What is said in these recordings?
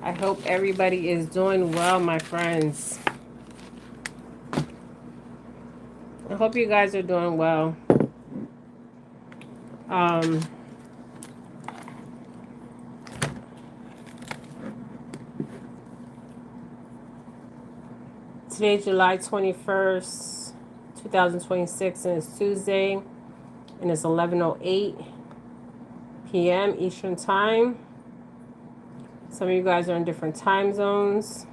I hope everybody is doing well, my friends. I hope you guys are doing well. Today's July 21st, 2026, and it's Tuesday, and it's 11:08 p.m. Eastern Time. Some of you guys are in different time zones.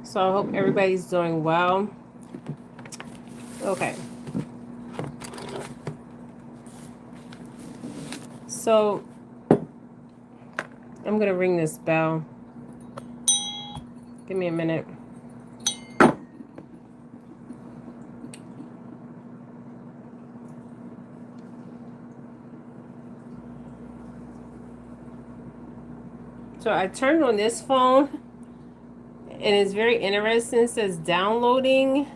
So I hope everybody's doing well. Okay. So I'm going to ring this bell. Give me a minute. So I turned on this phone, and it's very interesting. It says downloading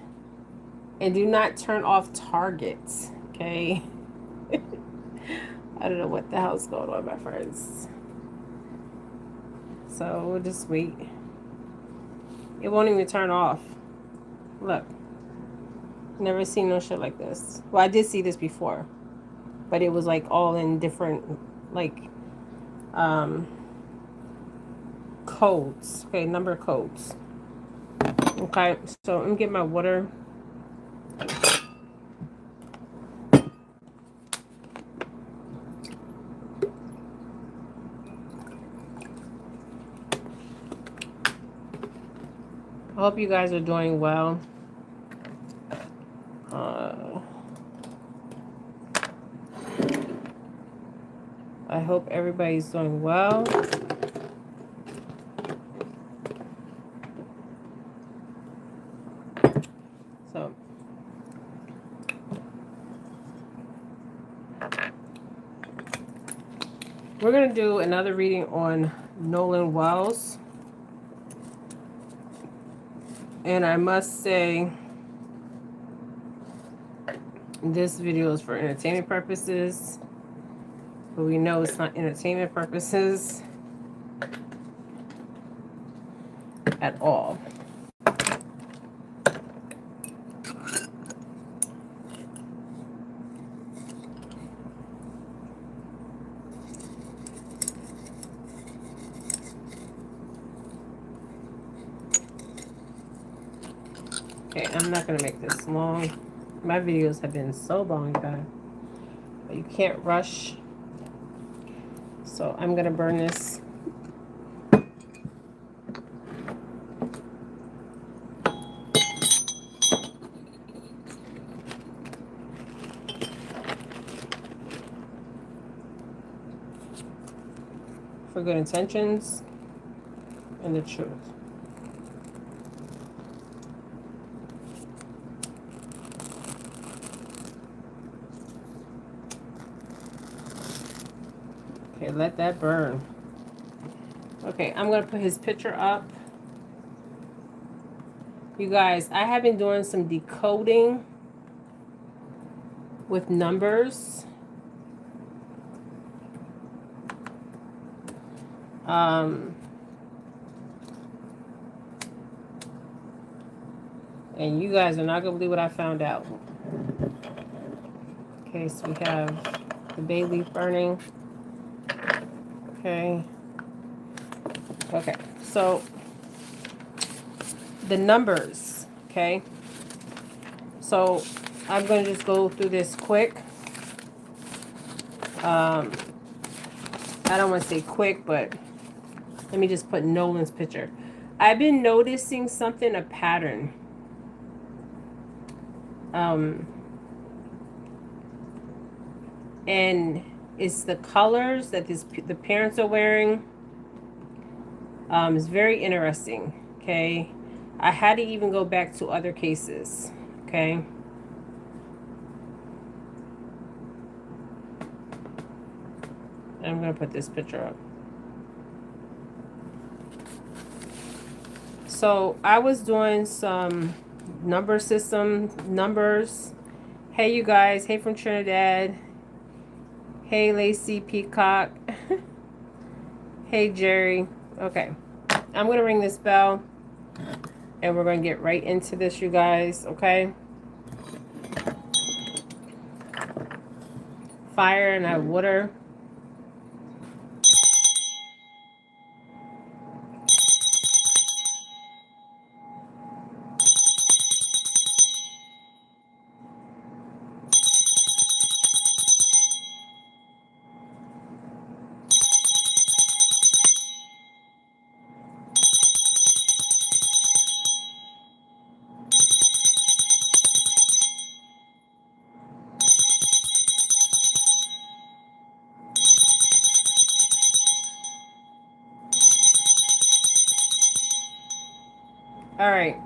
and do not turn off targets. Okay. I don't know what the hell's going on, my friends. So we'll just wait. It won't even turn off. Look. Never seen no shit like this. Well, I did see this before, but it was like all in different like codes. Okay, number codes. Okay, so I'm gonna get my water. I hope you guys are doing well. I hope everybody's doing well. So, we're going to do another reading on Nolan Wells. And I must say, this video is for entertainment purposes. But we know it's not entertainment purposes at all. Okay, I'm not going to make this long. My videos have been so long, guys. But you can't rush. So I'm going to burn this. For good intentions and the truth. Okay, let that burn. Okay, I'm going to put his picture up. You guys, I have been doing some decoding with numbers. And you guys are not going to believe what I found out. Okay, so we have the bay leaf burning. Okay. Okay, so the numbers, okay? So I'm going to just go through this quick. I don't want to say quick, but let me just put Nolan's picture. I've been noticing something, a pattern. And it's the colors that the parents are wearing. It's very interesting, okay? I had to even go back to other cases, okay? I'm going to put this picture up. So I was doing some number system numbers. Hey, you guys. Hey, from Trinidad. Hey, Lacey Peacock. Hey, Jerry. Okay. I'm going to ring this bell. And we're going to get right into this, you guys. Okay. Fire and I have water. All right.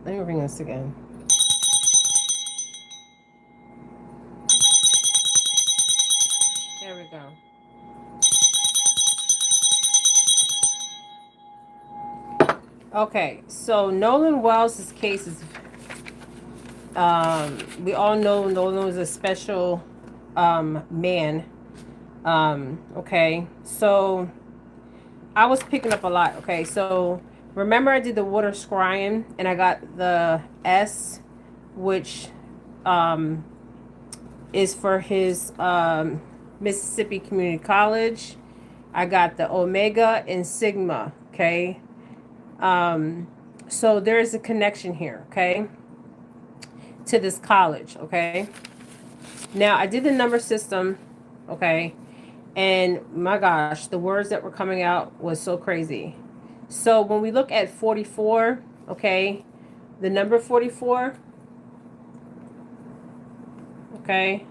Let me ring this again. There we go. Okay, so Nolan Wells' case is, we all know Nolan was a special man. Okay, so I was picking up a lot. Okay, so remember I did the water scrying and I got the S, which is for his Mississippi Community College. I got the Omega and Sigma. Okay. So there is a connection here, okay, to this college, okay. Now I did the number system, okay, and my gosh, the words that were coming out was so crazy. So when we look at 44, okay, the number 44, okay,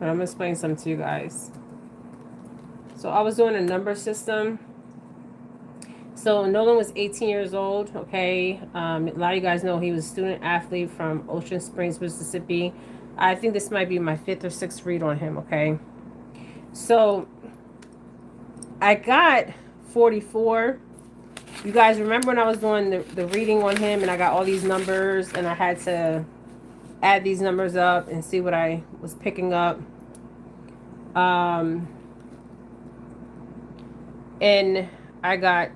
I'm gonna explain something to you guys. So I was doing a number system. So Nolan was 18 years old, okay. A lot of you guys know he was a student athlete from Ocean Springs, Mississippi. I think this might be my 5th or 6th read on him, okay. So I got 44. You guys remember when I was doing the reading on him and I got all these numbers and I had to add these numbers up and see what I was picking up. And I got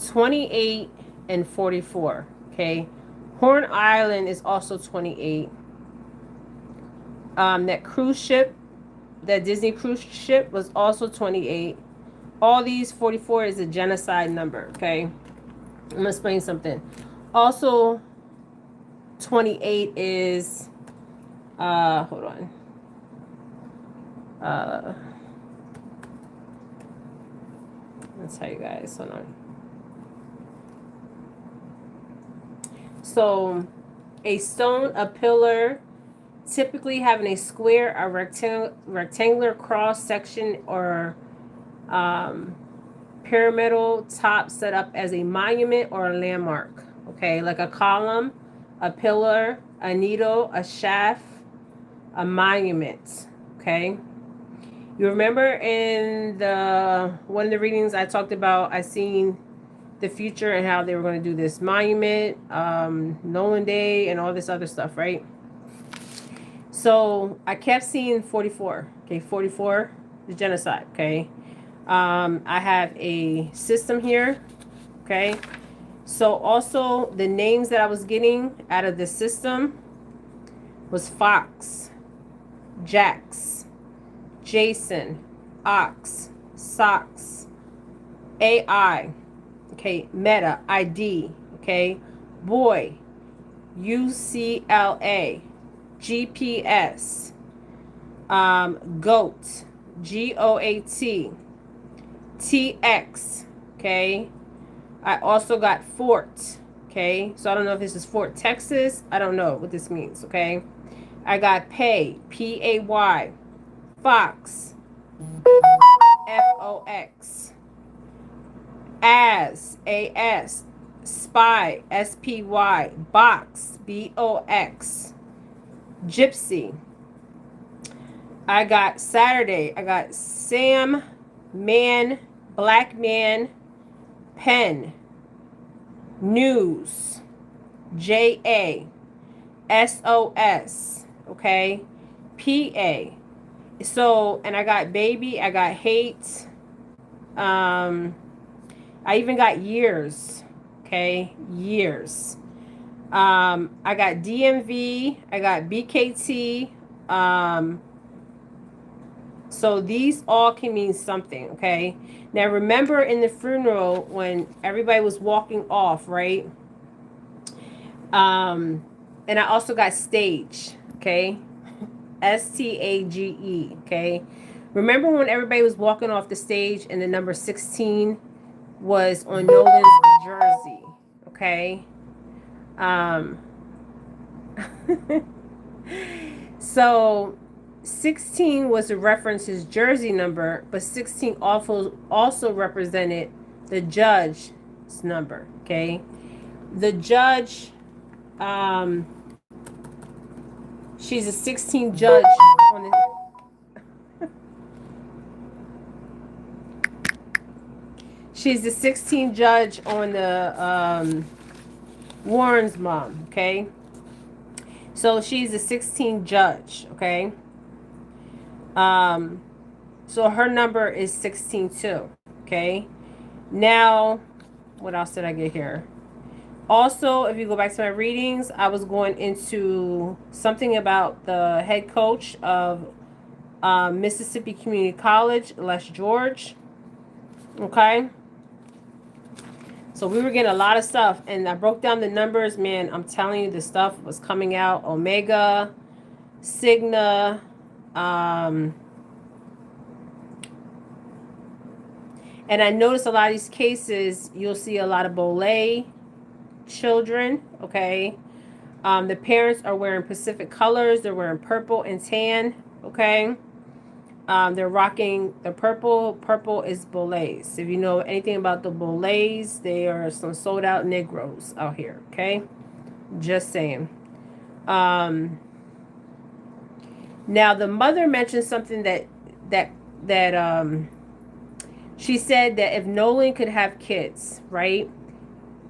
28 and 44, okay. Horn Island is also 28. That cruise ship, that Disney cruise ship was also 28. All these 44 is a genocide number, okay. I'm gonna explain something. Also 28 is hold on. Let's tell you guys, hold on. So a stone, a pillar, typically having a square, a rectangular cross section, or pyramidal top set up as a monument or a landmark. Okay, like a column, a pillar, a needle, a shaft, a monument. Okay. You remember in one of the readings I talked about, I seen the future and how they were going to do this monument, Nolan Day, and all this other stuff, right? So I kept seeing 44. Okay, 44, the genocide. Okay, I have a system here. Okay, so also the names that I was getting out of the system was Fox, Jax, Jason, Ox, Socks, AI, okay, Meta, ID, okay, Boy, UCLA, GPS, GOAT, GOAT, TX, okay. I also got Fort, Okay, so I don't know if this is Fort Texas. I don't know what this means. Okay, I got pay, P-A-Y, fox, F-O-X, as, A-S, spy, S-P-Y, box, B-O-X, gypsy. I got Saturday. I got Sam, man, black man, pen, news, J-A, S-O-S, okay, P-A. So, and I got baby, I got hate, I even got years, okay, years. I got DMV, I got BKT, so these all can mean something, okay? Now remember in the funeral when everybody was walking off, right? And I also got stage, okay? S-T-A-G-E, okay? Remember when everybody was walking off the stage and the number 16 was on Nolan's jersey, okay? So 16 was to reference his jersey number, but 16 also represented the judge's number, okay? The judge, she's a 16 judge on the, she's the 16 judge on the Warren's mom, okay? So she's a 16 judge, okay? So her number is 16 too, okay? Now, what else did I get here? Also, if you go back to my readings, I was going into something about the head coach of Mississippi Community College, Les George, okay? So we were getting a lot of stuff, and I broke down the numbers. Man, I'm telling you, the stuff was coming out. Omega, Cigna, and I noticed a lot of these cases, you'll see a lot of Bolay children, okay? The parents are wearing Pacific colors. They're wearing purple and tan, okay? They're rocking the purple. Purple is Bolays. If you know anything about the Bolays, they are some sold out Negroes out here, okay? Just saying. Now the mother mentioned something that she said that if Nolan could have kids, right?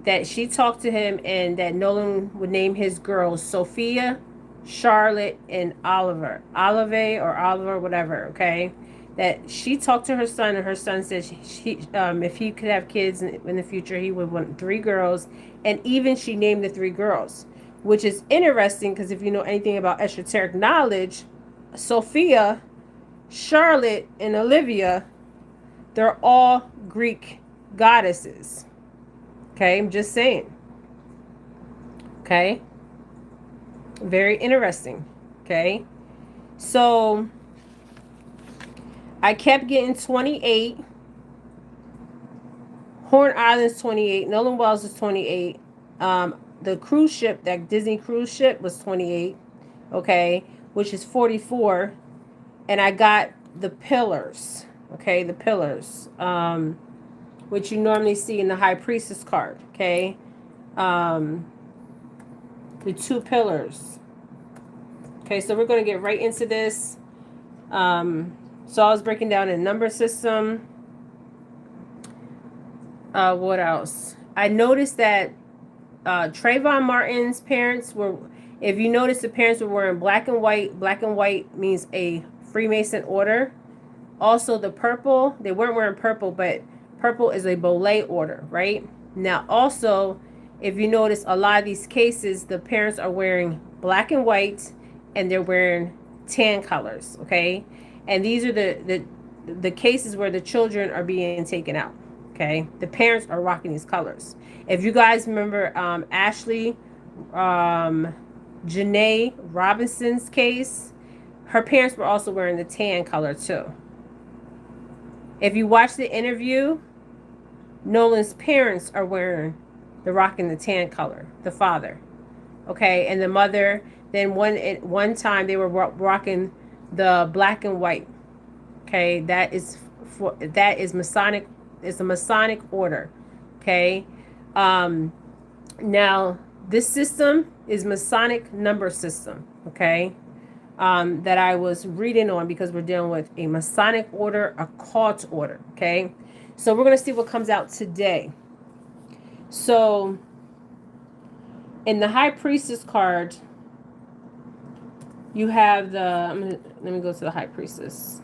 That she talked to him and that Nolan would name his girls Sophia, Charlotte, and Oliver. Oliver, whatever, okay? That she talked to her son, and her son said if he could have kids in the future, he would want 3 girls. And even she named the 3 girls, which is interesting because if you know anything about esoteric knowledge, Sophia, Charlotte, and Olivia, they're all Greek goddesses. Okay, I'm just saying. Okay. Very interesting. Okay. So I kept getting 28. Horn Island's 28. Nolan Wells is 28. The cruise ship, that Disney cruise ship, was 28. Okay, which is 44. And I got the pillars. Okay, the pillars. Which you normally see in the High Priestess card, okay? The 2 pillars. Okay, so we're going to get right into this. So I was breaking down a number system. What else? I noticed that Trayvon Martin's parents were, if you notice, the parents were wearing black and white. Black and white means a Freemason order. Also, the purple, they weren't wearing purple, but purple is a Bolay order, right? Now, also, if you notice, a lot of these cases, the parents are wearing black and white, and they're wearing tan colors, okay? And these are the cases where the children are being taken out, okay? The parents are rocking these colors. If you guys remember Ashlee, Janae Robinson's case, her parents were also wearing the tan color too. If you watch the interview, Nolan's parents are wearing the rock in the tan color, the father. Okay, and the mother. Then at one time they were rocking the black and white. Okay, that is Masonic. It's a Masonic order. Okay, now this system is Masonic number system. Okay, that I was reading on because we're dealing with a Masonic order, a cult order. Okay, so we're gonna see what comes out today. So in the High Priestess card, you have let me go to the High Priestess.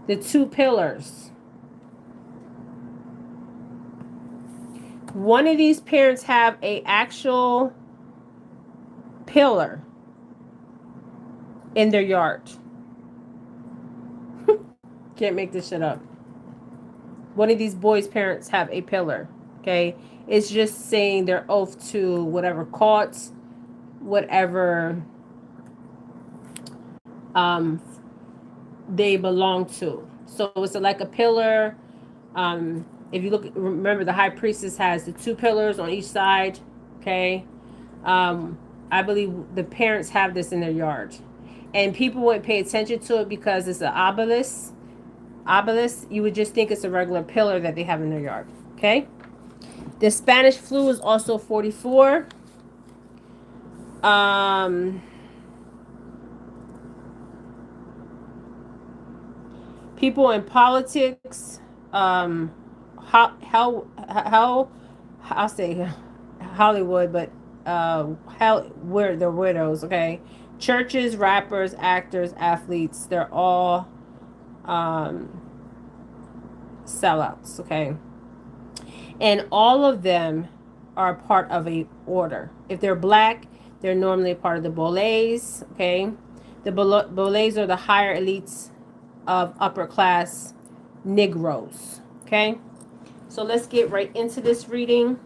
The two pillars. One of these parents have a actual pillar in their yard. Can't make this shit up. One of these boys' parents have a pillar. Okay, it's just saying their oath to whatever cults, whatever they belong to. So it's like a pillar. If you remember the High Priestess has the two pillars on each side. Okay, I believe the parents have this in their yard, and people wouldn't pay attention to it because it's an obelisk. You would just think it's a regular pillar that they have in their yard. Okay, the Spanish flu is also 44. People in politics, how I'll say Hollywood, but where they're widows. Okay, churches, rappers, actors, athletes, they're all sellouts. Okay, and all of them are part of a order. If they're black, they're normally part of the Boles. Okay, the Boles are the higher elites of upper class Negroes. Okay, so let's get right into this reading.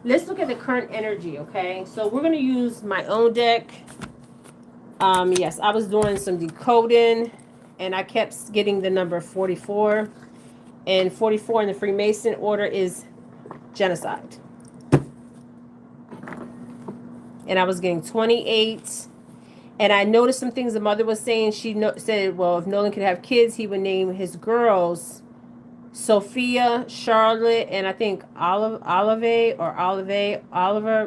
Let's look at the current energy. Okay, so we're going to use my own deck. Yes, I was doing some decoding and I kept getting the number 44, and 44 in the Freemason order is genocide, and I was getting 28. And I noticed some things the mother was saying. She said, well, if Nolan could have kids, he would name his girls Sophia, Charlotte, and I think Oliver,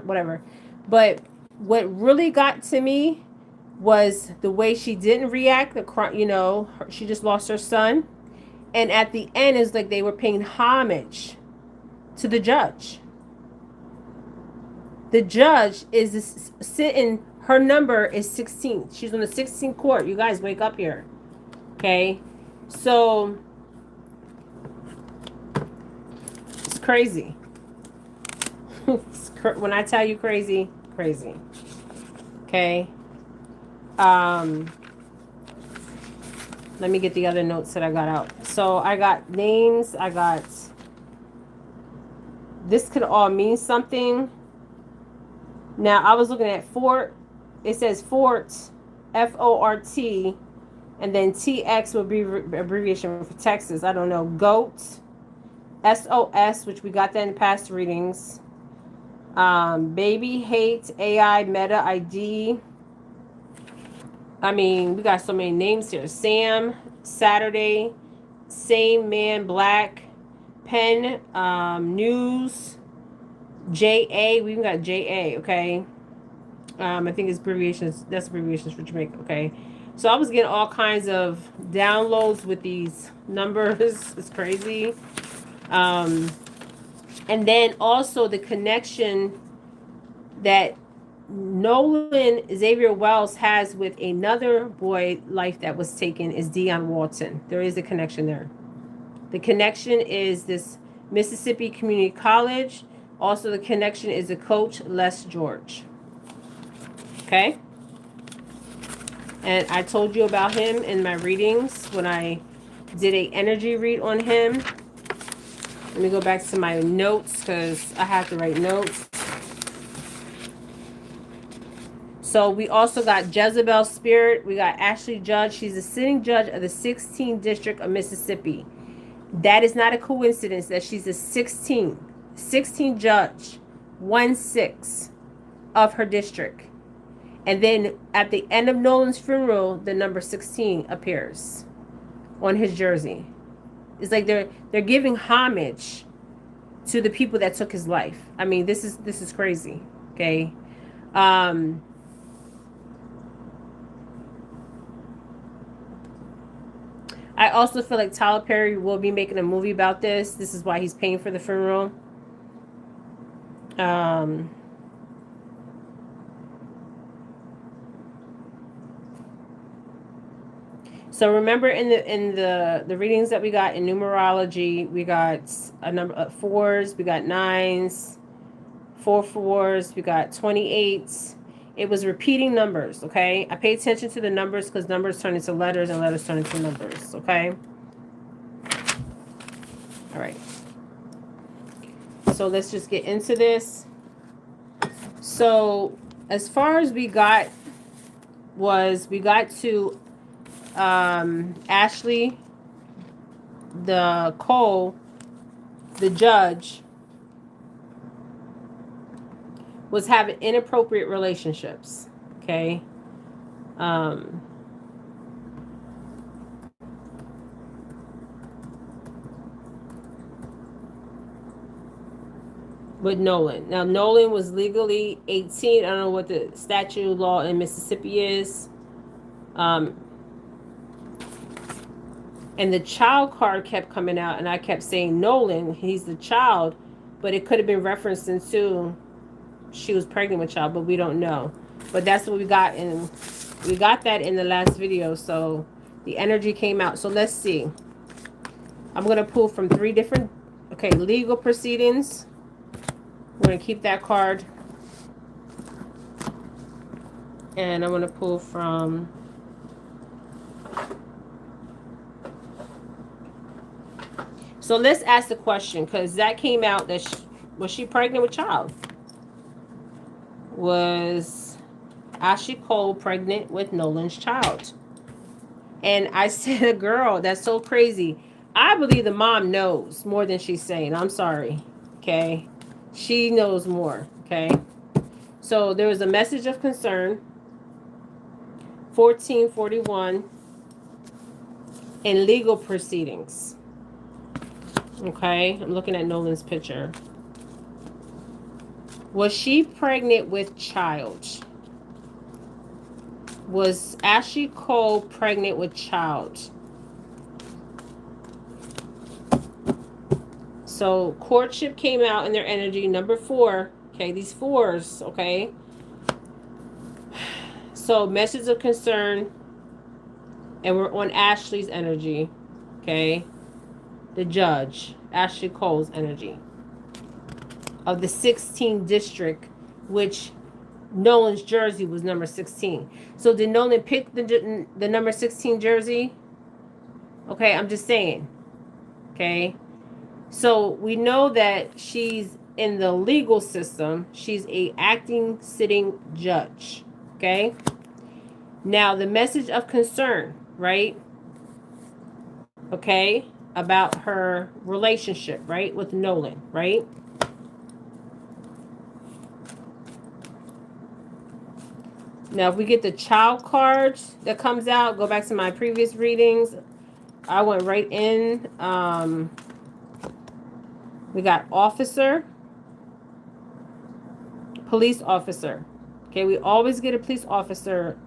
whatever. But what really got to me was the way she didn't react. She just lost her son. And at the end, it's like they were paying homage to the judge. The judge is sitting. Her number is 16. She's on the 16th court. You guys wake up here. Okay? So, it's crazy. When I tell you crazy, crazy. Okay? Let me get the other notes that I got out. So, I got names. This could all mean something. Now, I was looking at Fort. It says Fort, F-O-R-T, and then T-X would be abbreviation for Texas. I don't know. Goat, S-O-S, which we got that in past readings. Baby, hate, AI, meta, ID. I mean, we got so many names here. Sam, Saturday, same man, black, pen, news, J-A. We even got J-A, okay? I think it's abbreviations. That's abbreviations for Jamaica. Okay, so I was getting all kinds of downloads with these numbers. It's crazy. And then also the connection that Nolan Xavier Wells has with another boy life that was taken is Dion Walton. There is a connection there. The connection is this Mississippi Community College. Also, the connection is the coach Les George. Okay, and I told you about him in my readings when I did a energy read on him. Let me go back to my notes because I have to write notes. So we also got Jezebel Spirit. We got Ashlee Judge. She's a sitting judge of the 16th District of Mississippi. That is not a coincidence that she's a 16. 16 judge, 1/6 of her district. And then at the end of Nolan's funeral, the number 16 appears on his jersey. It's like they're giving homage to the people that took his life. I mean, this is crazy. Okay. I also feel like Tyler Perry will be making a movie about this. This is why he's paying for the funeral. So remember in the readings that we got in numerology, we got a number of 4s, we got 9s, 4 4s, we got 28s. It was repeating numbers, okay? I pay attention to the numbers because numbers turn into letters and letters turn into numbers, okay? All right. So let's just get into this. So as far as we got to Ashlee, the Cole, the judge, was having inappropriate relationships. Okay. With Nolan. Now Nolan was legally 18. I don't know what the statute law in Mississippi is. And the child card kept coming out, and I kept saying Nolan, he's the child, but it could have been referenced into she was pregnant with child, but we don't know. But that's what we got that in the last video. So the energy came out. So let's see. I'm going to pull from 3 different, okay, legal proceedings. We're going to keep that card. And I'm going to pull from so let's ask the question, because that came out that was she pregnant with child? Was Ashlee Cole pregnant with Nolan's child? And I said, girl, that's so crazy. I believe the mom knows more than she's saying. I'm sorry. Okay. She knows more. Okay. So there was a message of concern. 1441 in legal proceedings. Okay, I'm looking at Nolan's picture. Was she pregnant with child? Was Ashlee Cole pregnant with child? So courtship came out in their energy. Number 4. Okay, these 4s. Okay. So message of concern. And we're on Ashlee's energy. Okay. The judge, Ashlee Cole's energy of the 16th district, which Nolan's jersey was number 16. So did Nolan pick the number 16 jersey? Okay, I'm just saying. Okay. So we know that she's in the legal system. She's a acting sitting judge. Okay. Now the message of concern, right? Okay. About her relationship, right, with Nolan, right? Now, if we get the child card that comes out, go back to my previous readings. I went right in. We got officer, police officer. Okay, we always get a police officer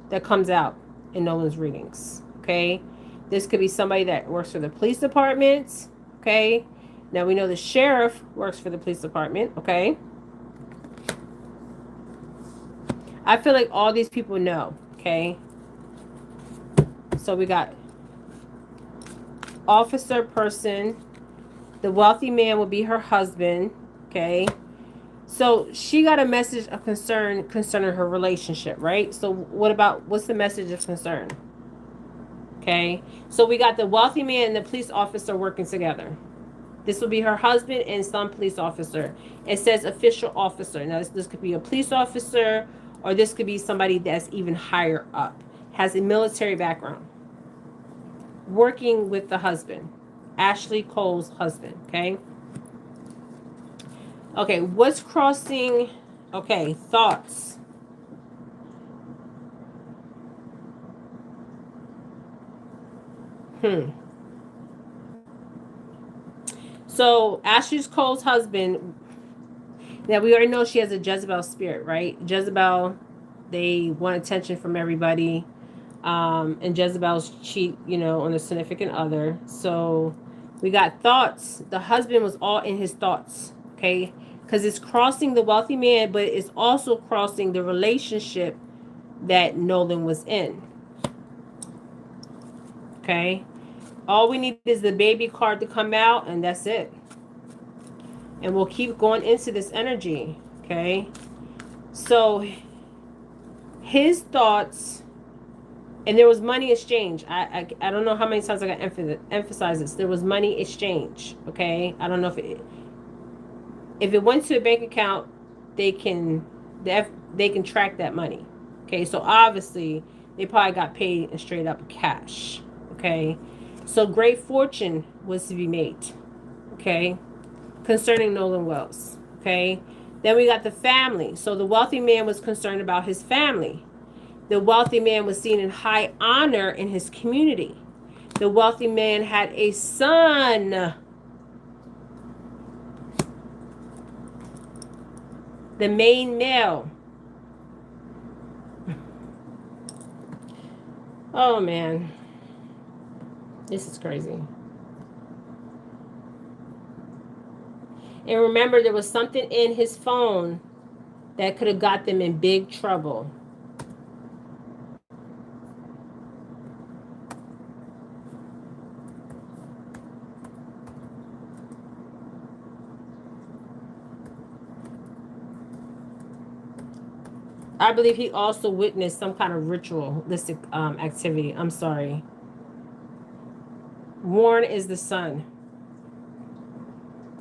that comes out in Nolan's readings. Okay. This could be somebody that works for the police department, okay? Now, we know the sheriff works for the police department, okay? I feel like all these people know, okay? So we got officer person. The wealthy man will be her husband, okay? So she got a message of concern concerning her relationship, right? So what's the message of concern? Okay, so we got the wealthy man and the police officer working together. This will be her husband and some police officer. It says official officer. Now, this could be a police officer, or this could be somebody that's even higher up, has a military background, working with the husband, Ashlee Cole's husband, okay? Okay, what's crossing? Okay, thoughts. Hmm. So Ashley Cole's husband. Now we already know she has a Jezebel spirit, right? Jezebel, they want attention from everybody. And Jezebel's cheat, on a significant other. So we got thoughts. The husband was all in his thoughts, okay? Because it's crossing the wealthy man, but it's also crossing the relationship that Nolan was in, okay? All we need is the baby card to come out, and that's it. And we'll keep going into this energy, okay? So his thoughts, and there was money exchange. I don't know how many times I got emphasize this. There was money exchange, okay? I don't know if it went to a bank account, they can they can track that money, okay? So obviously they probably got paid in straight up cash, okay? So great fortune was to be made, okay, concerning Nolan Wells, okay? Then we got the family. So the wealthy man was concerned about his family. The wealthy man was seen in high honor in his community. The wealthy man had a son, the main male. Oh man, this is crazy. And remember, there was something in his phone that could have got them in big trouble. I believe he also witnessed some kind of ritualistic activity. I'm sorry. Warren is the son.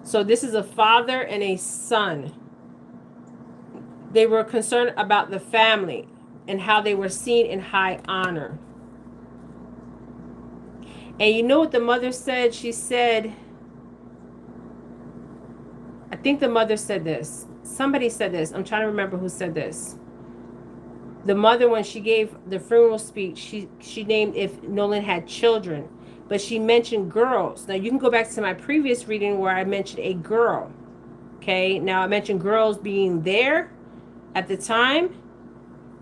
So this is a father and a son. They were concerned about the family and how they were seen in high honor. And you know what the mother said? She said, I think the mother said this. Somebody said this. I'm trying to remember who said this. The mother, when she gave the funeral speech, she named if Nolan had children, but she mentioned girls. Now you can go back to my previous reading where I mentioned a girl. Okay, now I mentioned girls being there at the time,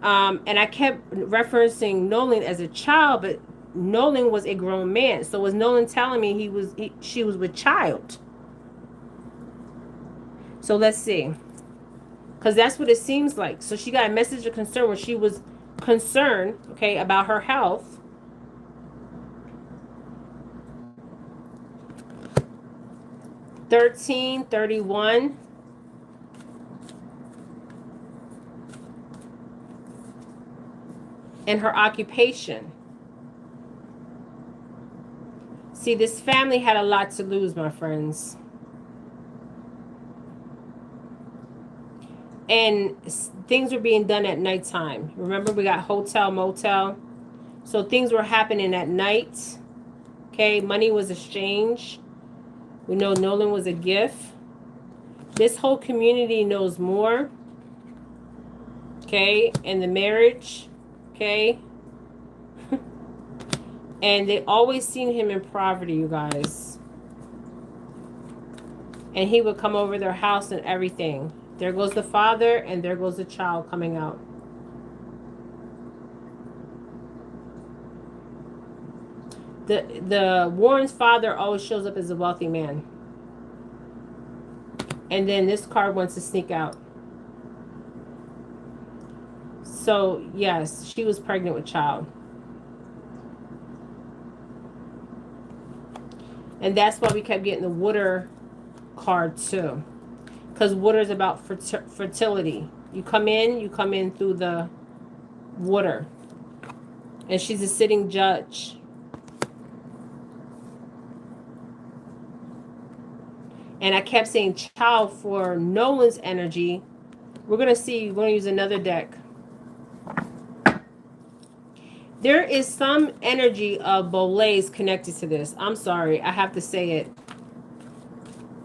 and I kept referencing Nolan as a child, but Nolan was a grown man. So was Nolan telling me she was with child? So let's see. Because that's what it seems like. So she got a message of concern where she was concerned, okay, about her health. $13.31. And her occupation. See, this family had a lot to lose, my friends. And things were being done at nighttime. Remember, we got hotel, motel. So things were happening at night. Okay, money was exchanged. We know Nolan was a gift. This whole community knows more. Okay, and the marriage. Okay. And they always seen him in poverty, you guys. And he would come over their house and everything. There goes the father, and there goes the child coming out. The Warren's father always shows up as a wealthy man. And then this card wants to sneak out. So, yes, she was pregnant with child. And that's why we kept getting the water card too. Because water is about fertility. You come in through the water. And she's a sitting judge. And I kept saying child for Nolan's energy. We're going to see. We're going to use another deck. There is some energy of Boleys connected to this. I'm sorry. I have to say it.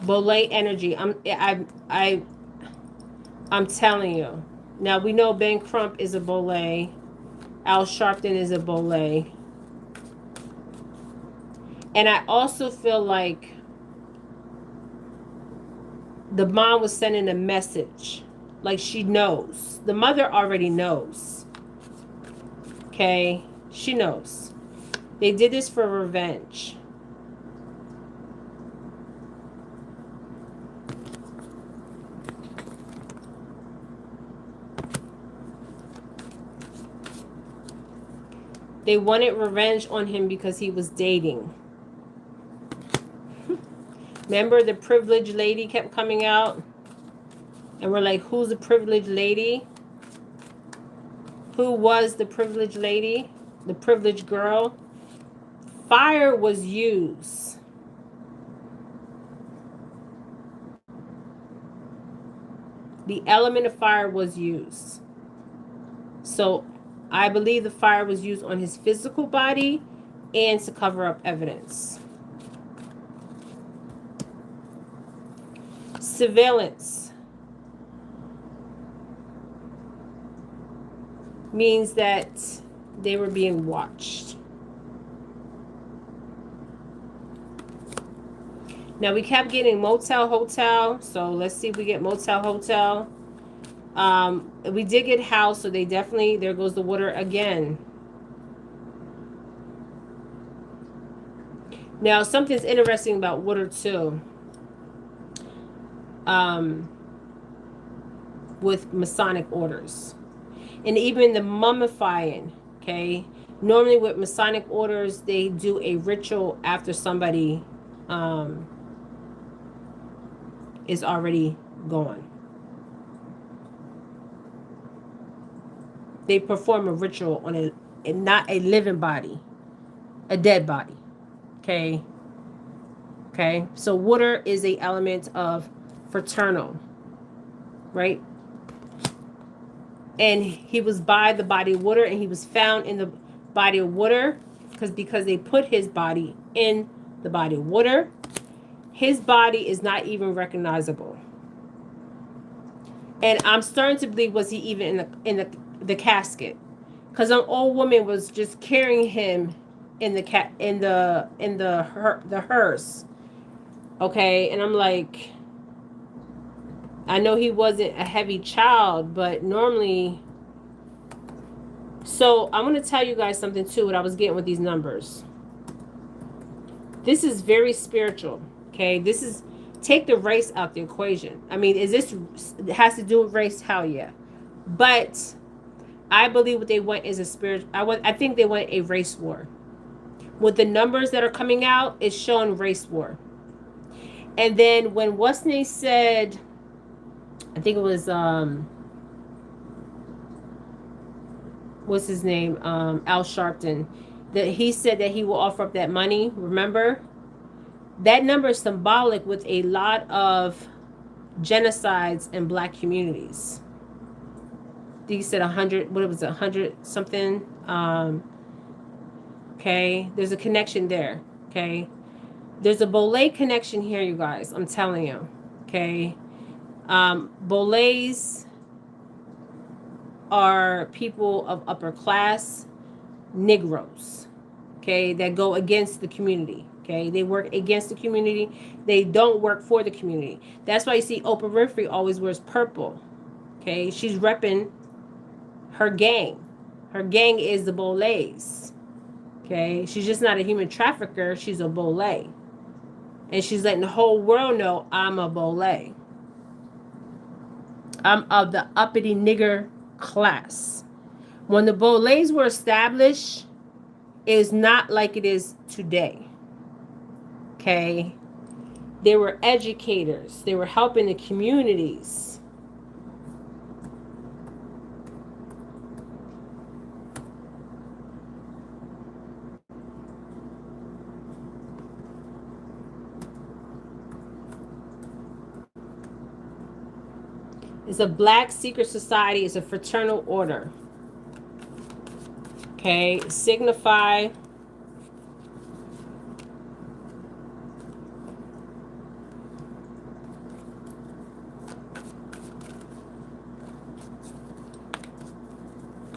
Bolay energy. I'm telling you. Now we know Ben Crump is a Bolay. Al Sharpton is a Bolay. And I also feel like the mom was sending a message. Like she knows. The mother already knows. Okay? She knows. They did this for revenge. They wanted revenge on him because he was dating. Remember the privileged lady kept coming out? And we're like, who's the privileged lady? Who was the privileged lady? The privileged girl? Fire was used. The element of fire was used. So I believe the fire was used on his physical body and to cover up evidence. Surveillance means that they were being watched. Now we kept getting motel, hotel. So let's see if we get motel, hotel. We did get house, so they definitely, there goes the water again. Now something's interesting about water too. With Masonic orders. And even the mummifying, okay? Normally with Masonic orders, they do a ritual after somebody is already gone. They perform a ritual on not a living body, a dead body, okay? Okay, so water is a element of fraternal, right? And he was by the body of water, and he was found in the body of water because they put his body in the body of water. His body is not even recognizable. And I'm starting to believe, was he even in the casket? Because an old woman was just carrying him in the hearse. Okay, and I'm like, I know he wasn't a heavy child, but normally. So I'm going to tell you guys something too, what I was getting with these numbers. This is very spiritual, okay? This is, take the race out the equation. I mean, is this, it has to do with race? Hell yeah. But I believe what they want is a spirit. I think they want a race war. With the numbers that are coming out, it's showing race war. And then when what's name said, I think it was what's his name, Al Sharpton, that he said that he will offer up that money. Remember, that number is symbolic with a lot of genocides in black communities. I think he said 100. What was it, 100 something? Okay, there's a connection there. Okay, there's a Bolay connection here, you guys. I'm telling you. Okay, Bolays are people of upper class, Negroes, okay, that go against the community, okay? They work against the community. They don't work for the community. That's why you see Oprah Winfrey always wears purple, okay? She's repping her gang. Her gang is the Bolays, okay? She's just not a human trafficker. She's a Bolay. And she's letting the whole world know, I'm a Bolay. I'm of the uppity nigger class. When the Bolays were established, it is not like it is today. Okay? They were educators. They were helping the communities. It's a black secret society. It's a fraternal order. Okay, signify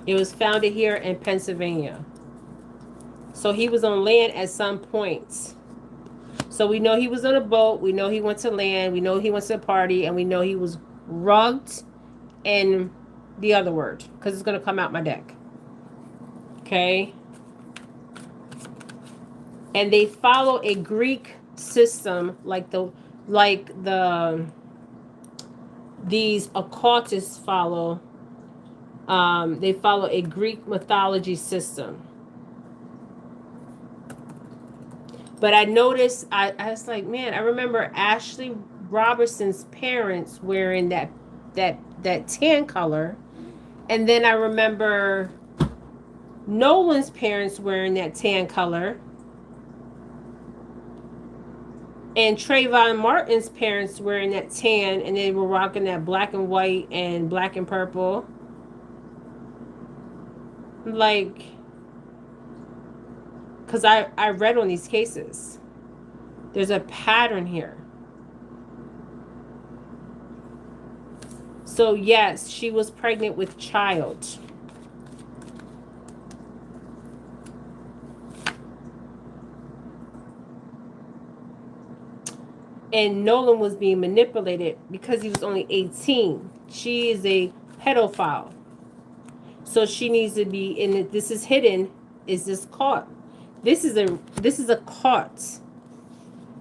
It was founded here in Pennsylvania. So he was on land at some point. So we know he was on a boat. We know he went to land. We know he went to a party. And we know he was rugged and the other word. Because it's going to come out my deck. Okay. And they follow a Greek system like these occultists follow. They follow a Greek mythology system. But I noticed, I was like, man, I remember Ashlee Robertson's parents wearing that tan color. And then I remember Nolan's parents wearing that tan color. And Trayvon Martin's parents wearing that tan, and they were rocking that black and white and black and purple. Like, because I read on these cases. There's a pattern here. So yes, she was pregnant with child. And Nolan was being manipulated because he was only 18. She is a pedophile. So she needs to be in it. This is hidden. Is this caught? This is a caught.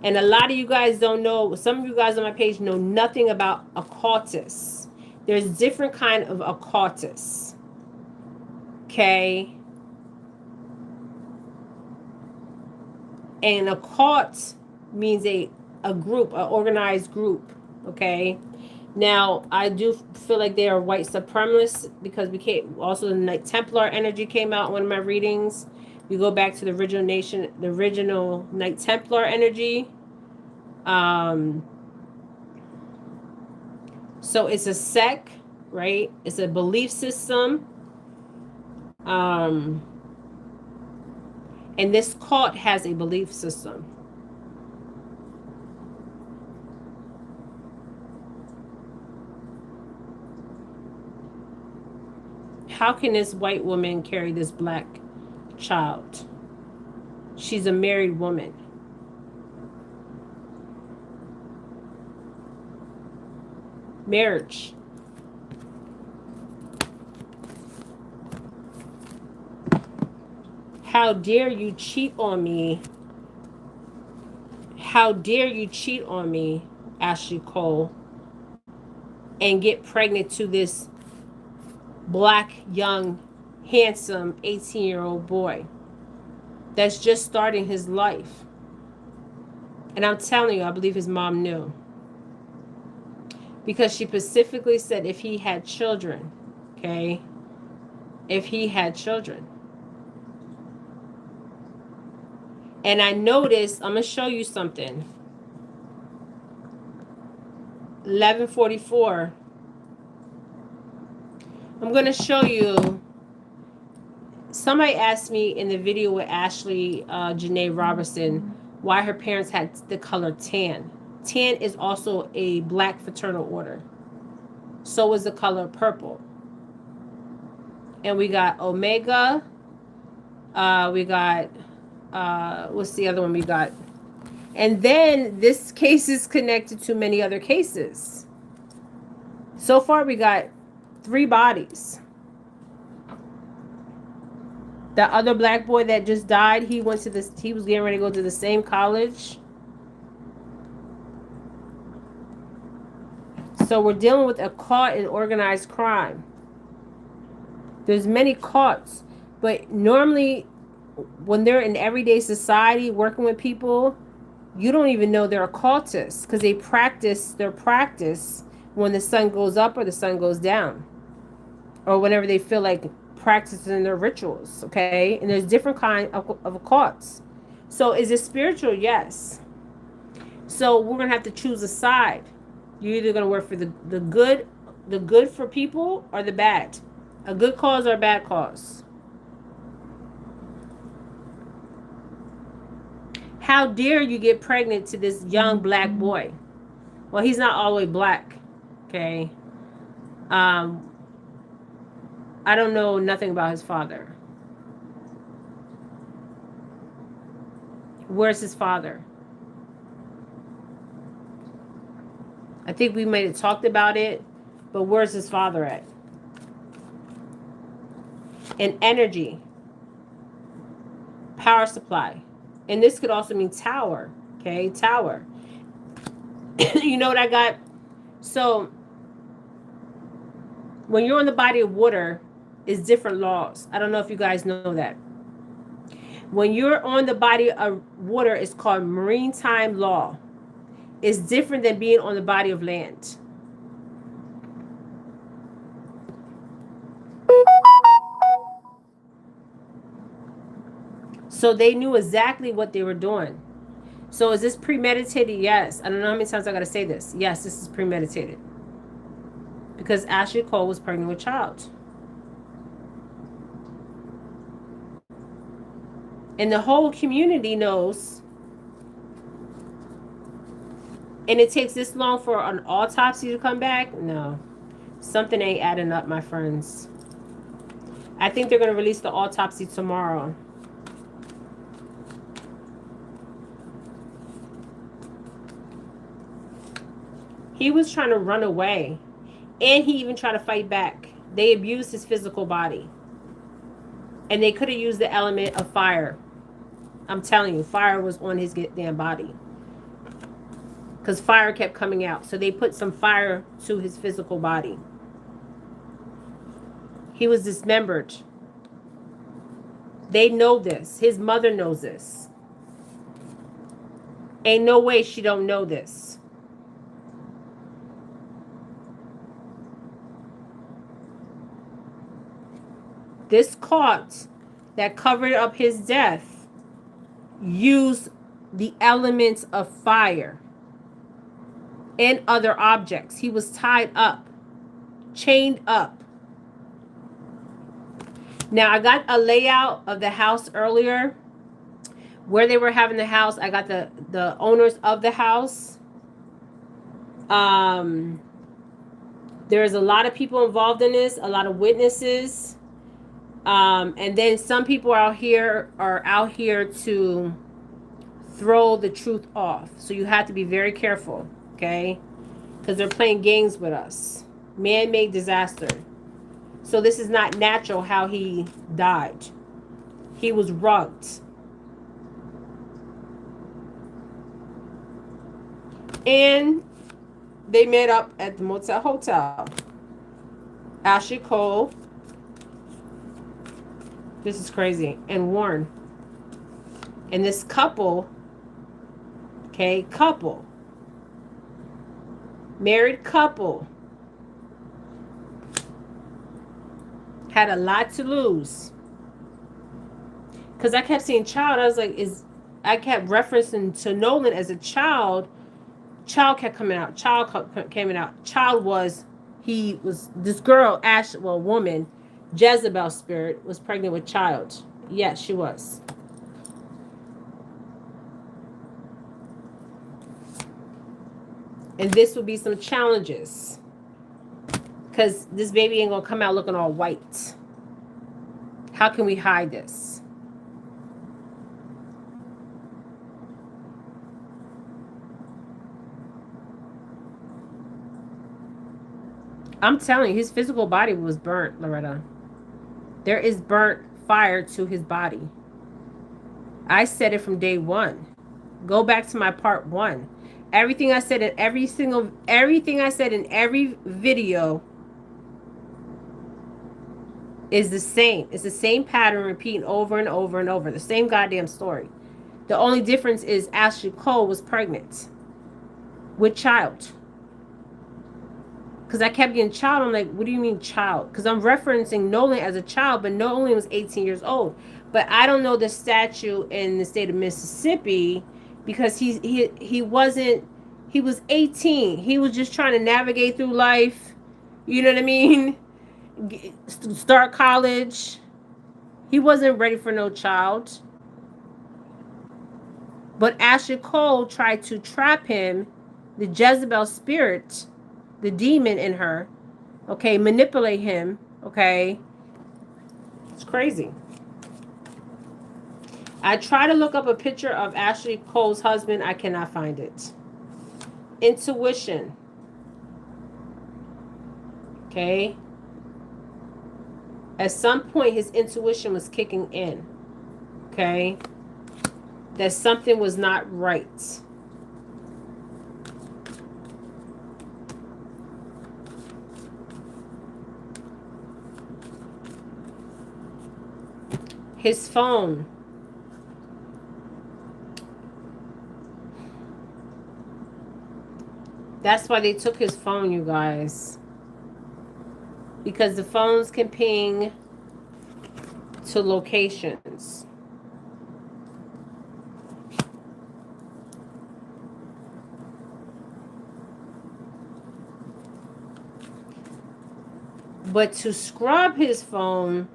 And a lot of you guys don't know. Some of you guys on my page know nothing about occultists. There's different kind of occultists. Okay. And occult means a group, an organized group. Okay. Now, I do feel like they are white supremacists because we came, also the Knight Templar energy came out in one of my readings. We go back to the original Knight Templar energy. So it's a sect, right? It's a belief system. And this cult has a belief system. How can this white woman carry this black child? She's a married woman. Marriage. How dare you cheat on me? How dare you cheat on me, Ashlee Cole, and get pregnant to this black, young, handsome 18-year-old boy that's just starting his life. And I'm telling you, I believe his mom knew. Because she specifically said if he had children, okay? If he had children. And I noticed, I'm going to show you something. 1144. I'm going to show you. Somebody asked me in the video with Ashlee Janae Robertson why her parents had the color tan. Tan is also a black fraternal order. So is the color purple. And we got Omega. We got, what's the other one we got? And then this case is connected to many other cases. So far we got 3 bodies. The other black boy that just died, he was getting ready to go to the same college. So we're dealing with a cult and organized crime. There's many cults, but normally when they're in everyday society working with people, you don't even know they're occultists because they practice their practice when the sun goes up or the sun goes down, or whenever they feel like practicing their rituals. Okay, and there's different kind of occults. So is it spiritual? Yes. So we're gonna have to choose a side. You're either gonna work for the good for people, or the bad, a good cause or a bad cause. How dare you get pregnant to this young black boy? Well, he's not all the way black, okay? I don't know nothing about his father. Where's his father? I think we might have talked about it, but where's his father at? And energy, power supply. And this could also mean tower. Okay, tower. You know what I got? So when you're on the body of water, it's different laws. I don't know if you guys know that. When you're on the body of water, it's called maritime law. It's different than being on the body of land. So they knew exactly what they were doing. So is this premeditated? Yes. I don't know how many times I got to say this. Yes, this is premeditated. Because Ashlee Cole was pregnant with a child. And the whole community knows. And it takes this long for an autopsy to come back? No. Something ain't adding up, my friends. I think they're going to release the autopsy tomorrow. He was trying to run away. And he even tried to fight back. They abused his physical body. And they could have used the element of fire. I'm telling you, fire was on his damn body. Because fire kept coming out. So they put some fire to his physical body. He was dismembered. They know this. His mother knows this. Ain't no way she don't know this. This cult that covered up his death used the elements of fire and other objects. He was tied up, chained up. Now, I got a layout of the house earlier where they were having the house. I got the owners of the house. There's a lot of people involved in this, a lot of witnesses. And then some people are out here to throw the truth off. So you have to be very careful, okay? Because they're playing games with us. Man-made disaster. So this is not natural how he died. He was rugged. And they met up at the Motel Hotel. Ashlee Cole. This is crazy. And Warren. And this couple, okay, married couple, had a lot to lose. Because I kept seeing child. I was like, I kept referencing to Nolan as a child. Child kept coming out. Child was this girl, woman, Jezebel spirit, was pregnant with child. Yes, she was. And this would be some challenges. Because this baby ain't going to come out looking all white. How can we hide this? I'm telling you, his physical body was burnt, Loretta. There is burnt fire to his body. I said it from day one. Go back to my part 1. Everything I said in every video is the same. It's the same pattern repeating over and over and over. The same goddamn story. The only difference is Ashlee Cole was pregnant with child. Because I kept getting child. I'm like, what do you mean child? Because I'm referencing Nolan as a child, but Nolan was 18 years old. But I don't know the statute in the state of Mississippi because he wasn't, he was 18. He was just trying to navigate through life. You know what I mean? Start college. He wasn't ready for no child. But Ashlee Cole tried to trap him, the Jezebel spirit, the demon in her, okay, manipulate him, okay, It's crazy. I try to look up a picture of Ashlee Cole's husband. I cannot find it. Intuition. Okay. At some point, his intuition was kicking in. Okay. That something was not right. His phone. That's why they took his phone, you guys. Because the phones can ping to locations. But to scrub his phone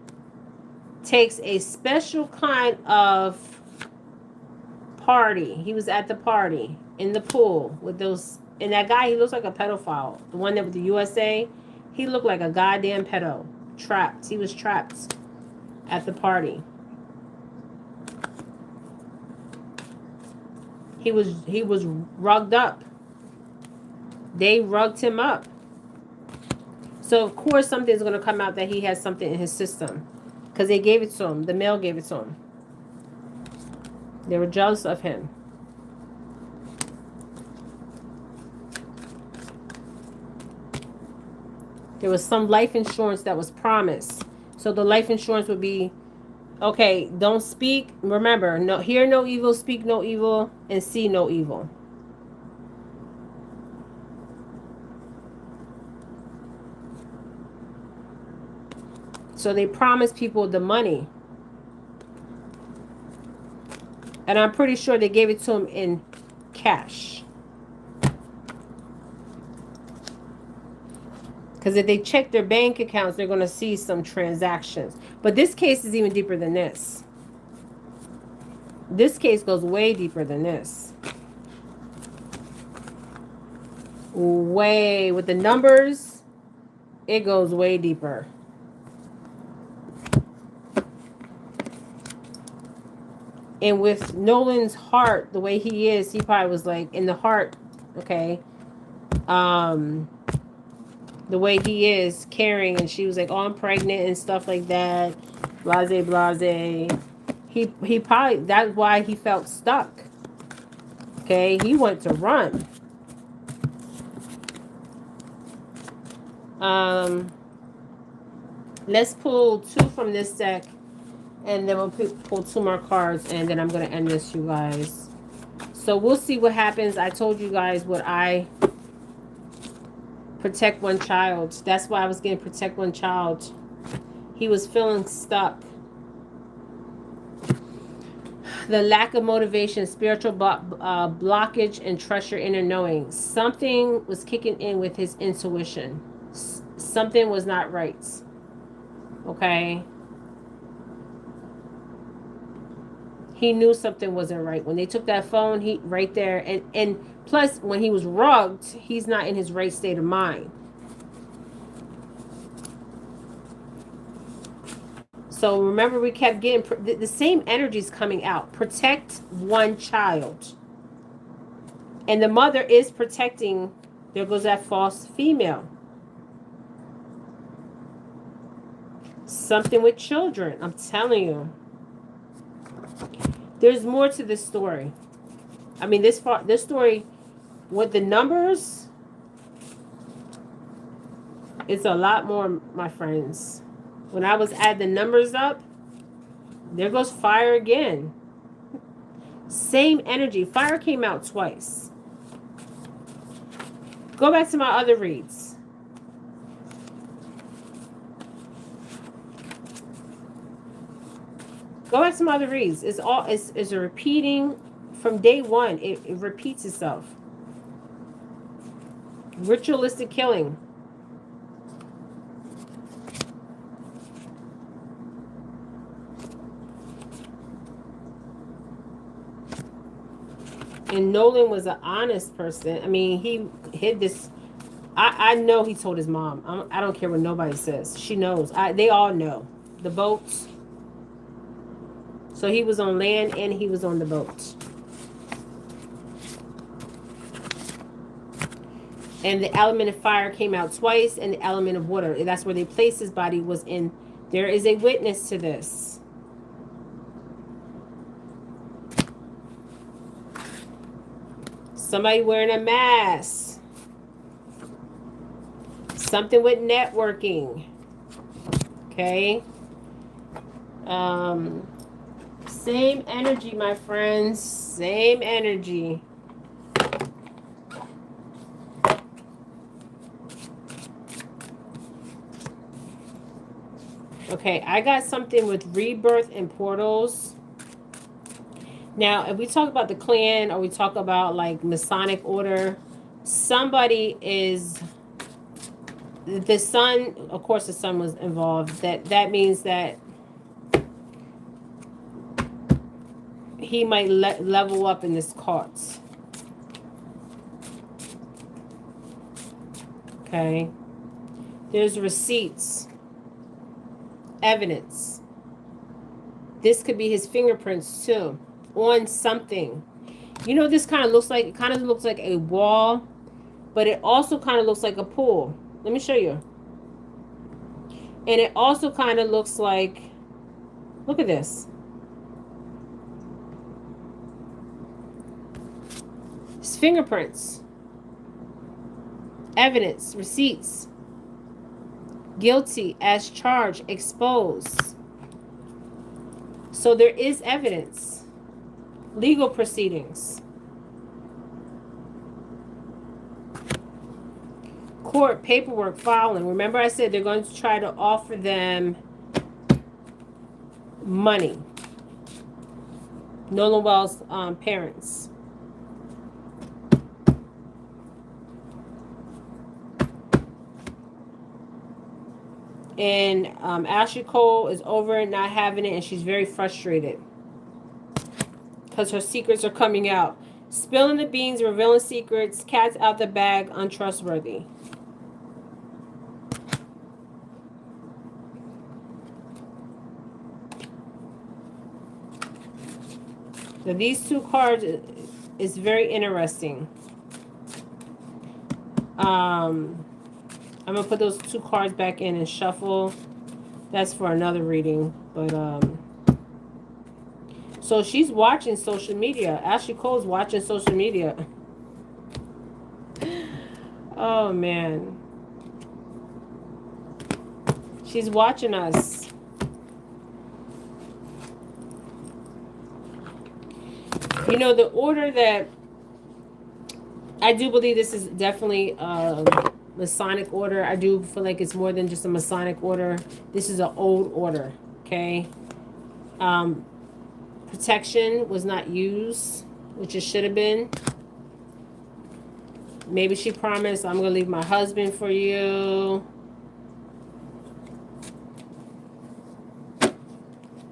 takes a special kind of party. He was at the party in the pool with those, and that guy, he looks like a pedophile. The one that with the USA, he looked like a goddamn pedo. Trapped. He was trapped at the party. He was rugged up. They rugged him up. So of course something's gonna come out that he has something in his system. Because they gave it to him. The male gave it to him. They were jealous of him. There was some life insurance that was promised. So the life insurance would be, okay, don't speak. Remember, no, hear no evil, speak no evil, and see no evil. So they promised people the money. And I'm pretty sure they gave it to him in cash. Because if they check their bank accounts, they're going to see some transactions. But this case is even deeper than this. This case goes way deeper than this. Way, with the numbers, it goes way deeper. And with Nolan's heart, the way he is, he probably was like, in the heart, okay, the way he is caring, and she was like, oh, I'm pregnant and stuff like that, blase, blase. He probably, that's why he felt stuck. Okay, he went to run. Let's pull 2 from this deck. And then we'll pull 2 more cards, and then I'm going to end this, you guys. So we'll see what happens. I told you guys what I protect one child. That's why I was getting protect one child. He was feeling stuck. The lack of motivation, spiritual blockage, and trust your inner knowing. Something was kicking in with his intuition. Something was not right. Okay? He knew something wasn't right. When they took that phone, he right there. And plus, when he was rugged, he's not in his right state of mind. So remember, we kept getting the same energies coming out. Protect one child. And the mother is protecting. There goes that false female. Something with children. I'm telling you. There's more to this story. I mean, this story with the numbers, it's a lot more, my friends. When I was adding the numbers up, there goes fire again. Same energy. Fire came out twice. Go back to my other reads. Go back to my other reads. It's a repeating from day one. It repeats itself. Ritualistic killing. And Nolan was an honest person. I mean, he hid this. I know he told his mom. I don't care what nobody says. She knows. They all know. the boat. So he was on land and he was on the boat. And the element of fire came out twice, and the element of water. That's where they placed his body, was in. There is a witness to this. Somebody wearing a mask. Something with networking. Okay. Same energy, my friends. Same energy. Okay, I got something with rebirth and portals. Now, if we talk about the clan or we talk about like Masonic order, somebody is the sun. Of course, the sun was involved. That means that he might level up in this cult. Okay, there's receipts, evidence. This could be his fingerprints too on something. You know, this kind of looks like, it kind of looks like a wall, but it also kind of looks like a pool. Let me show you. And it also kind of looks like, look at this. His fingerprints, evidence, receipts, guilty as charged, exposed. So there is evidence, legal proceedings, court paperwork filing. Remember I said they're going to try to offer them money. Nolan Wells' parents. And Ashlee Cole is over it, not having it, and she's very frustrated because her secrets are coming out. Spilling the beans, revealing secrets, cats out the bag, untrustworthy. So these two cards is very interesting. I'm going to put those two cards back in and shuffle. That's for another reading. But, so she's watching social media. Ashlee Cole's watching social media. Oh, man. She's watching us. You know, the order that... I do believe this is definitely... Masonic order. I do feel like it's more than just a Masonic order. This is an old order, okay? Protection was not used, which it should have been. Maybe she promised, I'm going to leave my husband for you.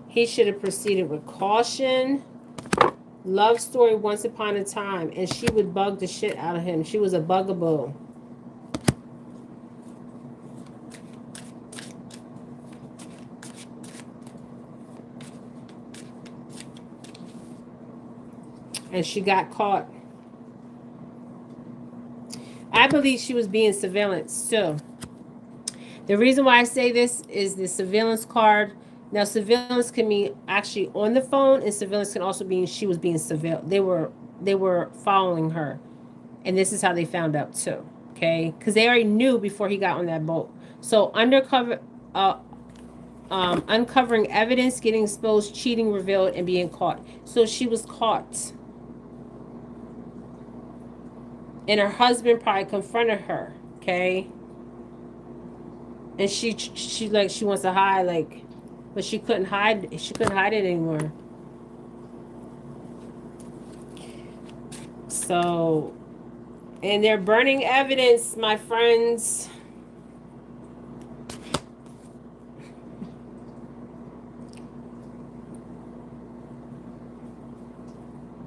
He should have proceeded with caution. Love story once upon a time. And she would bug the shit out of him. She was a bugaboo. And she got caught. I believe she was being surveillanced too. The reason why I say this is the surveillance card. Now, surveillance can mean actually on the phone, and surveillance can also mean she was being surveilled. They were following her, and this is how they found out too. Okay, because they already knew before he got on that boat. So uncovering evidence, getting exposed, cheating, revealed, and being caught. So she was caught. And her husband probably confronted her, okay? And she wants to hide, like, but she couldn't hide. She couldn't hide it anymore. So, and they're burning evidence, my friends.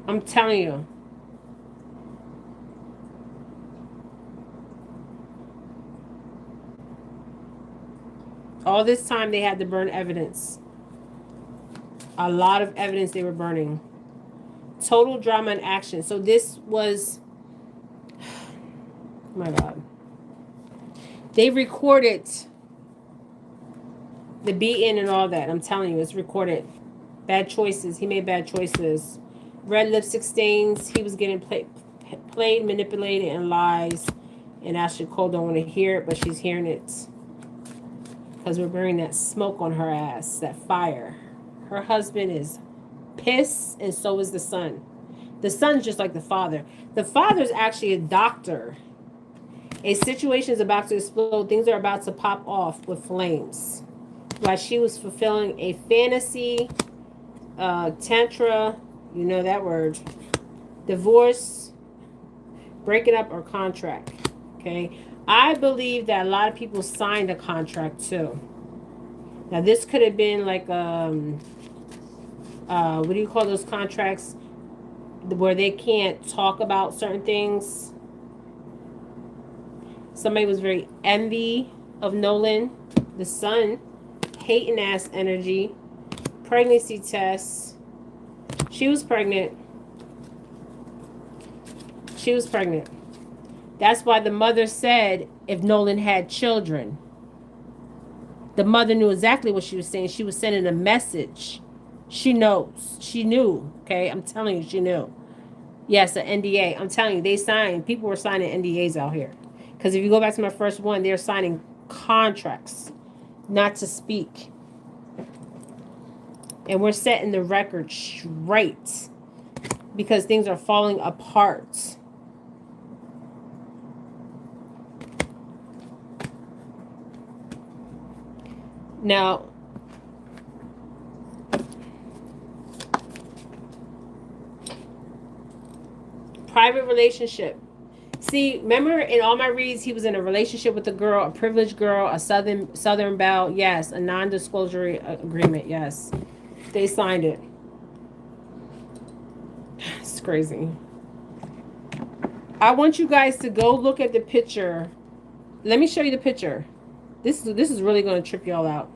I'm telling you. All this time they had to burn evidence. A lot of evidence they were burning. Total drama and action. So this was, oh my God. They recorded the beating and all that. I'm telling you, it's recorded. Bad choices. He made bad choices. Red lipstick stains. He was getting played, manipulated, and lies. And Ashlee Cole don't want to hear it, but she's hearing it. Because we're burning that smoke on her ass, that fire. Her husband is pissed, and so is the son. The son's just like the father. The father's actually a doctor. A situation is about to explode. Things are about to pop off with flames. While she was fulfilling a fantasy, tantra, you know that word, divorce, breaking up, or contract. Okay, I believe that a lot of people signed a contract too. Now this could have been like what do you call those contracts where they can't talk about certain things? Somebody was very envy of Nolan, the son, hating ass energy, pregnancy tests. She was pregnant. She was pregnant. That's why the mother said if Nolan had children. The mother knew exactly what she was saying. She was sending a message. She knows. She knew. Okay, I'm telling you, she knew. Yes, an NDA. I'm telling you, they signed. People were signing NDAs out here. Because if you go back to my first one, they're signing contracts not to speak. And we're setting the record straight because things are falling apart. Now, private relationship. See, remember in all my reads, he was in a relationship with a girl, a privileged girl, a Southern Belle. Yes, a non-disclosure agreement. Yes, they signed it. It's crazy. I want you guys to go look at the picture. Let me show you the picture. This is really going to trip y'all out.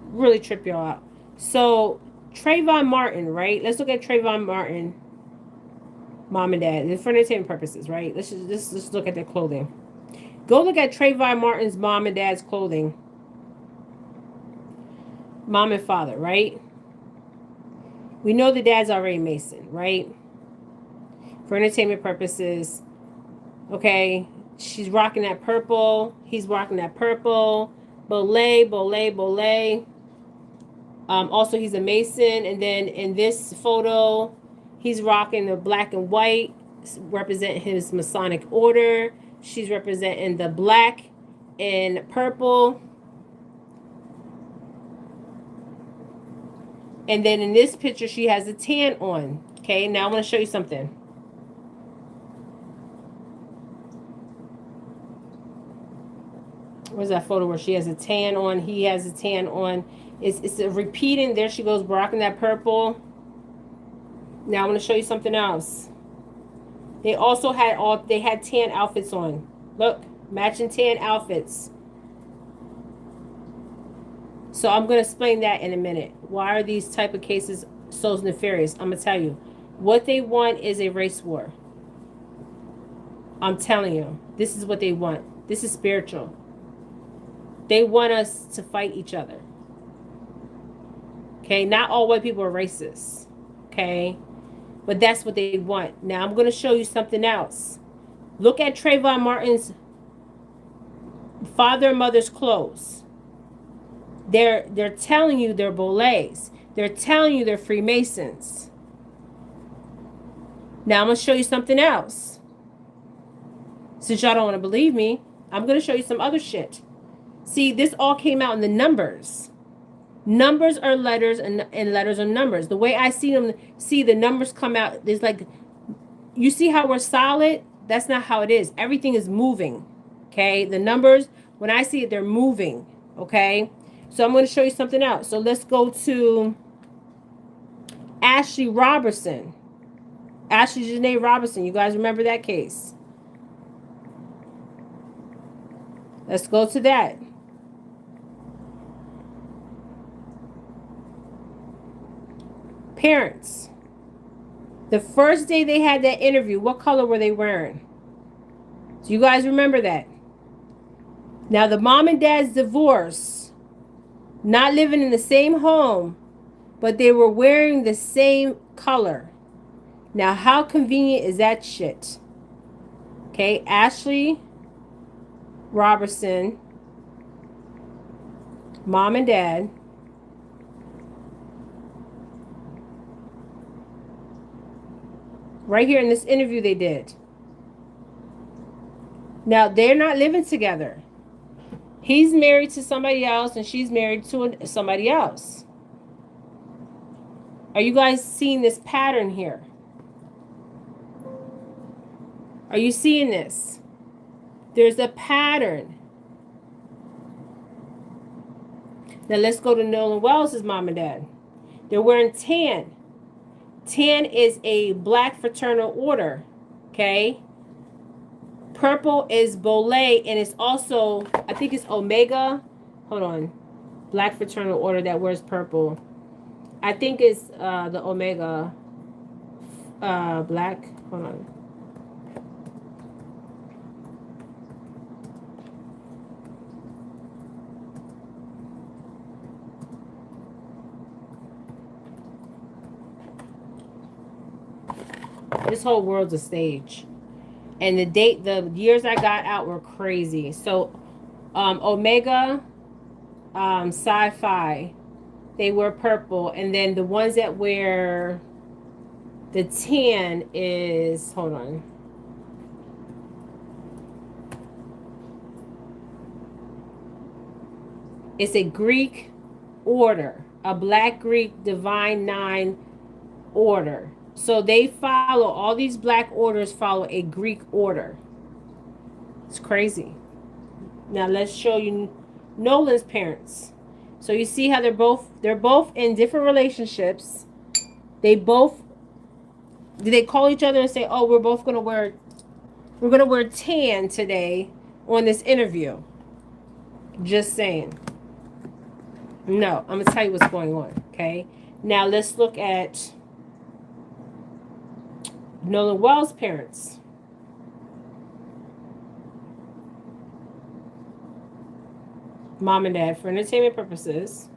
Really trip y'all out. So Trayvon Martin, right? Let's look at Trayvon Martin. Mom and dad, for entertainment purposes, right? Let's look at their clothing. Go look at Trayvon Martin's mom and dad's clothing. Mom and father, right? We know the dad's already Mason, right? For entertainment purposes. Okay, she's rocking that purple. He's rocking that purple. Bolé. Also, he's a Mason. And then in this photo, he's rocking the black and white, represent his Masonic order. She's representing the black and purple. And then in this picture, she has a tan on. Okay, now I want to show you something. Where's that photo where she has a tan on? He has a tan on. It's a repeating. There she goes, rocking that purple. Now I want to show you something else. They also had tan outfits on. Look, matching tan outfits. So I'm going to explain that in a minute. Why are these type of cases so nefarious? I'm going to tell you. What they want is a race war. I'm telling you. This is what they want. This is spiritual. They want us to fight each other. Okay? Not all white people are racist. Okay? But that's what they want. Now I'm going to show you something else. Look at Trayvon Martin's father and mother's clothes. They're telling you they're Bolets. They're telling you they're Freemasons. Now I'm going to show you something else. Since y'all don't want to believe me, I'm going to show you some other shit. See, this all came out in the numbers. Numbers are letters and letters are numbers. The way I see them, the numbers come out. There's like, you see how we're solid? That's not how it is. Everything is moving. Okay? The numbers, when I see it, they're moving. Okay? So I'm going to show you something else. So let's go to Ashlee Robertson. Ashlee Janae Robertson. You guys remember that case? Let's go to that. Parents. The first day they had that interview, what color were they wearing? Do you guys remember that? Now, the mom and dad's divorce, not living in the same home, but they were wearing the same color. Now, how convenient is that shit? Okay, Ashlee Robertson, mom and dad. Right here in this interview they did. Now, they're not living together. He's married to somebody else and she's married to somebody else. Are you guys seeing this pattern here? Are you seeing this? There's a pattern. Now let's go to Nolan Wells' mom and dad. They're wearing tan. Tan is a black fraternal order. Okay? Purple is Bolay, and it's also, I think it's Omega. Hold on. Black fraternal order that wears purple. I think it's the Omega black. Hold on. This whole world's a stage. And the years I got out were crazy. So, Omega, Sci-Fi, they wear purple. And then the ones that wear the tan is, hold on. It's a Greek order, a Black Greek Divine Nine order. So they follow, all these black orders follow a Greek order. It's crazy. Now let's show you Nolan's parents. So you see how they're both in different relationships. They both, did they call each other and say, oh, we're gonna wear tan today on this interview? Just saying. No, I'm gonna tell you what's going on, okay? Now let's look at Nolan Wells' parents. Mom and dad, for entertainment purposes.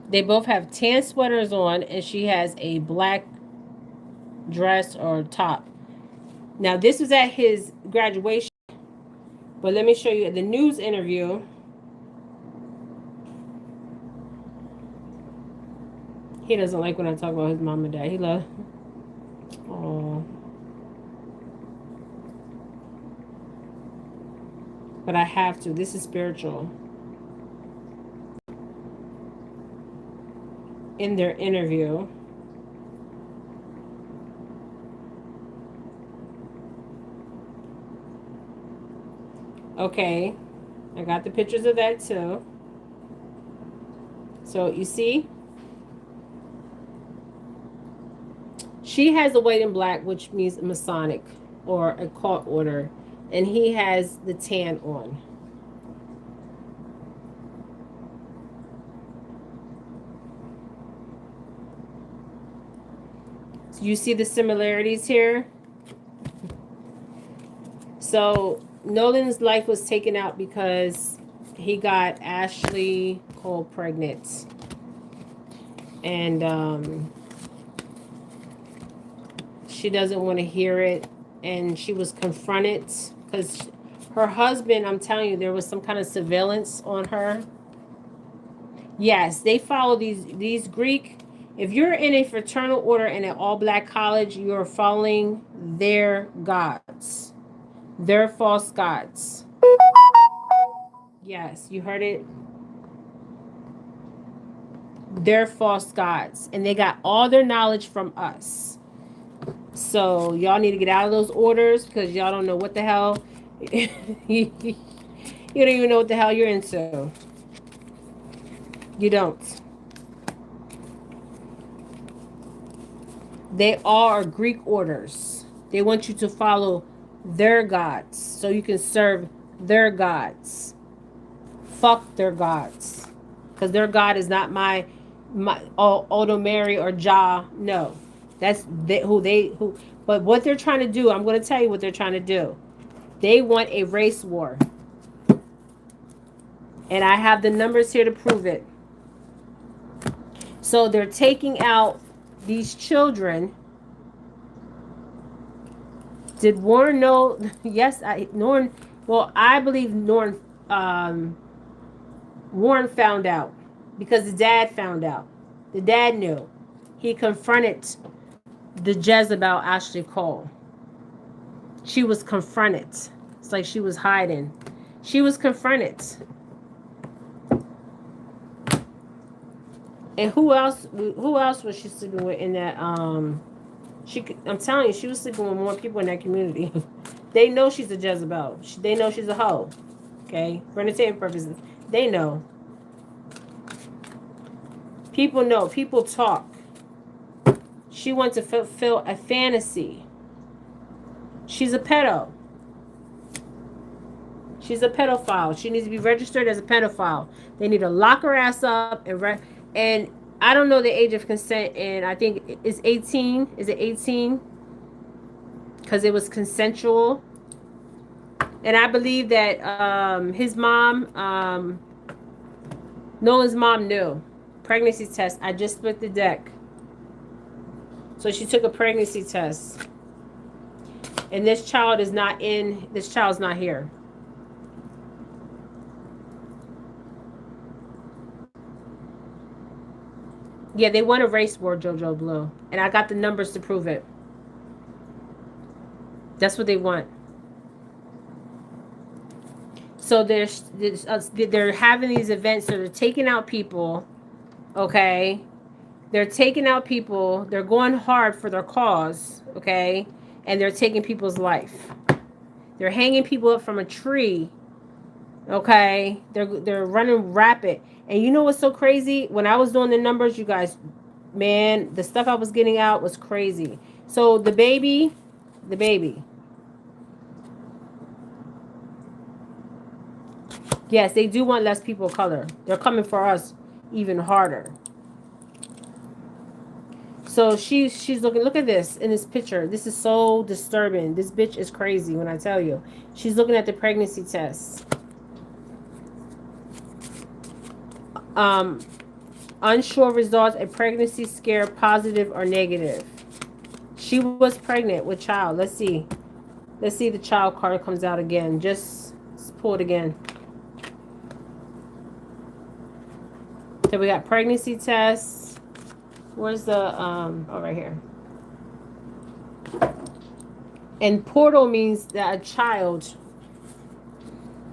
They both have tan sweaters on, and she has a black dress or top. Now, this was at his graduation, but let me show you the news interview. He doesn't like when I talk about his mom and dad. He loves. Oh. But I have to. This is spiritual. In their interview. Okay, I got the pictures of that too. So you see, she has the white and black, which means Masonic or a cult order, and he has the tan on. So you see the similarities here? So Nolan's life was taken out because he got Ashlee Cole pregnant. And she doesn't want to hear it. And she was confronted because her husband, I'm telling you, there was some kind of surveillance on her. Yes, they follow these Greek. If you're in a fraternal order in an all-black college, you're following their gods. Their false gods. Yes, you heard it. They're false gods. And they got all their knowledge from us. So y'all need to get out of those orders because y'all don't know what the hell. You don't even know what the hell you're into. You don't. They are Greek orders. They want you to follow their gods so you can serve their gods. Fuck their gods. Because their God is not my Odo Mary or Jah. No. That's who but what they're trying to do, I'm going to tell you what they're trying to do. They want a race war. And I have the numbers here to prove it. So they're taking out these children. Did Warren know? Yes, Norn. Well, I believe Warren found out because the dad found out. The dad knew. He confronted the Jezebel Ashlee Cole. She was confronted. It's like she was hiding. She was confronted. And who else? Who else was she sleeping with in that? I'm telling you, she was sleeping with more people in that community. They know she's a Jezebel. They know she's a hoe. Okay, for entertainment purposes, they know. People know. People talk. She wants to fulfill a fantasy. She's a pedo. She's a pedophile. She needs to be registered as a pedophile. They need to lock her ass up and I don't know the age of consent, and I think it's 18. Is it 18? Because it was consensual. And I believe that his mom, Nolan's mom knew. Pregnancy test. I just split the deck. So she took a pregnancy test. And this child is not in, this child's not here. Yeah, they want a race war, JoJo Blue. And I got the numbers to prove it. That's what they want. So they're having these events. So they're taking out people. Okay. They're taking out people. They're going hard for their cause. Okay. And they're taking people's life. They're hanging people up from a tree. Okay. They're running rapid. And you know what's so crazy? When I was doing the numbers, you guys, man, the stuff I was getting out was crazy. So the baby. Yes, they do want less people of color. They're coming for us even harder. So she's looking. Look at this in this picture. This is so disturbing. This bitch is crazy when I tell you. She's looking at the pregnancy test. Unsure results, a pregnancy scare, positive or negative. She was pregnant with child. Let's see. Let's see if the child card comes out again. Just pull it again. So we got pregnancy tests. Where's the oh, right here. And portal means that a child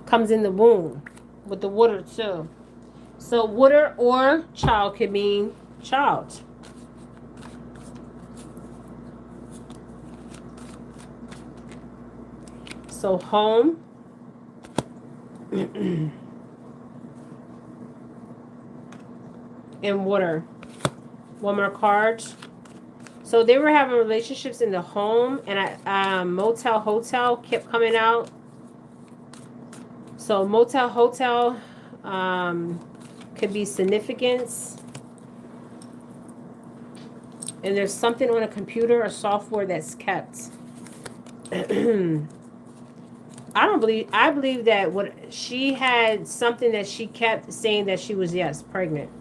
comes in the womb with the water too. So water or child could mean child. So home. And water. One more card. So they were having relationships in the home, and motel hotel kept coming out. So motel hotel could be significance. And there's something on a computer or software that's kept. I believe that what she had something that she kept saying that she was, yes, pregnant.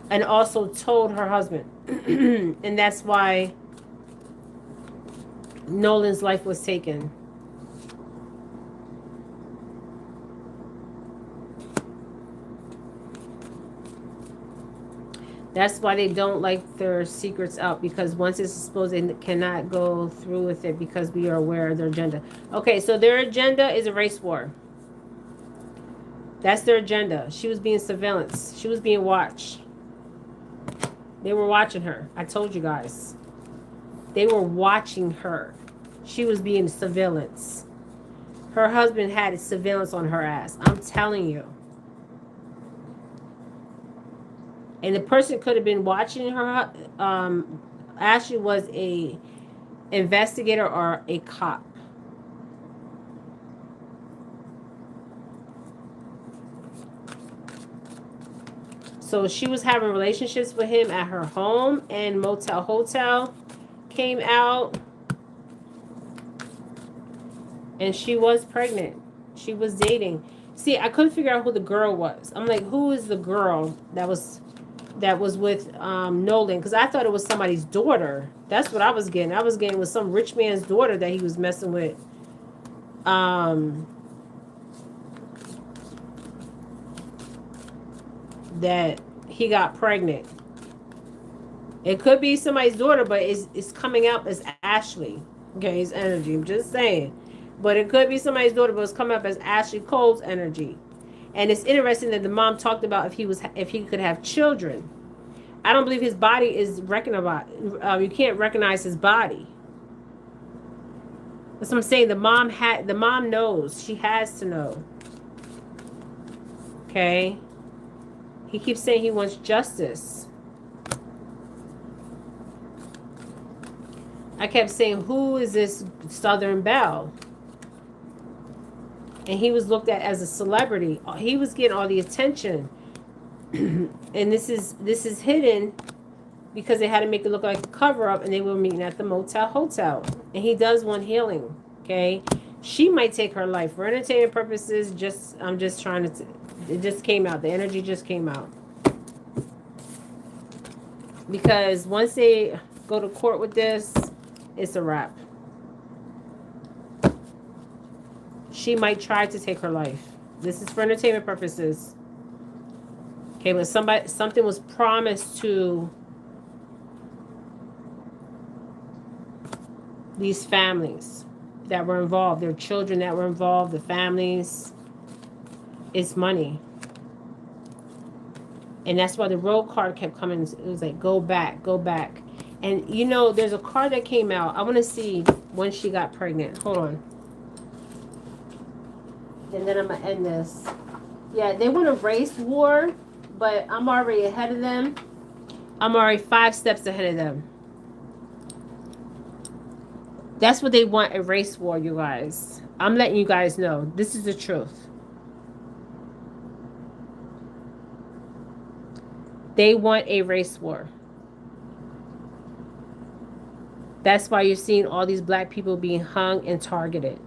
And also told her husband. And that's why Nolan's life was taken. That's why they don't like their secrets out, because once it's exposed, they cannot go through with it because we are aware of their agenda. Okay, so their agenda is a race war. That's their agenda. She was being surveillance. She was being watched. They were watching her. I told you guys. They were watching her. She was being surveillance. Her husband had surveillance on her ass. I'm telling you. And the person could have been watching her Ashlee was a investigator or a cop. So she was having relationships with him at her home, and Motel Hotel came out, and she was pregnant. She was dating. See, I couldn't figure out who the girl was. I'm like, who is the girl that was with Nolan? Because I thought it was somebody's daughter. That's what I was getting. I was getting with some rich man's daughter that he was messing with. That he got pregnant. It could be somebody's daughter, but it's coming out as Ashlee. Okay, his energy. I'm just saying. But it could be somebody's daughter, but it's coming up as Ashlee Cole's energy. And it's interesting that the mom talked about if he could have children. I don't believe his body is recognizable. You can't recognize his body. That's what I'm saying. The mom knows. She has to know. Okay. He keeps saying he wants justice. I kept saying, who is this Southern Belle? And he was looked at as a celebrity. He was getting all the attention. And this is hidden because they had to make it look like a cover-up, and they were meeting at the Motel Hotel. And he does want healing, okay? She might take her life for entertainment purposes. I'm just trying to... It just came out. The energy just came out. Because once they go to court with this, it's a wrap. She might try to take her life. This is for entertainment purposes. Okay, when something was promised to these families that were involved, their children that were involved, the families, it's money. And that's why the road card kept coming. It was like, go back, go back. And you know, there's a card that came out. I want to see when she got pregnant. Hold on. And then I'm going to end this. Yeah, they want a race war, but I'm already ahead of them. I'm already 5 steps ahead of them. That's what they want, a race war, you guys. I'm letting you guys know. This is the truth. They want a race war. That's why you're seeing all these black people being hung and targeted.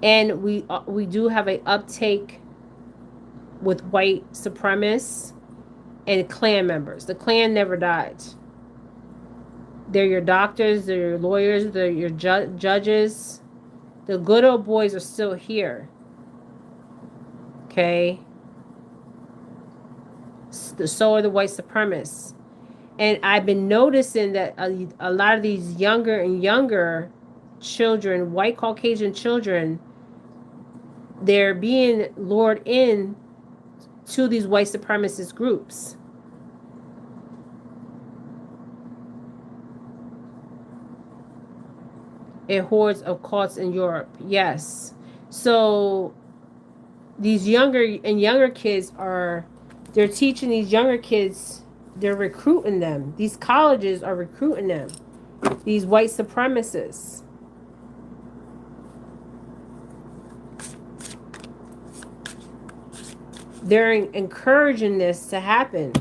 And we do have an uptake with white supremacists and Klan members. The Klan never died. They're your doctors, they're your lawyers, they're your judges. The good old boys are still here. Okay? So are the white supremacists. And I've been noticing that a lot of these younger and younger children, white Caucasian children, they're being lured in to these white supremacist groups. A hordes of cults in Europe. Yes. So these younger and younger kids they're teaching these younger kids, they're recruiting them. These colleges are recruiting them. These white supremacists. They're encouraging this to happen.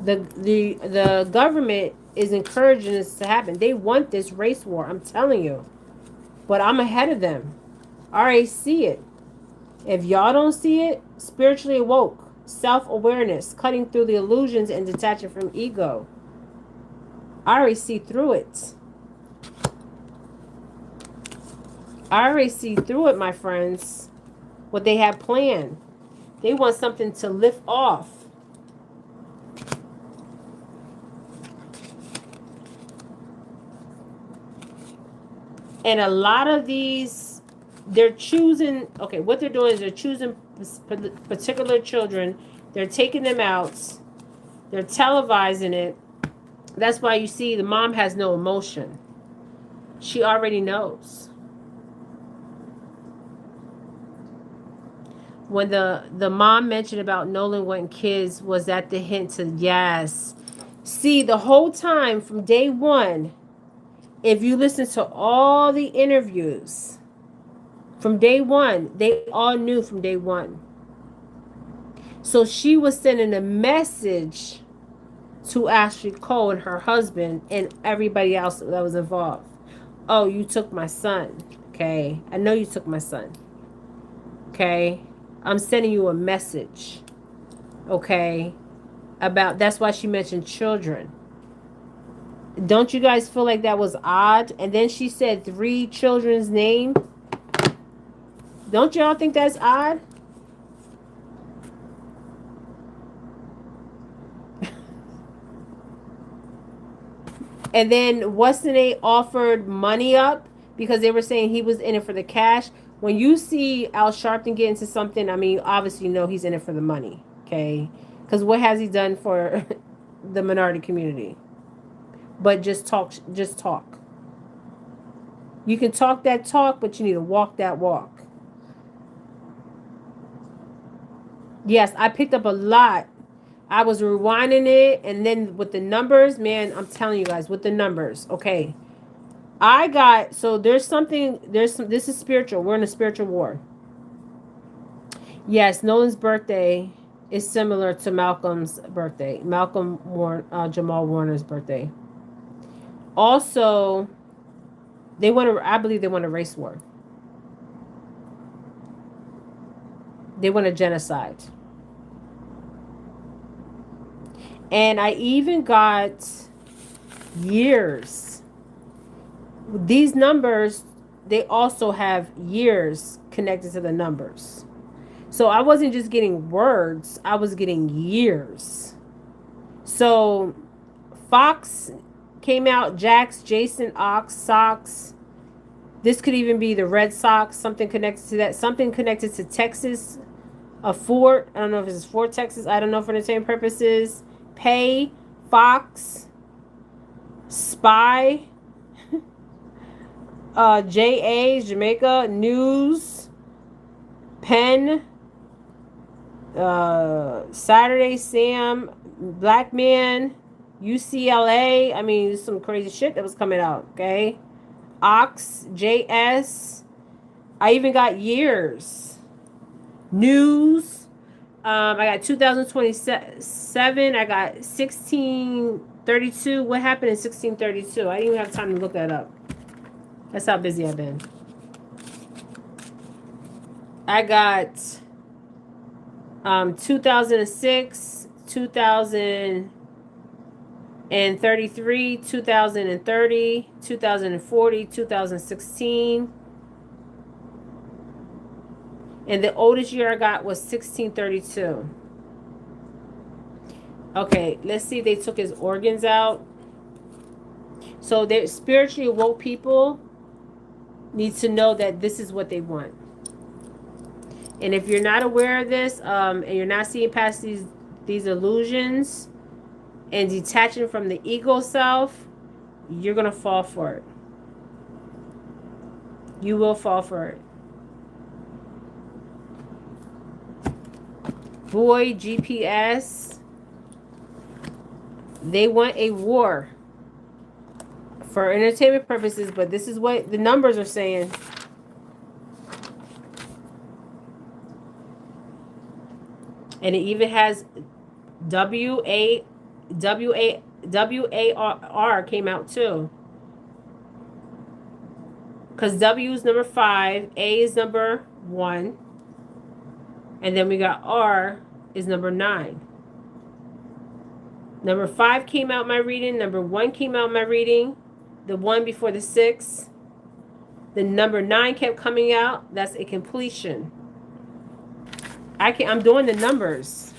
The government is encouraging this to happen. They want this race war, I'm telling you. But I'm ahead of them. I already see it. If y'all don't see it, spiritually awoke, self-awareness, cutting through the illusions and detaching from ego. I already see through it. I already see through it, my friends. What they have planned. They want something to lift off. And a lot of these, they're choosing, okay, what they're doing is they're choosing particular children. They're taking them out. They're televising it. That's why you see the mom has no emotion. She already knows. When the mom mentioned about Nolan wanting kids, was that the hint to, yes, See, the whole time from day one, if you listen to all the interviews from day one, they all knew from day one. So she was sending a message to Ashlee Cole and her husband and everybody else that was involved. Oh, you took my son. Okay. I know you took my son. Okay. I'm sending you a message. Okay. About that's why she mentioned children. Don't you guys feel like that was odd? And then she said 3 children's name. Don't y'all think that's odd? And then Weston A offered money up because they were saying he was in it for the cash. When you see Al Sharpton get into something, I mean, obviously you know he's in it for the money. Okay. Because what has he done for the minority community? But just talk, just talk. You can talk that talk, but you need to walk that walk. Yes, I picked up a lot. I was rewinding it, and then with the numbers, man, I'm telling you guys, with the numbers, okay. I got, so there's something, there's some, this is spiritual. We're in a spiritual war. Yes, Nolan's birthday is similar to Malcolm's birthday. Jamal Warner's birthday. Also, they want to, I believe they want a race war. They want a genocide. And I even got years. These numbers, they also have years connected to the numbers. So I wasn't just getting words, I was getting years. So Fox came out, Jax, Jason, Ox, Sox. This could even be the Red Sox, something connected to that, something connected to Texas, a Fort. I don't know if it's Fort Texas, I don't know for the same purposes. Pay, Fox, Spy, JA, Jamaica, News, Penn, Saturday Sam, Black Man, UCLA. I mean, some crazy shit that was coming out, okay? Ox, JS. I even got years. News. I got 2027. I got 1632. What happened in 1632? I didn't even have time to look that up. That's how busy I've been. I got 2006, 2033, 2030, 2040, 2016. And the oldest year I got was 1632. Okay, let's see if they took his organs out. So they're spiritually woke people need to know that this is what they want. And if you're not aware of this, and you're not seeing past these illusions and detaching from the ego self, you're gonna fall for it. You will fall for it. Boy, GPS. They want a war for entertainment purposes, but this is what the numbers are saying. And it even has WAR came out too. Because W is number 5, A is number 1, and then we got R is number 9. Number 5 came out my reading. Number 1 came out my reading. The 1 before the 6. The number 9 kept coming out. That's a completion. I'm doing the numbers.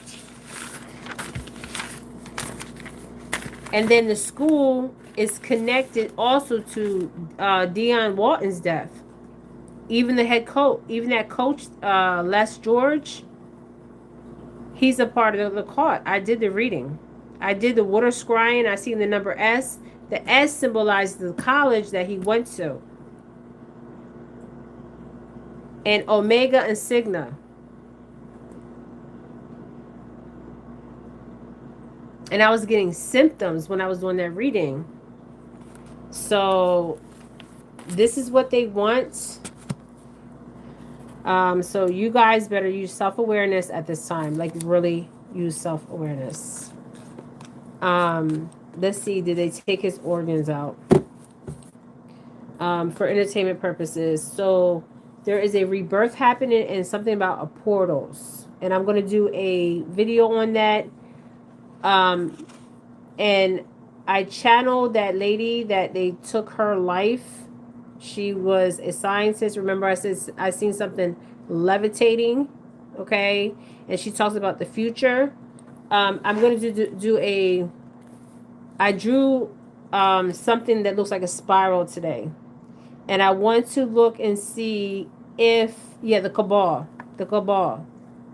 And then the school is connected also to Deion Walton's death. Even the head coach, even that coach, Les George, he's a part of the cult. I did the reading. I did the water scrying. I seen the number S. The S symbolizes the college that he went to. And Omega and Sigma. And I was getting symptoms when I was doing that reading. So this is what they want. So you guys better use self-awareness at this time. Like really use self-awareness. Let's see, did they take his organs out? For entertainment purposes. So there is a rebirth happening and something about a portals. And I'm going to do a video on that. And I channeled that lady that they took her life. She was a scientist. Remember, I said I seen something levitating, okay? And she talks about the future. I'm going to do a. I drew something that looks like a spiral today, and I want to look and see if the cabal.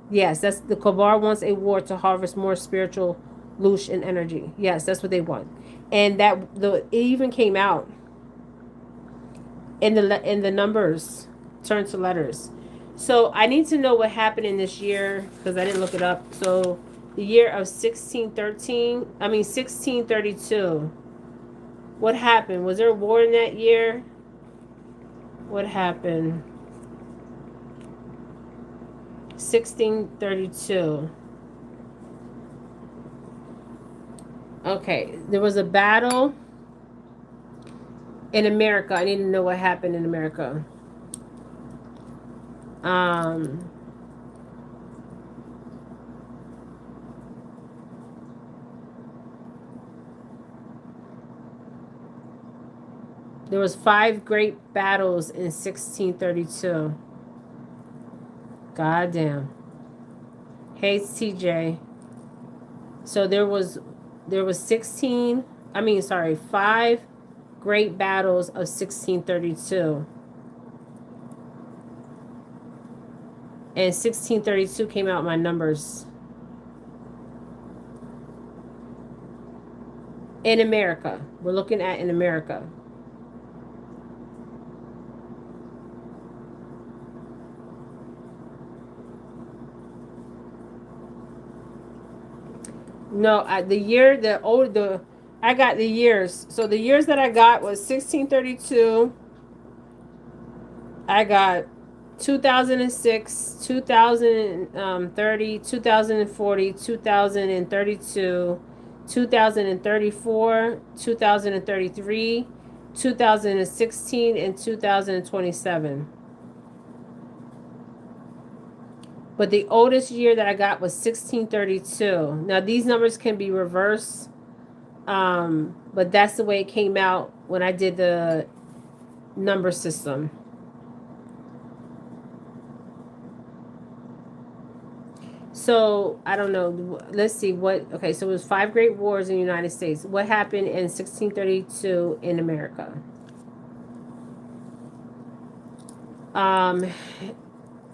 Yes, that's the cabal wants a war to harvest more spiritual Lucian energy. Yes, that's what they want, and that it even came out in the numbers turned to letters. So I need to know what happened in this year because I didn't look it up. So the year of 1632. What happened? Was there a war in that year? What happened? 1632. Okay, there was a battle in America. I need to know what happened in America. There was 5 great battles in 1632. God damn. Hey TJ. So there was 5 great battles of 1632. And 1632 came out my numbers. In America. We're looking at in America. No, I got the years. So the years that I got was 1632. I got 2006, 2030, 2040, 2032, 2034, 2033, 2016, and 2027. But the oldest year that I got was 1632. Now these numbers can be reversed, but that's the way it came out when I did the number system. So I don't know. Let's see what. Okay, so it was 5 great wars in the United States. What happened in 1632 in America?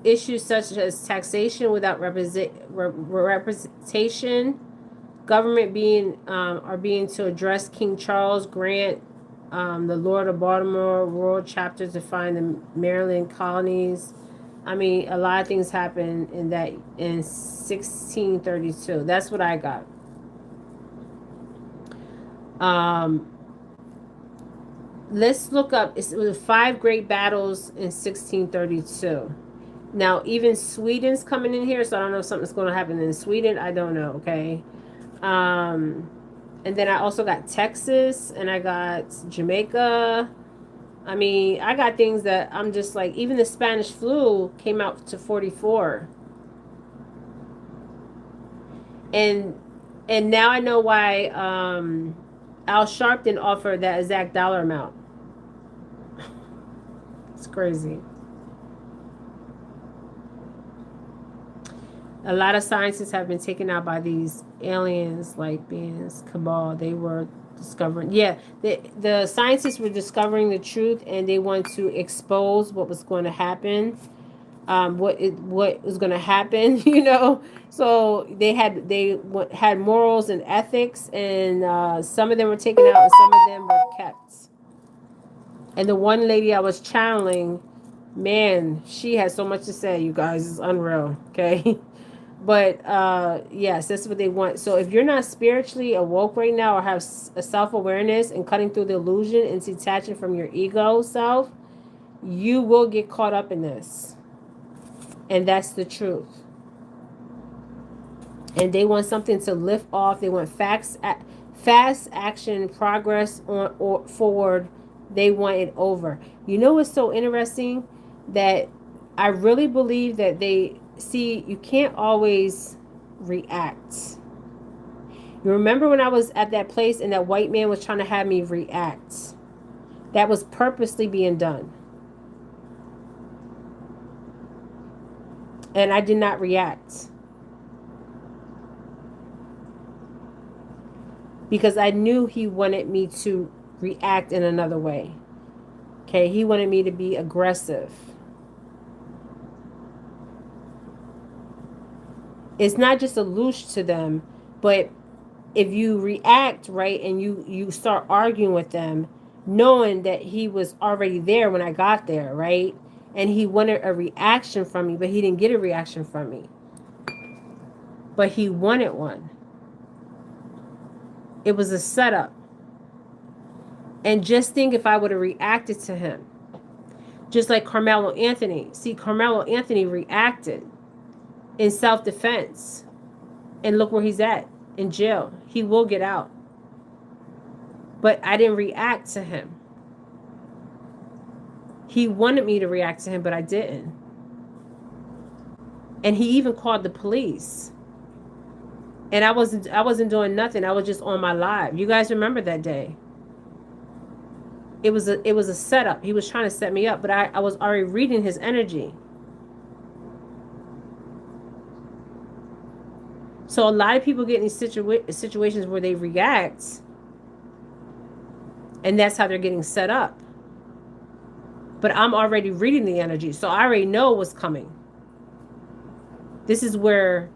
Issues such as taxation without representation, government being to address King Charles Grant, the Lord of Baltimore World Chapter to find the Maryland colonies. I mean, a lot of things happened in 1632. That's what I got. Let's look up. It was 5 great battles in 1632. Now, even Sweden's coming in here, so I don't know if something's going to happen in Sweden. I don't know, okay? And then I also got Texas, and I got Jamaica. I mean, I got things that I'm just like, even the Spanish flu came out to 44. And now I know why Al Sharpton offered that exact dollar amount. It's crazy. A lot of scientists have been taken out by these aliens, like beings, cabal. They were discovering, the scientists were discovering the truth, and they want to expose what was going to happen, what was going to happen, So they had morals and ethics, and some of them were taken out, and some of them were kept. And the one lady I was channeling, man, she had so much to say. You guys, it's unreal. Okay. But yes, that's what they want. So if you're not spiritually awoke right now, or have a self-awareness and cutting through the illusion and detaching from your ego self, you will get caught up in this. And that's the truth. And they want something to lift off. They want fast action, progress on or forward. They want it over. You know what's so interesting? That I really believe that they see you can't always react. You remember when I was at that place and that white man was trying to have me react? That was purposely being done. And I did not react. Because I knew he wanted me to react in another way. Okay, he wanted me to be aggressive. It's not just a loosh to them, but if you react right and you start arguing with them, knowing that he was already there when I got there, right? And he wanted a reaction from me, but he didn't get a reaction from me. But he wanted one. It was a setup. And just think if I would have reacted to him. Just like Carmelo Anthony. See, Carmelo Anthony reacted in self-defense. And look where he's at, in jail. He will get out. But I didn't react to him. He wanted me to react to him, but I didn't. And he even called the police. And I wasn't doing nothing. I was just on my live. You guys remember that day? It was a setup. He was trying to set me up, but I was already reading his energy. So a lot of people get in these situations where they react, and that's how they're getting set up. But I'm already reading the energy, so I already know what's coming. This is where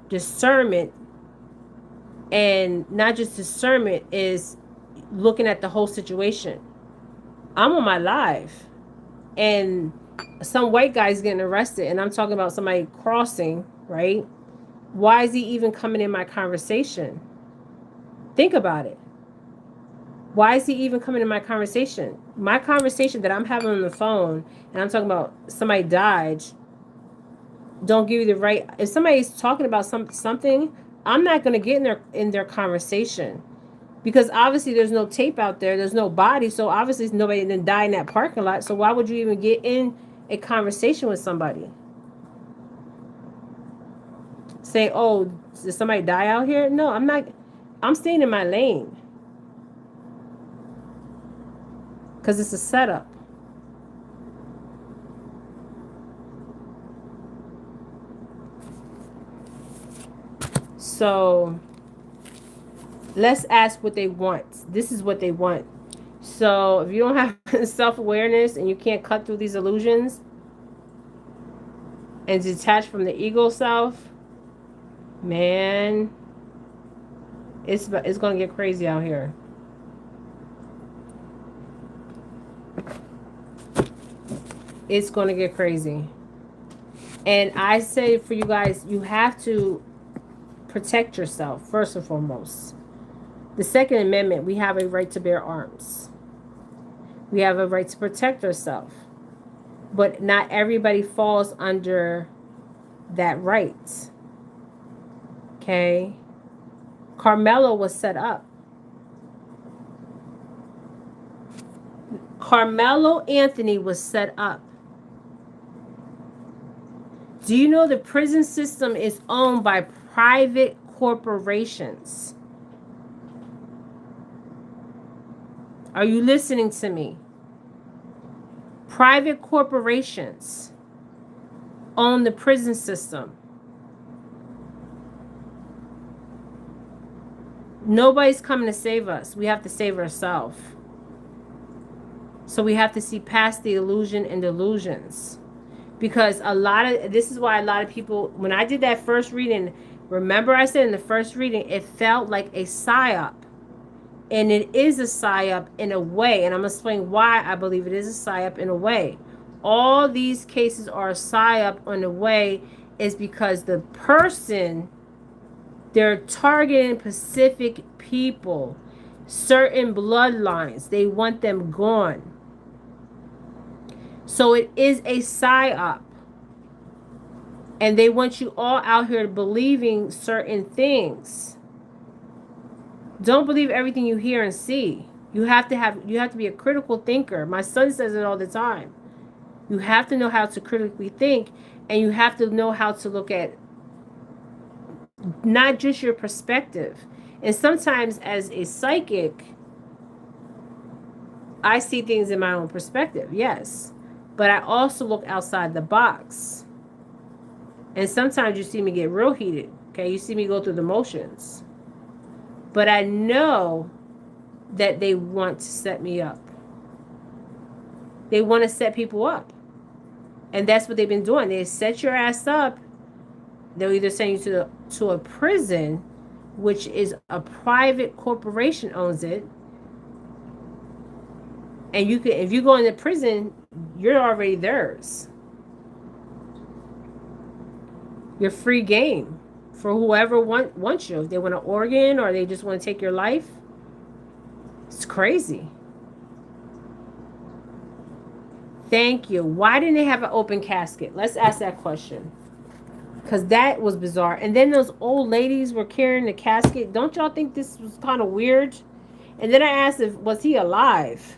discernment, and not just discernment, is looking at the whole situation. I'm on my live, and some white guy's getting arrested, and I'm talking about somebody crossing, right? Why is he even coming in my conversation? Think about it. Why is he even coming in my conversation? My conversation that I'm having on the phone, and I'm talking about somebody died, don't give you the right. If somebody's talking about something, I'm not going to get in their conversation. Because obviously there's no tape out there. There's no body. So obviously nobody didn't die in that parking lot. So why would you even get in a conversation with somebody? Say, oh, did somebody die out here? No, I'm not. I'm staying in my lane. Because it's a setup. So let's ask what they want. This is what they want. So if you don't have self-awareness and you can't cut through these illusions and detach from the ego self, man, it's going to get crazy out here. It's going to get crazy. And I say for you guys, you have to protect yourself first and foremost. The Second Amendment, we have a right to bear arms. We have a right to protect ourselves. But not everybody falls under that right. Okay? Carmelo was set up. Carmelo Anthony was set up. Do you know the prison system is owned by private corporations? Are you listening to me? Private corporations own the prison system. Nobody's coming to save us. We have to save ourselves. So we have to see past the illusion and delusions. Because this is why a lot of people, when I did that first reading, remember I said in the first reading, it felt like a psyop. And it is a psyop in a way. And I'm going to explain why I believe it is a psyop in a way. All these cases are a psyop in a way. is because the person, they're targeting specific people, certain bloodlines. They want them gone. So it is a psyop. And they want you all out here believing certain things. Don't believe everything you hear and see. You have to be a critical thinker. My son says it all the time. You have to know how to critically think, and you have to know how to look at not just your perspective. And sometimes as a psychic, I see things in my own perspective, yes. But I also look outside the box. And sometimes you see me get real heated. Okay, you see me go through the motions. But I know that they want to set me up. They want to set people up. And that's what they've been doing. They set your ass up. They'll either send you to a prison, which is a private corporation owns it. And you can, if you go into prison, you're already theirs. You're free game for whoever wants you. If they want an organ or they just want to take your life, it's crazy. Thank you. Why didn't they have an open casket? Let's ask that question. Because that was bizarre. And then those old ladies were carrying the casket. Don't y'all think this was kind of weird? And then I asked if was he alive?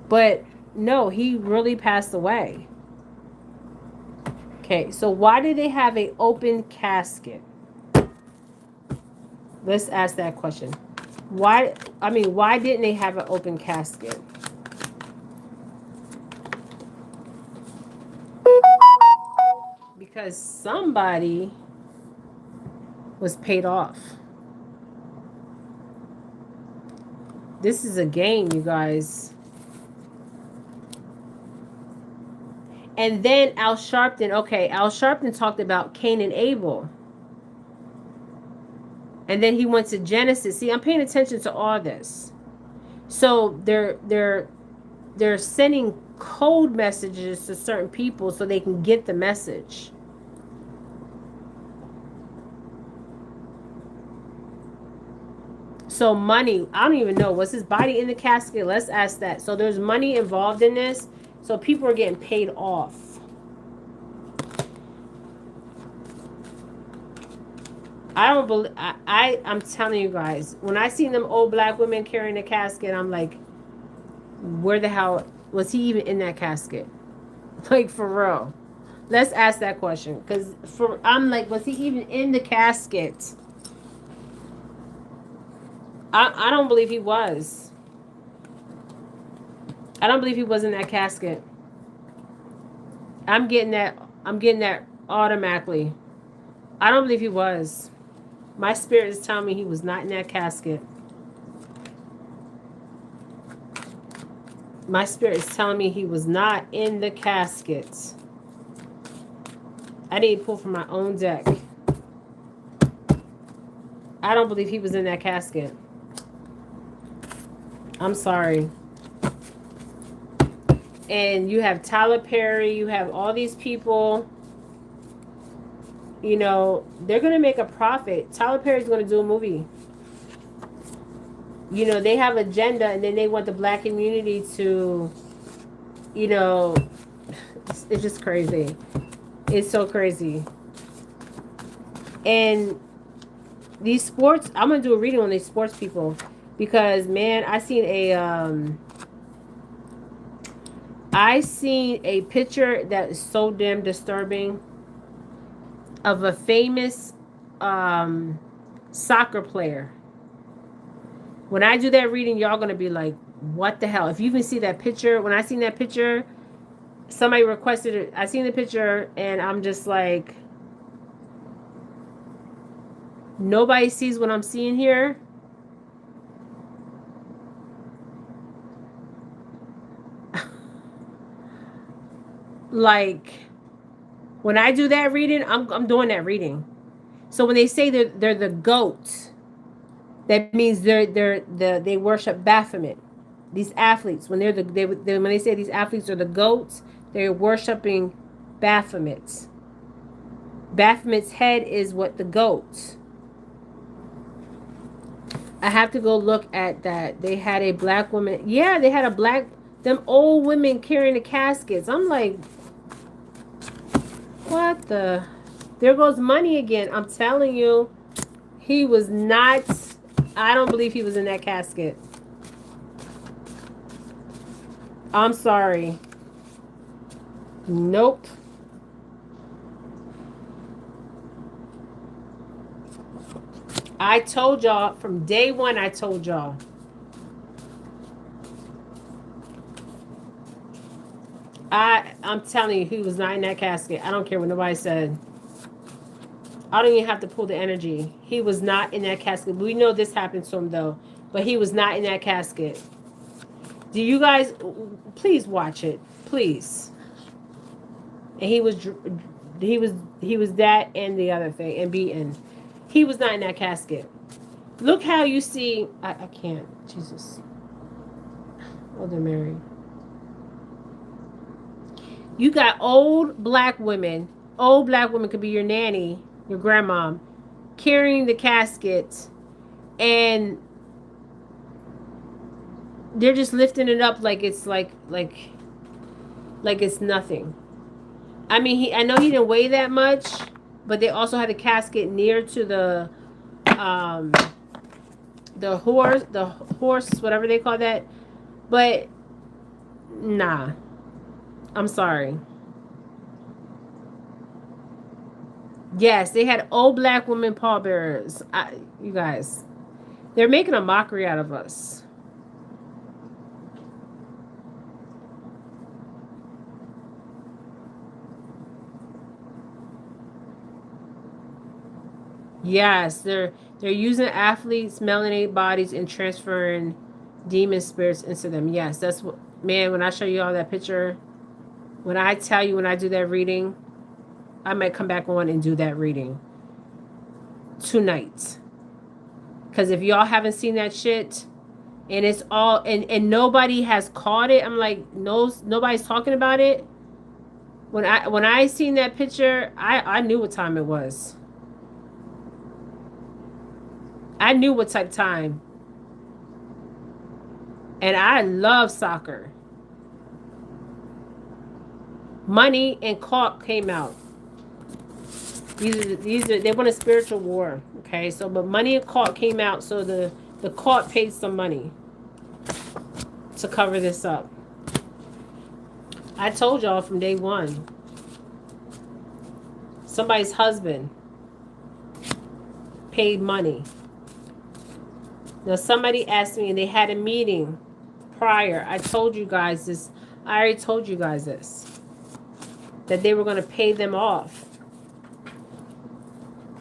But no, he really passed away. Okay, so why did they have an open casket? Let's ask that question. Why didn't they have an open casket? Because somebody was paid off. This is a game, you guys. And then Al Sharpton talked about Cain and Abel. And then he went to Genesis. See, I'm paying attention to all this. So they're sending code messages to certain people so they can get the message. So money, I don't even know. Was his body in the casket? Let's ask that. So there's money involved in this. So people are getting paid off. I don't believe. I'm telling you guys. When I seen them old black women carrying a casket, I'm like, where the hell was he even in that casket? Like for real. Let's ask that question. Because I'm like, was he even in the casket? I don't believe he was. I don't believe he was in that casket. I'm getting that automatically. I don't believe he was. My spirit is telling me he was not in that casket. My spirit is telling me he was not in the casket. I didn't pull from my own deck. I don't believe he was in that casket. I'm sorry. And you have Tyler Perry, you have all these people, you know, they're going to make a profit. Tyler Perry's going to do a movie. You know, they have agenda, and then they want the black community to, you know, it's just crazy. It's so crazy. And these sports, I'm going to do a reading on these sports people. Because, man, I seen a picture that is so damn disturbing of a famous soccer player. When I do that reading, y'all going to be like, what the hell? If you even see that picture, when I seen that picture, somebody requested it. I seen the picture, and I'm just like, nobody sees what I'm seeing here. Like, when I do that reading, I'm doing that reading. So when they say they're the goat, that means they worship Baphomet. These athletes, when when they say these athletes are the goats, they're worshiping Baphomet's. Baphomet's head is what the goats. I have to go look at that. They had a black woman. Yeah, they had a black, them old women carrying the caskets. I'm like, what the? There goes money again. I'm telling you, he was not, I don't believe he was in that casket. I'm sorry. Nope. I told y'all from day one, I told y'all. I'm telling you, he was not in that casket. I don't care what nobody said. I don't even have to pull the energy. He was not in that casket. We know this happened to him though, but he was not in that casket. Do you guys please watch it, please? And he was that and the other thing and beaten. He was not in that casket. Look how you see. I can't. Jesus. Mother Mary. You got old black women. Old black women could be your nanny, your grandma, carrying the casket, and they're just lifting it up like it's like it's nothing. I mean, I know he didn't weigh that much, but they also had a casket near to um the horse, whatever they call that. But nah, I'm sorry. Yes, they had old black women pallbearers. You guys, they're making a mockery out of us. Yes, they're using athletes' melanated bodies and transferring demon spirits into them. Yes, that's what, man, when I show you all that picture, when I tell you when I do that reading, I might come back on and do that reading tonight. Cause if y'all haven't seen that shit and it's all and nobody has caught it, I'm like, no, nobody's talking about it. When I seen that picture, I knew what time it was. I knew what type of time. And I love soccer. Money and Caught came out. These are they want a spiritual war. Okay, so but Money and Caught came out, so the Caught paid some money to cover this up. I told y'all from day one. Somebody's husband paid money. Now somebody asked me and they had a meeting prior. I told you guys this. I already told you guys this. That they were going to pay them off.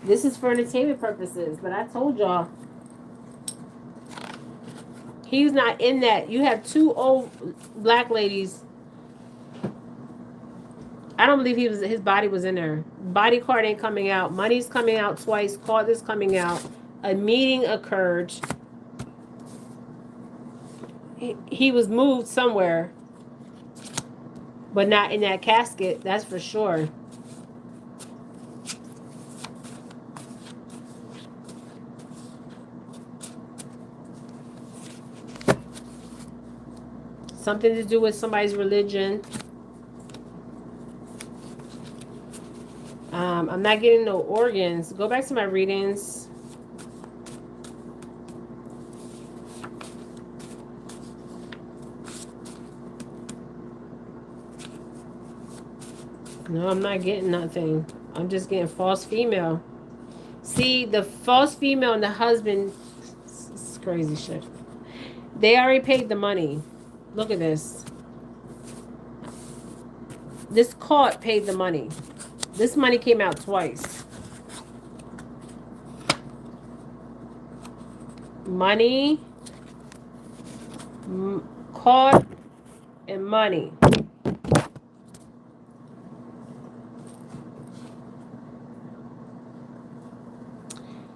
This is for entertainment purposes, but I told y'all he's not in that. You have two old black ladies. I don't believe his body was in there. Body card ain't coming out. Money's coming out twice. Card is coming out. A meeting occurred. He was moved somewhere, but not in that casket. That's for sure. Something to do with somebody's religion. I'm not getting no organs. Go back to my readings. No, I'm not getting nothing. I'm just getting false female. See, the false female and the husband, it's crazy shit. They already paid the money. Look at this. This Court paid the money. This money came out twice. Money, Court, and money.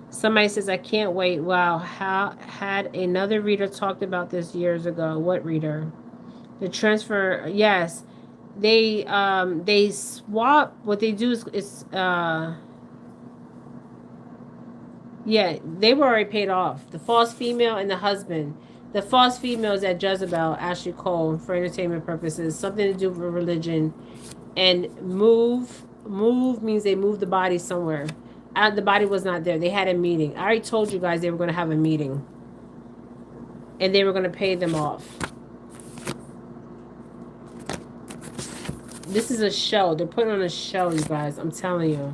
Somebody says, I can't wait. Wow. How had another reader talked about this years ago? What reader? The transfer. Yes. they swap. What they do is yeah, they were already paid off. The false female and the husband. The false female is at Jezebel, Ashlee Cole, for entertainment purposes, something to do with religion. And move means they moved the body somewhere. The body was not there. They had a meeting. I already told you guys they were going to have a meeting. And they were going to pay them off. This is a show. They're putting on a show, you guys. I'm telling you.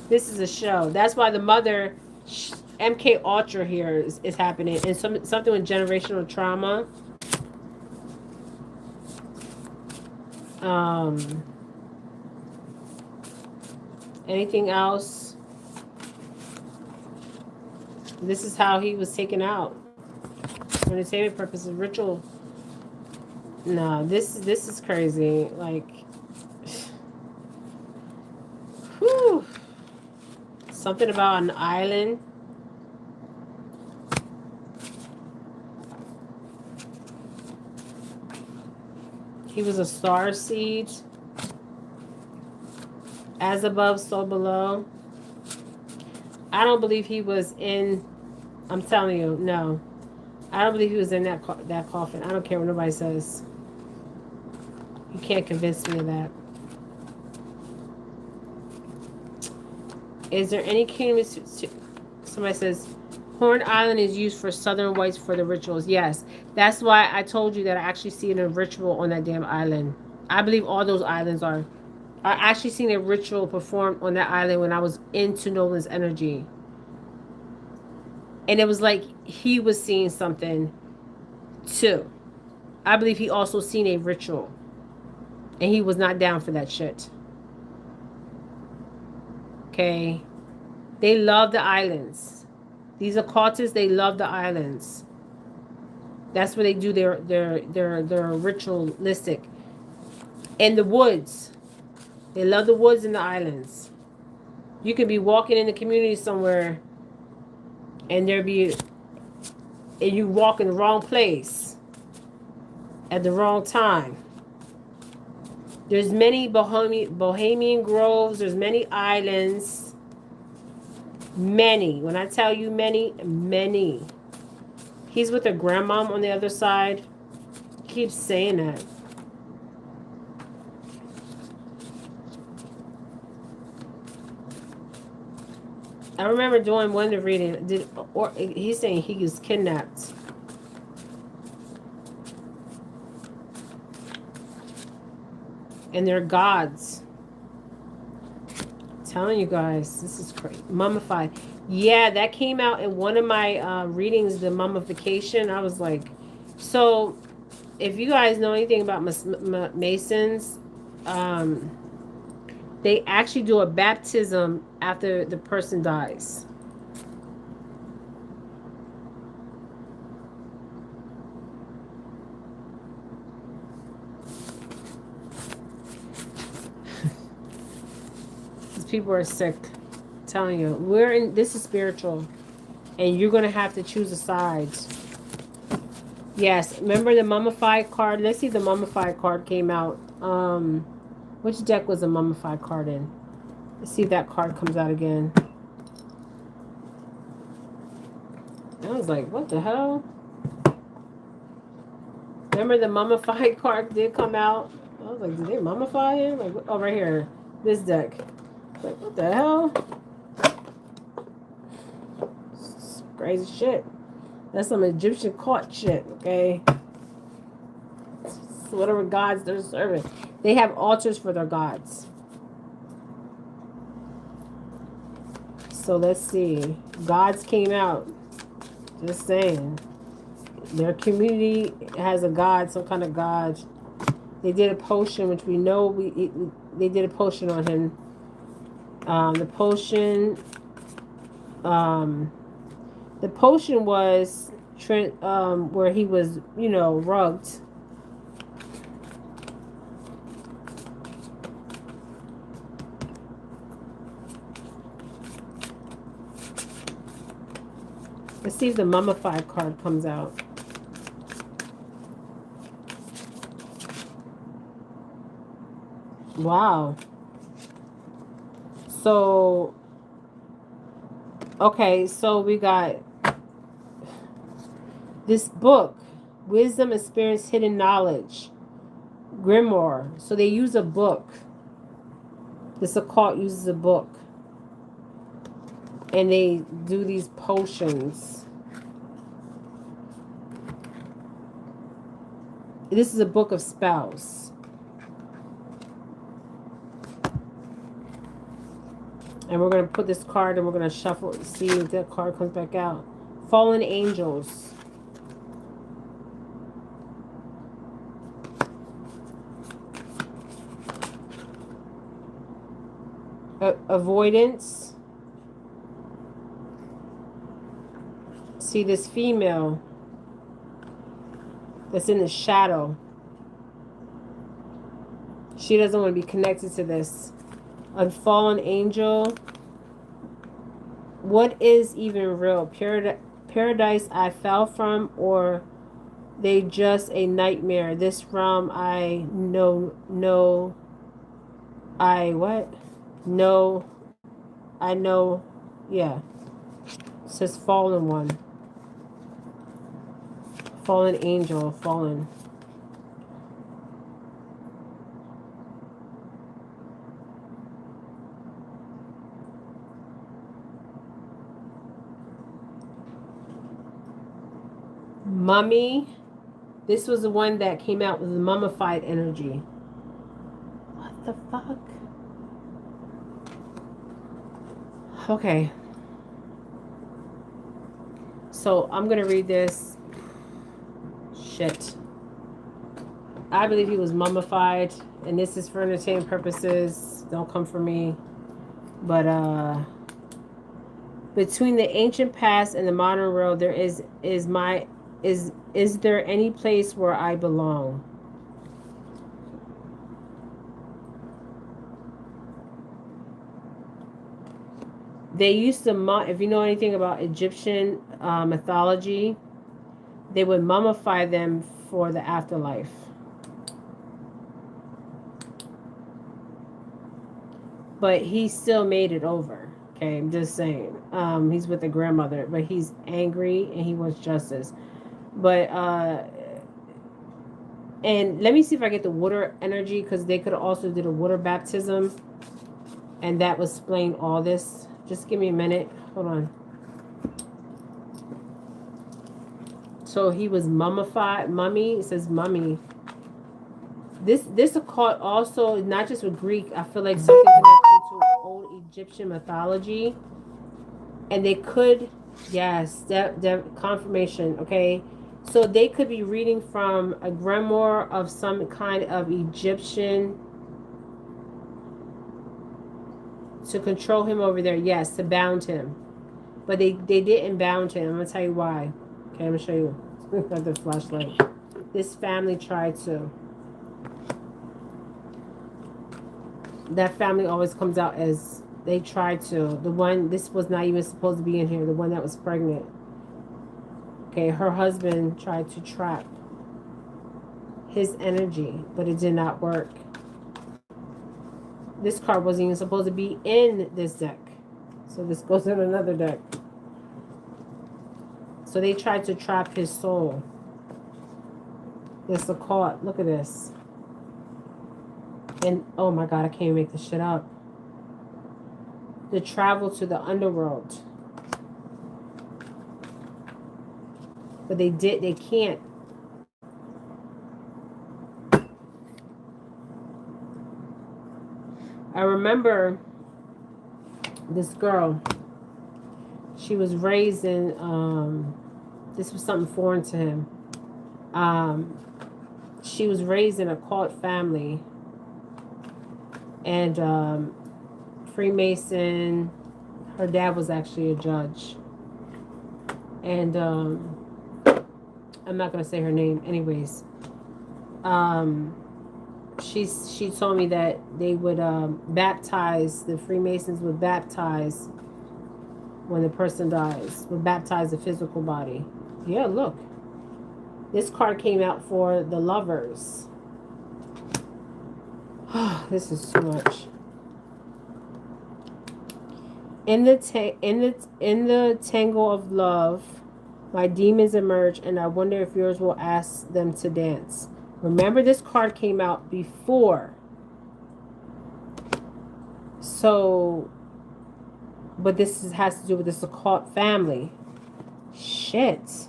This is a show. That's why the mother, MK Ultra here is happening. And something with generational trauma. Anything else? This is how he was taken out. For entertainment purposes, ritual. No, this is crazy. Like, whew. Something about an island. He was a star seed. As above, so below. I don't believe he was in. I'm telling you, no. I don't believe he was in that coffin. I don't care what nobody says. You can't convince me of that. Is there any kingdom? Somebody says, Horn Island is used for Southern whites for the rituals. Yes. That's why I told you that I actually see a ritual on that damn island. I believe all those islands are. I actually seen a ritual performed on that island when I was into Nolan's energy. And it was like he was seeing something too. I believe he also seen a ritual. And he was not down for that shit. Okay. They love the islands. These occultists, they love the islands. That's where they do their ritualistic. In the woods. They love the woods and the islands. You could be walking in the community somewhere and you walk in the wrong place at the wrong time. There's many Bohemian groves. There's many islands. Many. When I tell you many, many. He's with a grandmom on the other side. Keeps saying that. I remember doing one of the reading. He's saying he was kidnapped. And they're gods. I'm telling you guys, this is crazy. Mummified. Yeah, that came out in one of my readings, the mummification. I was like, so if you guys know anything about Masons, they actually do a baptism after the person dies. These people are sick. I'm telling you, this is spiritual, and you're gonna have to choose a side. Yes, remember the mummified card? Let's see if the mummified card came out. Which deck was a mummified card in? Let's see if that card comes out again. I was like, what the hell? Remember the mummified card did come out? I was like, did they mummify him? Like, oh, right here. This deck. Like, what the hell? Crazy shit. That's some Egyptian cult shit, okay? Whatever gods they're serving. They have altars for their gods. So let's see. Gods came out. Just saying. Their community has a god, some kind of god. They did a potion, which we know they did a potion on him. The potion was where he was, rugged. Let's see if the mummified card comes out. Wow. So, okay, so we got this book, Wisdom, Experience, Hidden Knowledge, Grimoire. So they use a book. This occult uses a book. And they do these potions. This is a book of spells. And we're going to put this card and we're going to shuffle, see if that card comes back out. Fallen Angels. Avoidance. See this female that's in the shadow. She doesn't want to be connected to this. A fallen angel. What is even real? Paradise I fell from, or they just a nightmare? This realm I know. I what? No, I know. Yeah. It says fallen one. Fallen angel, fallen. Mummy. This was the one that came out with the mummified energy. What the fuck? Okay. So I'm going to read this. Shit. I believe he was mummified. And this is for entertainment purposes. Don't come for me. But, between the ancient past and the modern world, there is there any place where I belong? They used to, if you know anything about Egyptian mythology, they would mummify them for the afterlife. But he still made it over. Okay, I'm just saying. He's with the grandmother, but he's angry and he wants justice. But and let me see if I get the water energy, because they could also did a water baptism, and that was explain all this. Just give me a minute. Hold on. So he was mummified. Mummy. It says mummy. This occult also, not just with Greek, I feel like something connected to old Egyptian mythology. And they could, yes, that confirmation, okay? So they could be reading from a grimoire of some kind of Egyptian to control him over there. Yes, to bound him. But they didn't bound him. I'm going to tell you why. Okay, I'm going to show you. Got the flashlight. This family tried to. That family always comes out as they tried to. The one, this was not even supposed to be in here. The one that was pregnant. Okay, her husband tried to trap his energy, but it did not work. This card wasn't even supposed to be in this deck. So this goes in another deck. So they tried to trap his soul. This occult. Look at this. And oh my God, I can't make this shit up. To travel to the underworld. But they can't. I remember this girl. She was raised in, this was something foreign to him. She was raised in a cult family. And Freemason, her dad was actually a judge. And I'm not going to say her name anyways. She told me that they would baptize, the Freemasons would baptize when the person dies, would baptize the physical body. Yeah, look. This card came out for the lovers. This is too much. In the tangle of love, my demons emerge, and I wonder if yours will ask them to dance. Remember, this card came out before. So, but has to do with this occult family. Shit.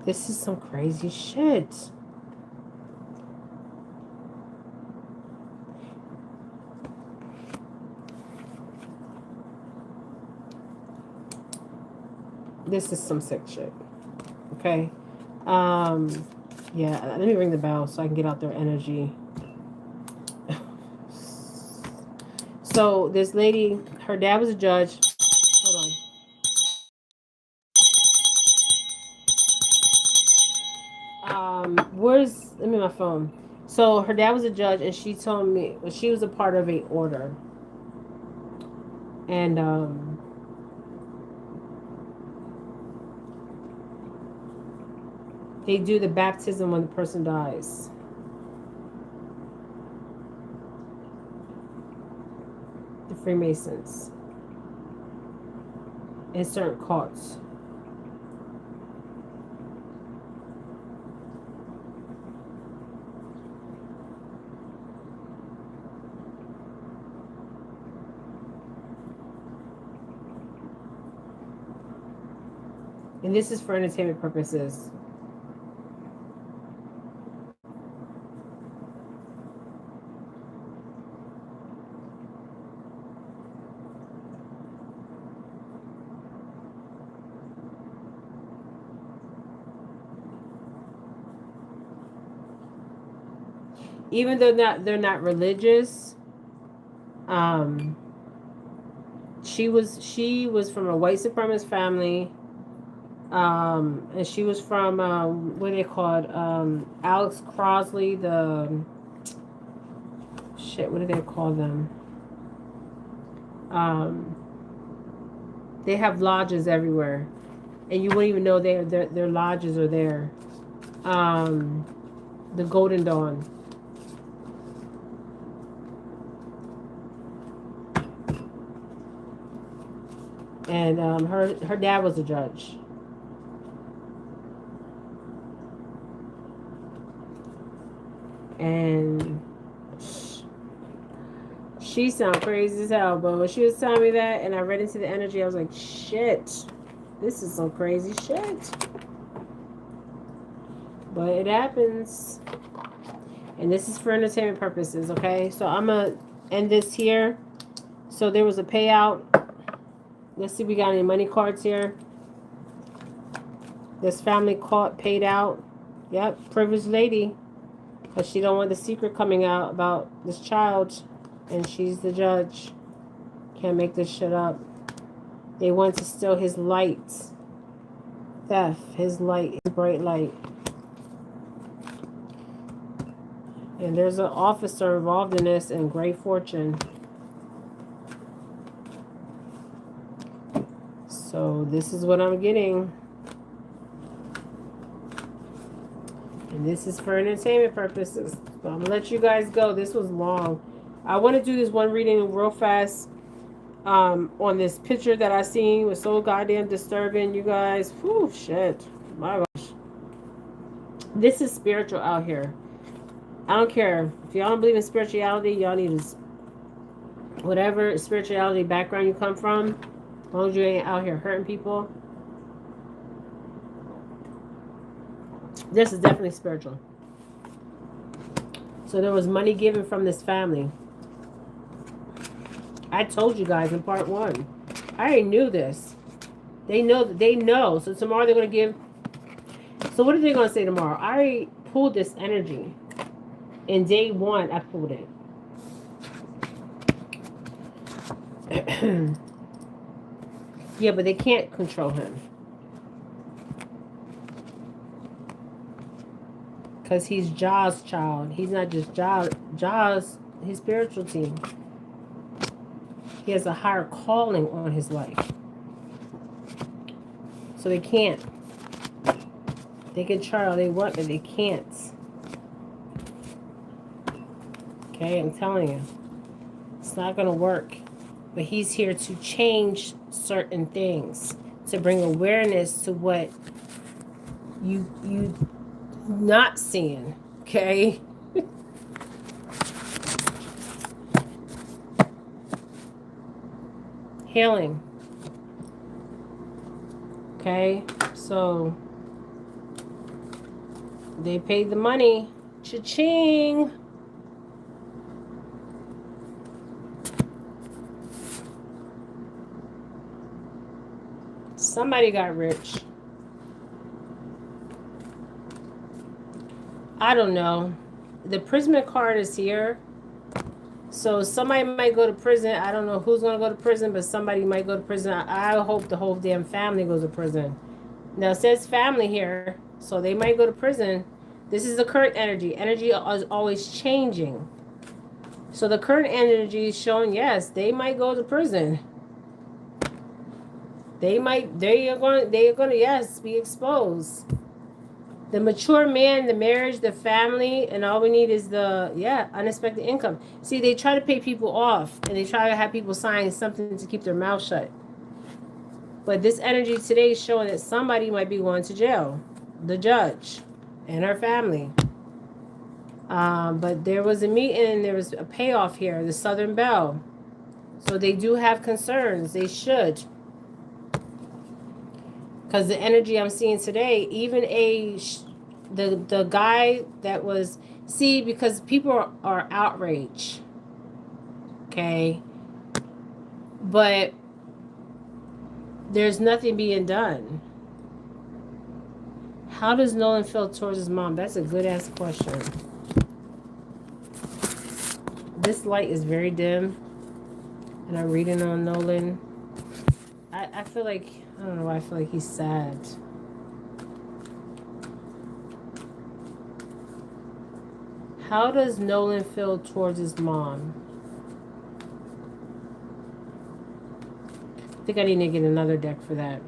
This is some crazy shit. This is some sick shit. Okay. Yeah, let me ring the bell so I can get out their energy. So this lady, her dad was a judge. Hold on. Let me my phone. So her dad was a judge, and she told me she was a part of a order. And they do the baptism when the person dies. The Freemasons. In certain cults. And this is for entertainment purposes. Even though they're not religious, she was from a white supremacist family, and she was from what are they called? Alex Crosley, the shit. What do they call them? They have lodges everywhere, and you wouldn't even know their lodges are there. The Golden Dawn. And her dad was a judge. And she sounded crazy as hell, but when she was telling me that and I read into the energy, I was like, shit, this is some crazy shit. But it happens. And this is for entertainment purposes, okay? So I'm going to end this here. So there was a payout. Let's see if we got any money cards here. This family paid out. Yep, privileged lady. But she don't want the secret coming out about this child. And she's the judge. Can't make this shit up. They want to steal his light. Theft. His light. His bright light. And there's an officer involved in this and great fortune. So this is what I'm getting. And this is for entertainment purposes. So I'm going to let you guys go. This was long. I want to do this one reading real fast on this picture that I seen. It was so goddamn disturbing, you guys. Whew, shit. My gosh. This is spiritual out here. I don't care. If y'all don't believe in spirituality, y'all need to... Whatever spirituality background you come from, as long as you ain't out here hurting people. This is definitely spiritual. So there was money given from this family. I told you guys in part 1. I already knew this. They know. So tomorrow they're going to give... So what are they going to say tomorrow? I already pulled this energy. In day 1, I pulled it. Yeah, but they can't control him. Because he's Ja's child. He's not just Ja's his spiritual team. He has a higher calling on his life. So they can't. They can try all they want, but they can't. Okay, I'm telling you. It's not going to work. But he's here to change certain things. To bring awareness to what you not seeing. Okay? Healing. Okay? So they paid the money. Cha-ching! Somebody got rich. I don't know. The prison card is here. So somebody might go to prison. I don't know who's going to go to prison, but somebody might go to prison. I hope the whole damn family goes to prison. Now it says family here, so they might go to prison. This is the current energy. Energy is always changing. So the current energy is showing, yes, they might go to prison. They are going to, yes, be exposed. The mature man, the marriage, the family, and all we need is unexpected income. See, they try to pay people off, and they try to have people sign something to keep their mouth shut. But this energy today is showing that somebody might be going to jail. The judge and her family. But there was a meeting, there was a payoff here, the Southern Belle. So they do have concerns. They should. Because the energy I'm seeing today, even the guy that was, see, because people are outraged. Okay. But there's nothing being done. How does Nolan feel towards his mom? That's a good ass question. This light is very dim. And I'm reading on Nolan. I feel like, I don't know why I feel like he's sad. How does Nolan feel towards his mom? I think I need to get another deck for that.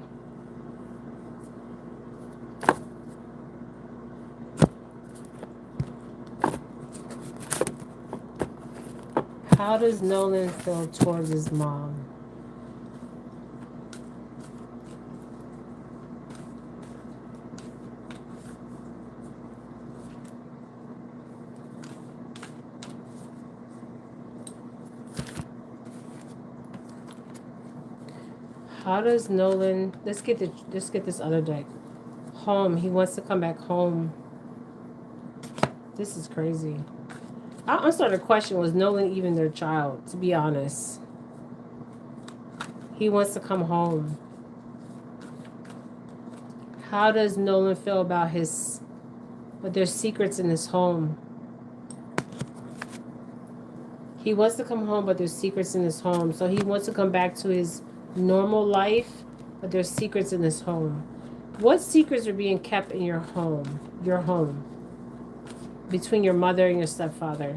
How does Nolan feel towards his mom? How does Nolan, let's get this other deck. Home. He wants to come back home. This is crazy. I'm starting to question, was Nolan even their child, to be honest? He wants to come home. How does Nolan feel about but there's secrets in his home. He wants to come home, but there's secrets in his home. So he wants to come back to his normal life, but there's secrets in his home. What secrets are being kept in your home? Your home. Between your mother and your stepfather.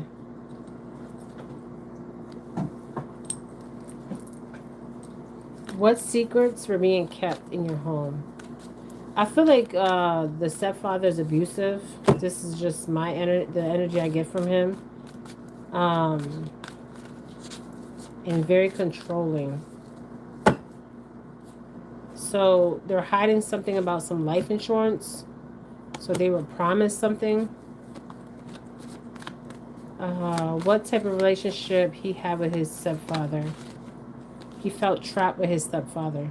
What secrets were being kept in your home? I feel like the stepfather is abusive. This is just the energy I get from him. And very controlling. So they're hiding something about some life insurance. So they were promised something. What type of relationship he had with his stepfather? He felt trapped with his stepfather.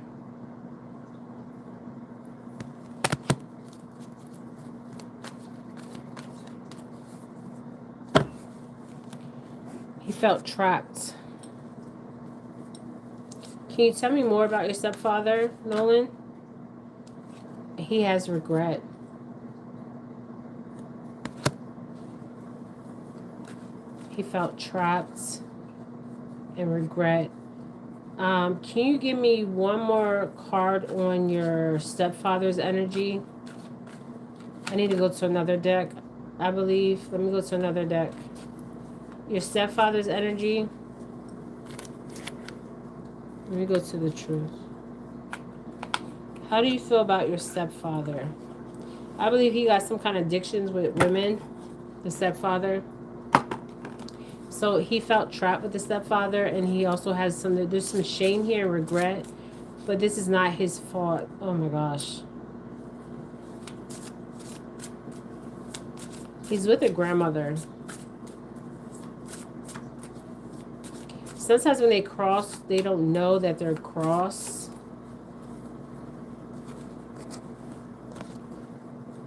He felt trapped. Can you tell me more about your stepfather, Nolan? He has regret. He felt trapped and regret. Can you give me one more card on your stepfather's energy? I need to go to another deck, I believe. Let me go to another deck. Your stepfather's energy. Let me go to the truth. How do you feel about your stepfather? I believe he got some kind of addictions with women, the stepfather. So he felt trapped with the stepfather, and he also has there's some shame here and regret, but this is not his fault. Oh my gosh. He's with a grandmother. Sometimes when they cross, they don't know that they're cross.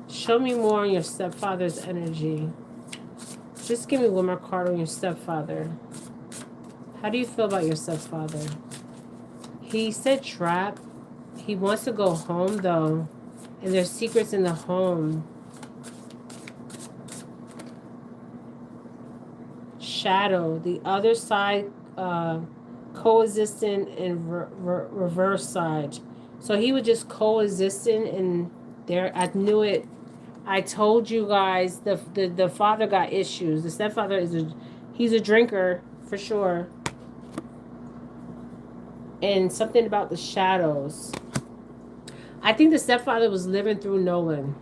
Show me more on your stepfather's energy. Just give me one more card on your stepfather. How do you feel about your stepfather? He said trap. He wants to go home though. And there's secrets in the home. Shadow. The other side, coexisting in reverse side. So he was just coexisting in there. I knew it. I told you guys the father got issues. The stepfather he's a drinker for sure. And something about the shadows. I think the stepfather was living through Nolan.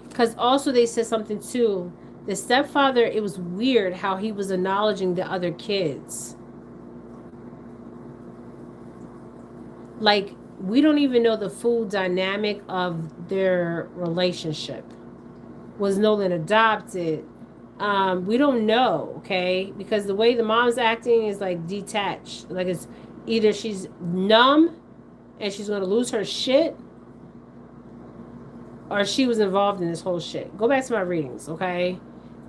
Because also they said something too. The stepfather, it was weird how he was acknowledging the other kids. Like, we don't even know the full dynamic of their relationship. Was Nolan adopted? We don't know, okay? Because the way the mom's acting is like detached. Like it's either she's numb and she's going to lose her shit, or she was involved in this whole shit. Go back to my readings, okay?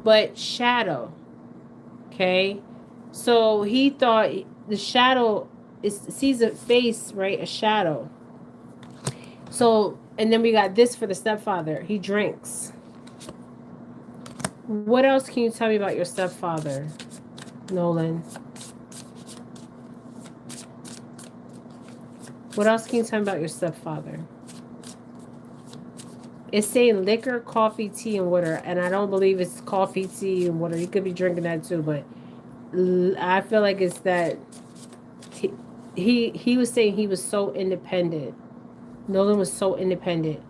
But shadow, okay? So he thought the shadow sees a face, right? A shadow. So, and then we got this for the stepfather. He drinks. What else can you tell me about your stepfather, Nolan? What else can you tell me about your stepfather? It's saying liquor, coffee, tea, and water. And I don't believe it's coffee, tea, and water. He could be drinking that too, but I feel like it's that he was saying he was so independent. Nolan was so independent.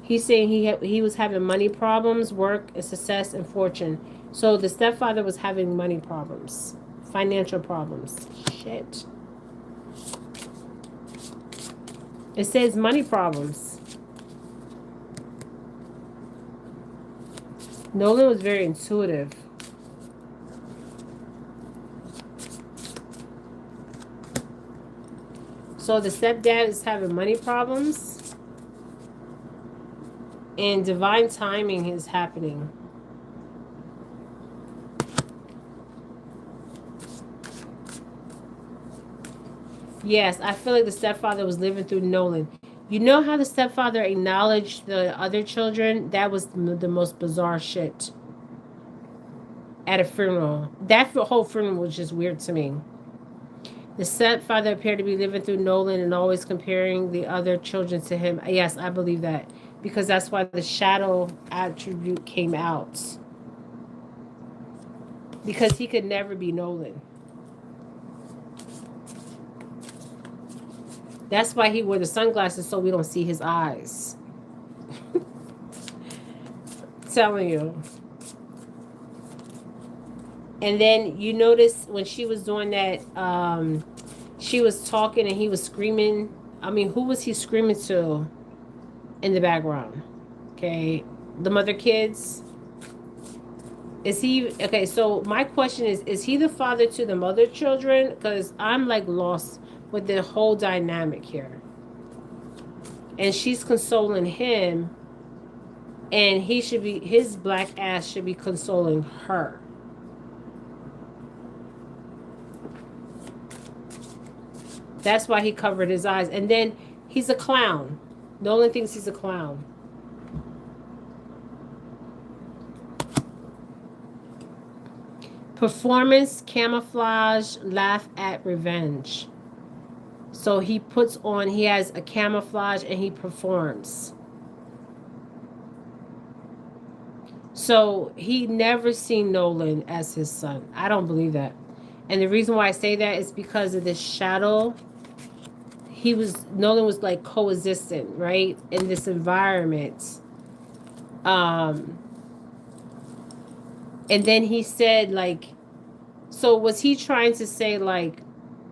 He's saying he was having money problems, work, and success, and fortune. So the stepfather was having money problems, financial problems. Shit. It says money problems. Nolan was very intuitive. So the stepdad is having money problems. And divine timing is happening. Yes, I feel like the stepfather was living through Nolan. You know how the stepfather acknowledged the other children? That was the most bizarre shit. At a funeral. That whole funeral was just weird to me. The stepfather appeared to be living through Nolan and always comparing the other children to him. Yes, I believe that. Because that's why the shadow attribute came out. Because he could never be Nolan. That's why he wore the sunglasses, so we don't see his eyes. Telling you. And then you notice when she was doing that, she was talking and he was screaming. I mean, who was he screaming to in the background? Okay, the mother kids. Is he okay? So my question is he the father to the mother children? Because I'm like lost with the whole dynamic here. And she's consoling him, and he should be, his black ass should be consoling her. That's why he covered his eyes. And then he's a clown. Nolan thinks he's a clown. Performance, camouflage, laugh at revenge. So he puts on, he has a camouflage and he performs. So he never seen Nolan as his son. I don't believe that. And the reason why I say that is because of this shadow. Nolan was like coexistent, right, in this environment. Um, and then he said, like, so was he trying to say, like,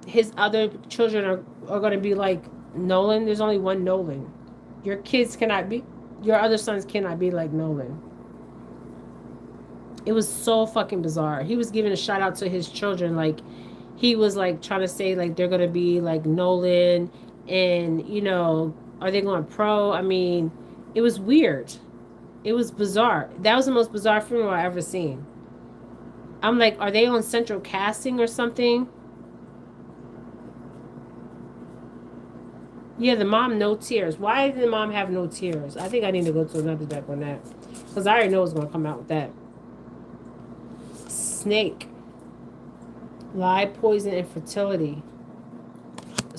his other children are going to be like Nolan? There's only one Nolan. Your kids cannot be, your other sons cannot be like Nolan. It was so fucking bizarre. He was giving a shout out to his children, like he was like trying to say like they're gonna be like Nolan, and are they going pro? I mean, it was weird. It was bizarre. That was the most bizarre funeral I ever seen. I'm like, are they on central casting or something? Yeah, the mom, no tears. Why did the mom have no tears? I think I need to go to another deck on that, because I already know what's gonna come out with that. Snake. Lie, poison, infertility.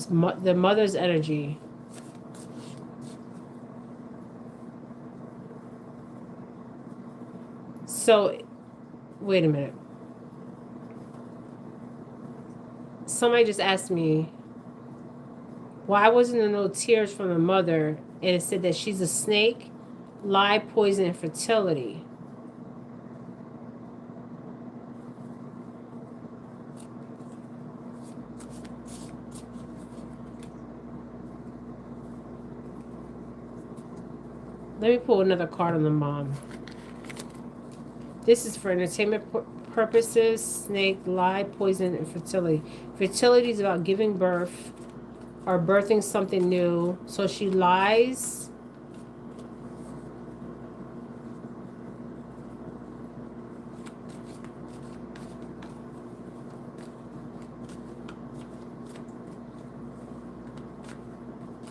The mother's energy. So, wait a minute. Somebody just asked me, why wasn't there no tears from the mother? And it said that she's a snake, lie, poison, and fertility. Let me pull another card on the mom. This is for entertainment purposes. Snake, lie, poison, and fertility. Fertility is about giving birth or birthing something new. So she lies.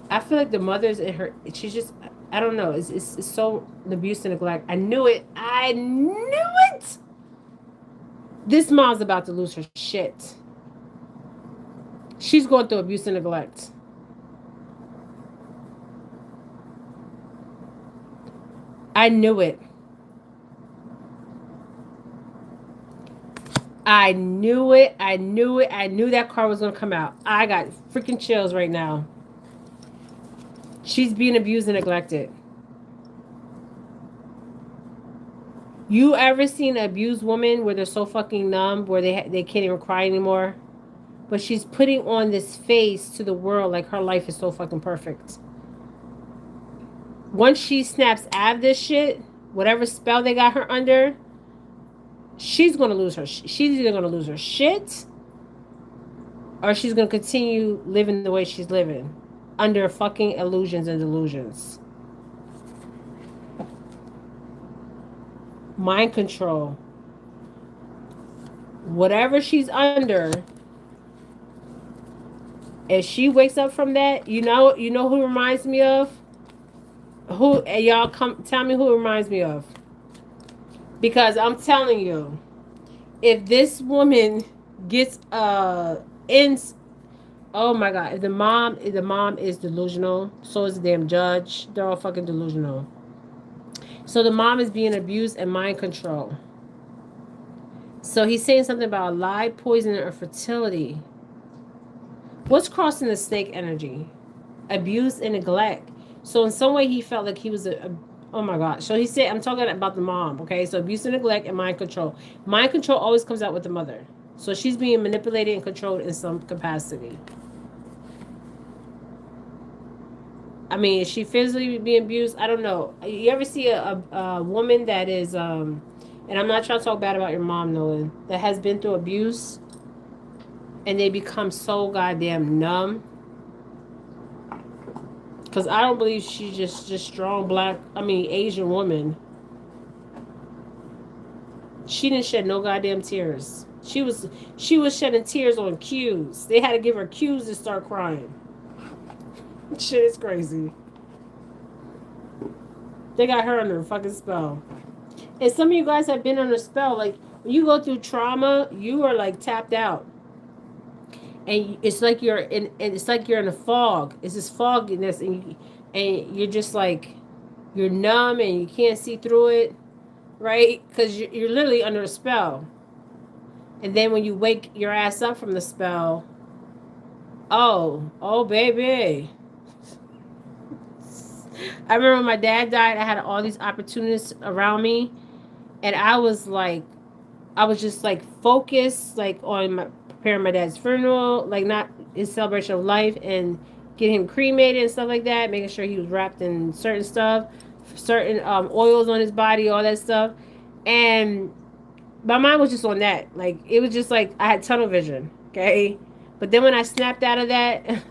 I feel like the mother's in her. She's just. I don't know. It's so abuse and neglect. I knew it. I knew it. This mom's about to lose her shit. She's going through abuse and neglect. I knew it. I knew it. I knew it. I knew that card was going to come out. I got freaking chills right now. She's being abused and neglected. You ever seen an abused woman where they're so fucking numb where they can't even cry anymore? But she's putting on this face to the world like her life is so fucking perfect. Once she snaps out of this shit, whatever spell they got her under, she's gonna lose her. She's either gonna lose her shit, or she's gonna continue living the way she's living, under fucking illusions and delusions. Mind control. Whatever she's under, if she wakes up from that, you know who reminds me of? Who, y'all come tell me who it reminds me of? Because I'm telling you, if this woman gets ends, oh my god, if the mom is delusional, so is the damn judge. They're all fucking delusional. So the mom is being abused and mind control. So he's saying something about lie, poison, or fertility. What's crossing the snake energy? Abuse and neglect. So in some way he felt like he was oh my god. So he said, I'm talking about the mom, okay? So abuse and neglect and mind control. Mind control always comes out with the mother. So she's being manipulated and controlled in some capacity. I mean, is she physically being abused? I don't know. You ever see a woman that is, and I'm not trying to talk bad about your mom, Nolan, that has been through abuse and they become so goddamn numb? Because I don't believe she's just strong black, Asian woman. She didn't shed no goddamn tears. She was shedding tears on cues. They had to give her cues to start crying. Shit is crazy. They got her under a fucking spell. And some of you guys have been under a spell. Like, when you go through trauma, you are like tapped out. And it's like you're in a fog. It's this fogginess, and you're just like, you're numb and you can't see through it, right? Because you're literally under a spell. And then when you wake your ass up from the spell, Oh, baby. I remember when my dad died, I had all these opportunities around me, and I was just like focused, like on preparing my dad's funeral, like not his celebration of life, and getting him cremated and stuff like that, making sure he was wrapped in certain stuff, certain oils on his body, all that stuff, and my mind was just on that. Like it was just like I had tunnel vision. Okay, but then when I snapped out of that,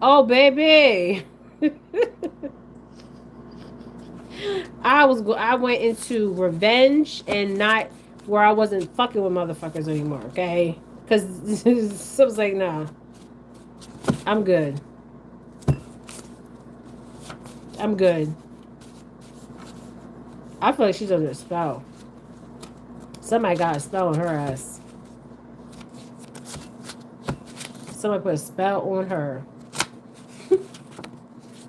oh baby, I went into revenge and not where I wasn't fucking with motherfuckers anymore. Okay, because so I was like, nah, I'm good. I'm good. I feel like she's under a spell. Somebody got a spell on her ass. Somebody put a spell on her.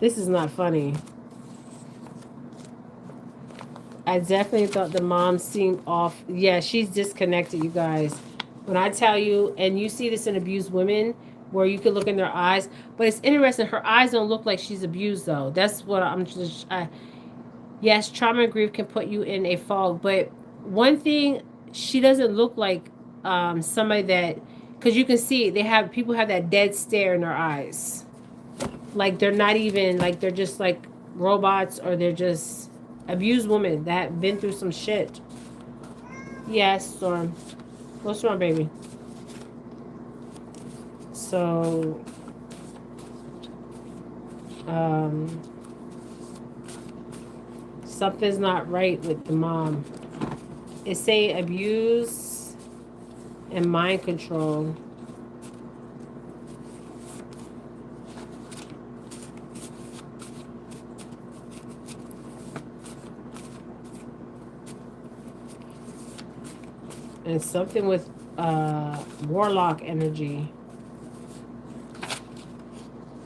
This is not funny. I definitely thought the mom seemed off. Yeah, she's disconnected, you guys. When I tell you, and you see this in abused women, where you can look in their eyes, but it's interesting. Her eyes don't look like she's abused, though. That's what I'm just. Yes, trauma and grief can put you in a fog, but one thing, she doesn't look like somebody that, because you can see they have people have that dead stare in their eyes, like they're not even like they're just like robots, or they're just abused women that have been through some shit. Yes, Storm. What's wrong, baby? So, um, something's not right with the mom. It's saying abuse and mind control. And something with warlock energy.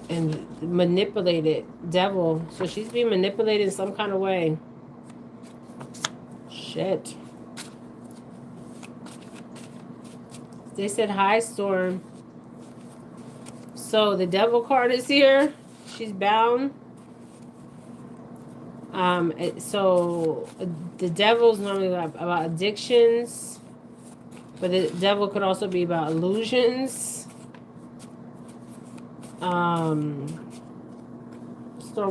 And manipulated devil. So she's being manipulated in some kind of way. Shit. They said hi, Storm. So the devil card is here. She's bound. So the devil's normally about addictions, but the devil could also be about illusions. Storm,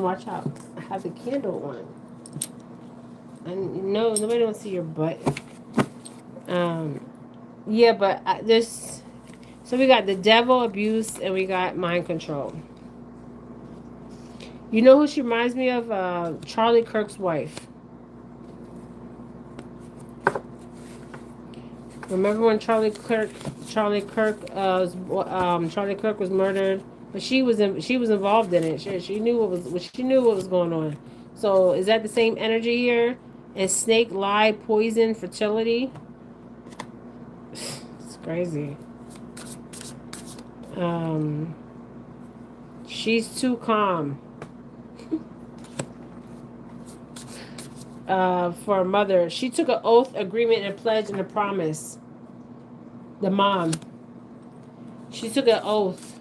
watch out. I have the candle on. And no, nobody wants to see your butt. Yeah, but this. So we got the devil, abuse, and we got mind control. You know who she reminds me of? Charlie Kirk's wife. Remember when Charlie Kirk was murdered, but she was involved in it. She knew what was going on. So is that the same energy here? And snake, lie, poison, fertility. It's crazy. She's too calm. For a mother, she took an oath, agreement, and pledge, and a promise. The mom. She took an oath.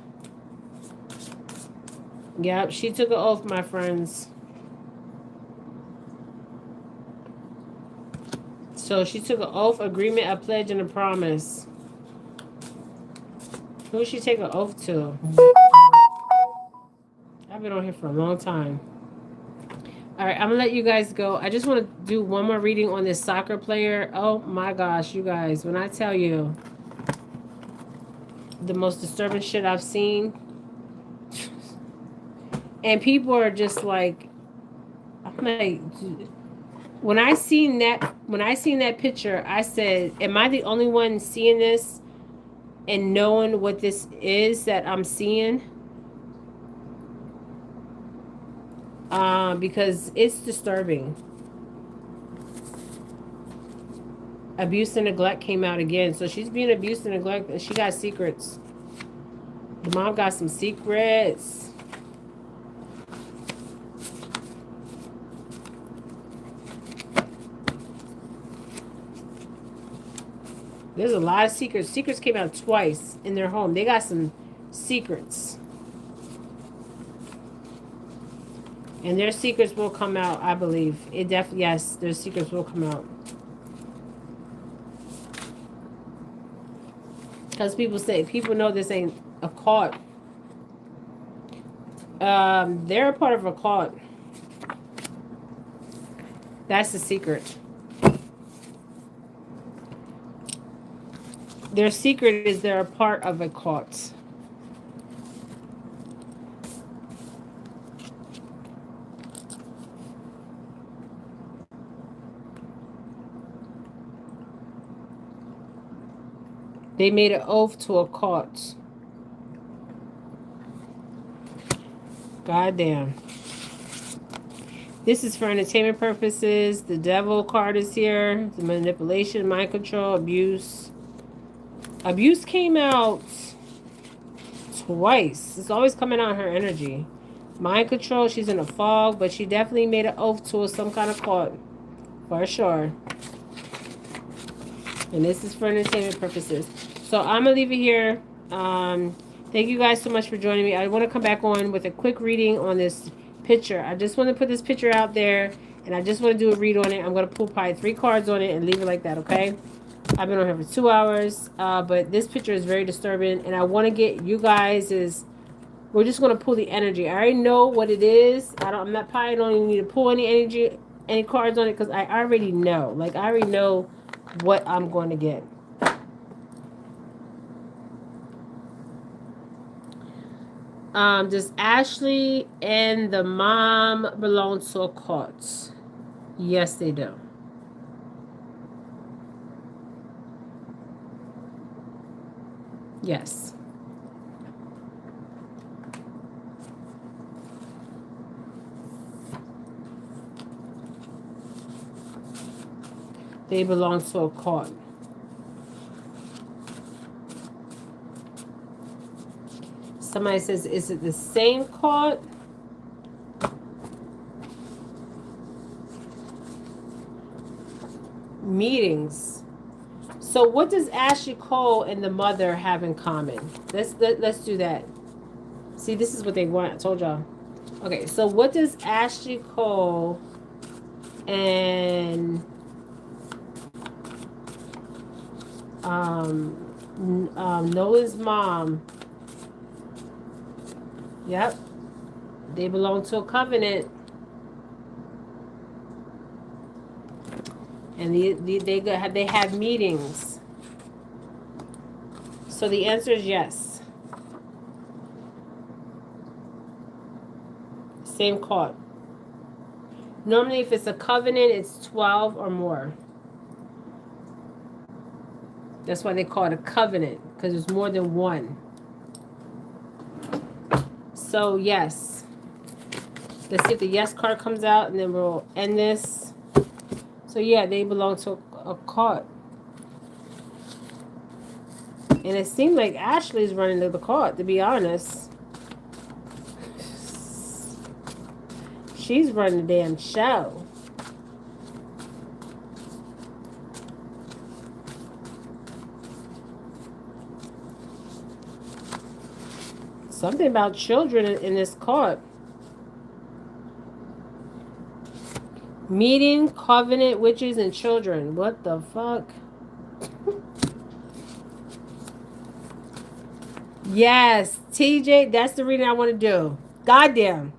Yep, she took an oath, my friends. So she took an oath, agreement, a pledge, and a promise. Who did she take an oath to? I've been on here for a long time. All right, I'm going to let you guys go. I just want to do one more reading on this soccer player. Oh, my gosh, you guys. When I tell you the most disturbing shit I've seen. And people are just like, I'm like, when I seen that picture, I said, am I the only one seeing this and knowing what this is that I'm seeing? Because it's disturbing. Abuse and neglect came out again. So she's being abused and neglected, and she got secrets. The mom got some secrets. There's a lot of secrets. Secrets came out twice in their home. They got some secrets. And their secrets will come out, I believe. It definitely, yes, their secrets will come out. Because people know this ain't a cult. They're a part of a cult. That's the secret. Their secret is they're a part of a cult. They made an oath to a cult. Goddamn. This is for entertainment purposes. The devil card is here. The manipulation, mind control, abuse. Abuse came out twice. It's always coming out in her energy. Mind control, she's in a fog, but she definitely made an oath to some kind of cult. For sure. And this is for entertainment purposes. So I'm going to leave it here. Thank you guys so much for joining me. I want to come back on with a quick reading on this picture. I just want to put this picture out there, and I just want to do a read on it. I'm going to pull probably 3 cards on it and leave it like that, okay? I've been on here for 2 hours, but this picture is very disturbing, and I want to get you guys we're just going to pull the energy. I already know what it is. I'm not probably don't even need to pull any cards on it, because I already know. Like, I already know what I'm going to get. Does Ashlee and the mom belong to a cult? Yes, they do. Yes. They belong to a cult. Somebody says, is it the same cult? Meetings. So what does Ashlee Cole and the mother have in common? Let's do that. See, this is what they want. I told y'all. Okay, so what does Ashlee Cole and Nolan's mom? Yep, they belong to a covenant, and they have meetings. So the answer is yes. Same card. Normally, if it's a covenant, it's 12 or more. That's why they call it a covenant, because there's more than one. So, yes. Let's see if the yes card comes out, and then we'll end this. So, yeah, they belong to a cult. And it seemed like Ashlee's running the cult, to be honest. She's running the damn show. Something about children in this card. Meeting, covenant, witches, and children. What the fuck? Yes, TJ, that's the reading I want to do. Goddamn.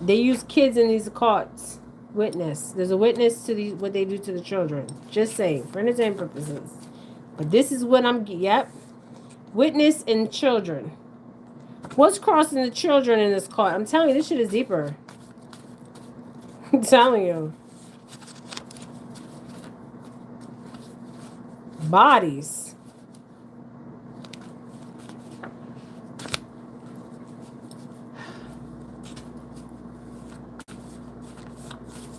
They use kids in these cards. Witness. There's a witness to what they do to the children. Just saying, for entertainment purposes. But this is what yep. Witness and children. What's crossing the children in this card? I'm telling you, this shit is deeper. I'm telling you. Bodies.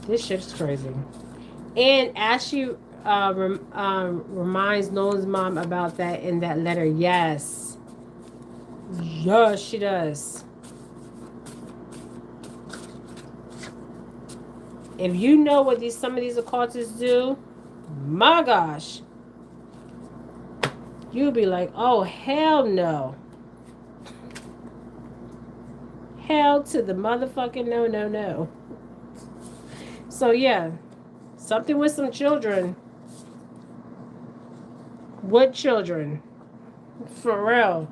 This shit's crazy. And Ashlee reminds Nolan's mom about that in that letter. Yes. Yes, she does. If you know what some of these occultists do, my gosh. you'll be like, oh, hell no. Hell to the motherfucking no, no, no. So, yeah, something with some children. What children? For real.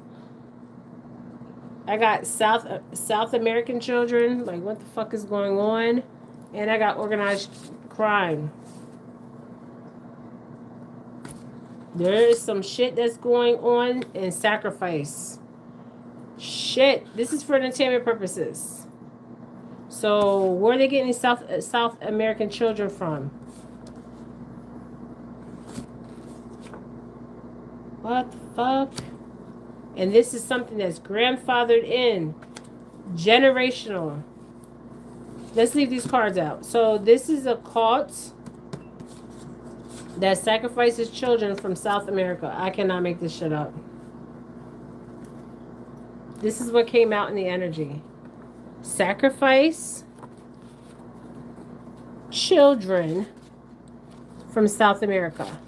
I got South American children. Like, what the fuck is going on? And I got organized crime. There is some shit that's going on in sacrifice. Shit. This is for entertainment purposes. So where are they getting South American children from? What the fuck? And this is something that's grandfathered in. Generational. Let's leave these cards out. So this is a cult that sacrifices children from South America. I cannot make this shit up. This is what came out in the energy. Sacrifice children from South America.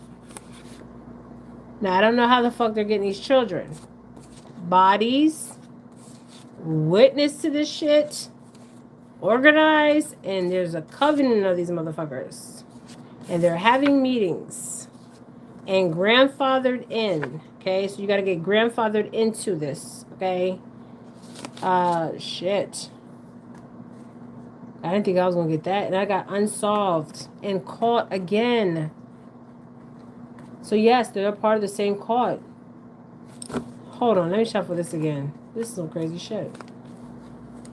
Now, I don't know how the fuck they're getting these children. Bodies, witness to this shit, organized, and there's a covenant of these motherfuckers. And they're having meetings. And grandfathered in. Okay, so you gotta get grandfathered into this. Okay? Shit. I didn't think I was gonna get that. And I got unsolved and caught again. So yes, they're a part of the same cult. Hold on, let me shuffle this again. This is some crazy shit.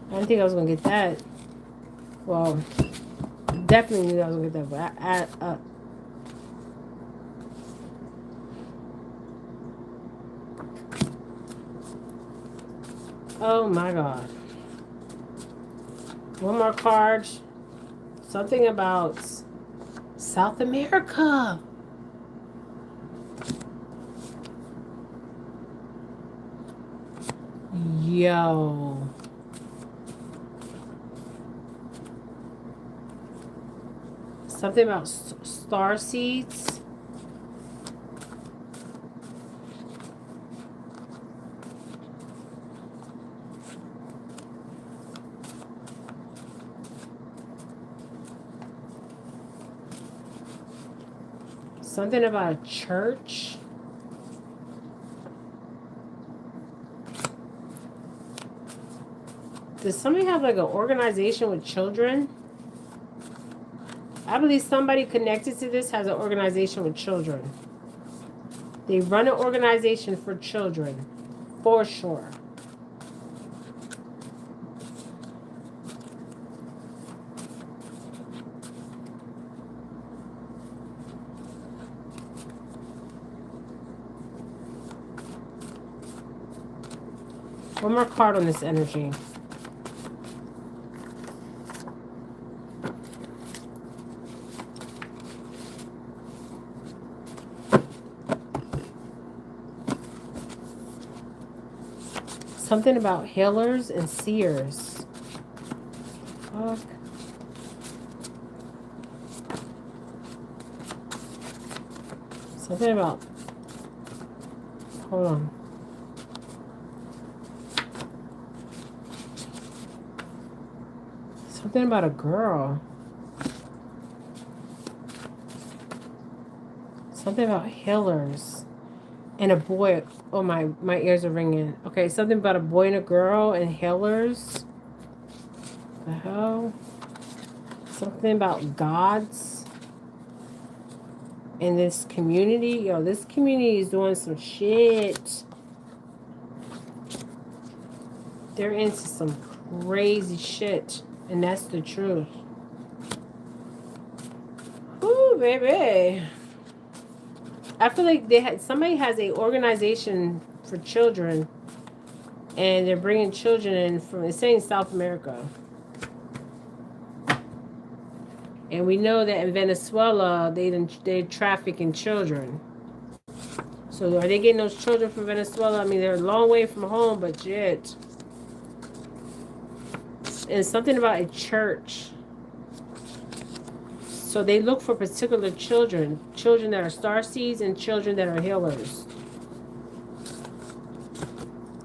I didn't think I was gonna get that. Well, definitely knew I was gonna get that, but oh my god. One more card. Something about South America. Yo. Something about star seeds. Something about a church. Does somebody have like an organization with children? I believe somebody connected to this has an organization with children. They run an organization for children. For sure. One more card on this energy. Something about healers and seers. Fuck. Something about... Hold on. Something about a girl. Something about healers. And a boy. Oh, my ears are ringing. Okay, something about a boy and a girl and healers. The hell? Something about gods. In this community. Yo, this community is doing some shit. They're into some crazy shit. And that's the truth. Ooh, baby. I feel like somebody has a organization for children, and they're bringing children in from, it's saying South America. And we know that in Venezuela, they're trafficking children. So are they getting those children from Venezuela? I mean, they're a long way from home, but shit. And something about a church. So they look for particular children. Children that are starseeds and children that are healers.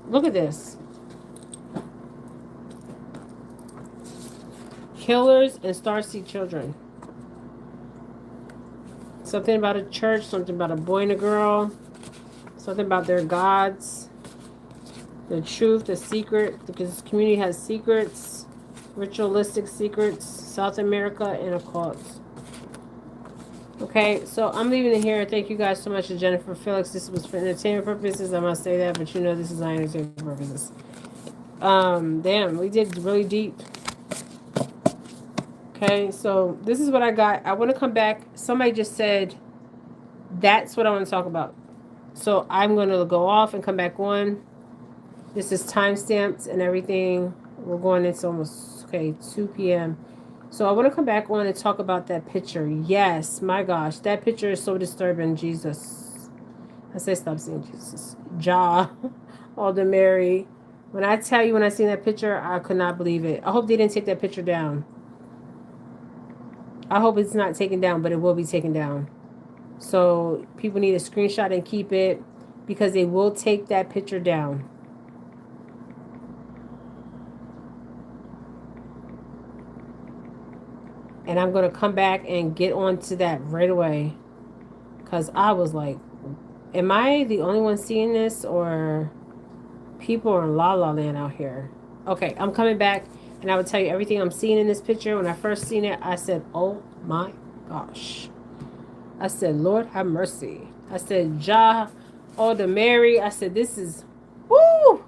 Look at this. Killers and Starseed children. Something about a church, something about a boy and a girl, something about their gods, the truth, the secret, because this community has secrets, ritualistic secrets, South America, and occults. Okay, so I'm leaving it here. Thank you guys so much to Jennifer Felix. This was for entertainment purposes. I must say that, but you know this is not entertainment purposes. Damn, we did really deep. Okay, so this is what I got. I want to come back. Somebody just said that's what I want to talk about. So I'm going to go off and come back on. This is timestamps and everything. We're going into almost, 2 p.m. So I want to come back on and talk about that picture. Yes, my gosh, that picture is so disturbing. Jesus. I say stop seeing Jesus. Jah, Alder Mary. When I tell you, when I seen that picture, I could not believe it. I hope they didn't take that picture down. I hope it's not taken down, but it will be taken down. So people need a screenshot and keep it because they will take that picture down. And I'm going to come back and get onto that right away. Because I was like, am I the only one seeing this? Or people are in La La Land out here? Okay, I'm coming back. And I will tell you everything I'm seeing in this picture. When I first seen it, I said, oh my gosh. I said, Lord have mercy. I said, Jah, Alder Mary. I said, this is, woo!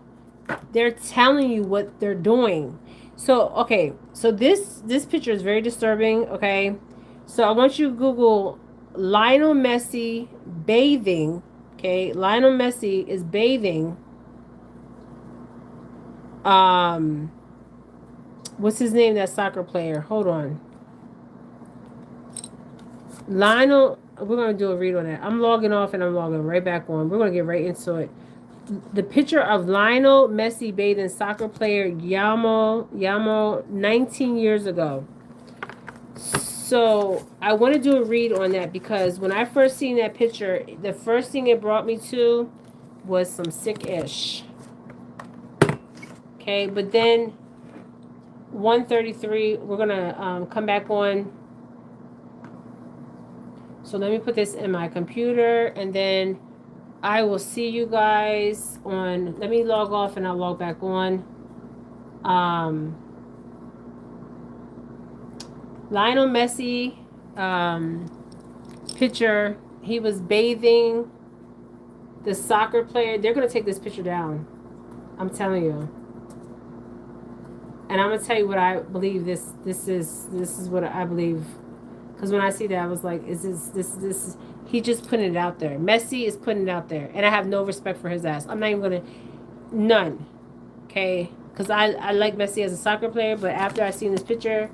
They're telling you what they're doing. So, okay. So this picture is very disturbing, okay? So I want you to Google Lionel Messi bathing, okay? Lionel Messi is bathing. What's his name, that soccer player? Hold on. Lionel, we're going to do a read on that. I'm logging off and I'm logging right back on. We're going to get right into it. The picture of Lionel Messi bathing soccer player Yamo 19 years ago. So I want to do a read on that because when I first seen that picture, the first thing it brought me to was some sick-ish. Okay, but then 1:33, we're going to come back on. So let me put this in my computer and then I will see you guys on, let me log off and I'll log back on. Lionel Messi picture, he was bathing the soccer player. They're going to take this picture down. I'm telling you. And I'm going to tell you what I believe this is what I believe. Because when I see that, I was like, is this, he just putting it out there. Messi is putting it out there. And I have no respect for his ass. I'm not even going to, none. Okay? Because I like Messi as a soccer player, but after I seen this picture,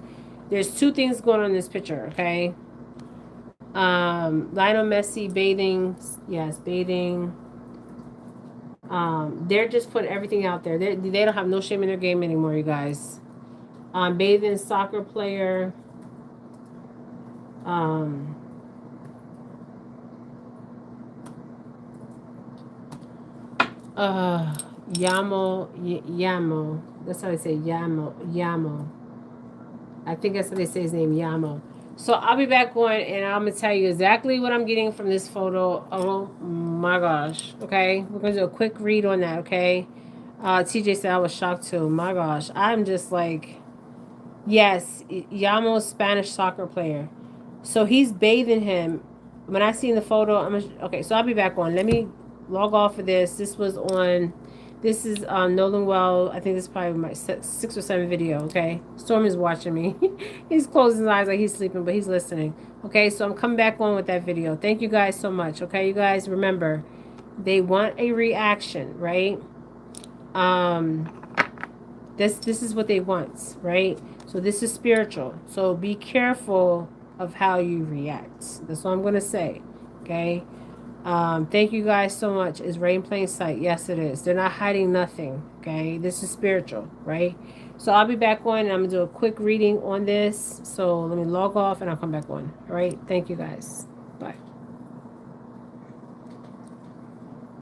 there's two things going on in this picture, okay? Lionel Messi bathing, yes, bathing. They're just putting everything out there. They don't have no shame in their game anymore, you guys. Bathing soccer player. Yamo. That's how they say Yamo. I think that's how they say his name, Yamo. So I'll be back on and I'm going to tell you exactly what I'm getting from this photo. Oh my gosh. Okay. We're going to do a quick read on that. Okay. TJ said I was shocked too. My gosh. I'm just like, yes, Yamo, Spanish soccer player. So he's bathing him. When I seen the photo, okay, so I'll be back on. Let me log off of this. This is Nolan Well. I think this is probably my 6 or 7 video, okay? Storm is watching me. He's closing his eyes like he's sleeping, but he's listening. Okay, so I'm coming back on with that video. Thank you guys so much, okay? You guys, remember, they want a reaction, right? This is what they want, right? So this is spiritual. So be careful of how you react. That's what I'm going to say, okay? Thank you guys so much. Is right in plain sight? Yes, it is. They're not hiding nothing, okay? This is spiritual, right? So I'll be back on and I'm going to do a quick reading on this. So let me log off and I'll come back on, all right? Thank you guys. Bye.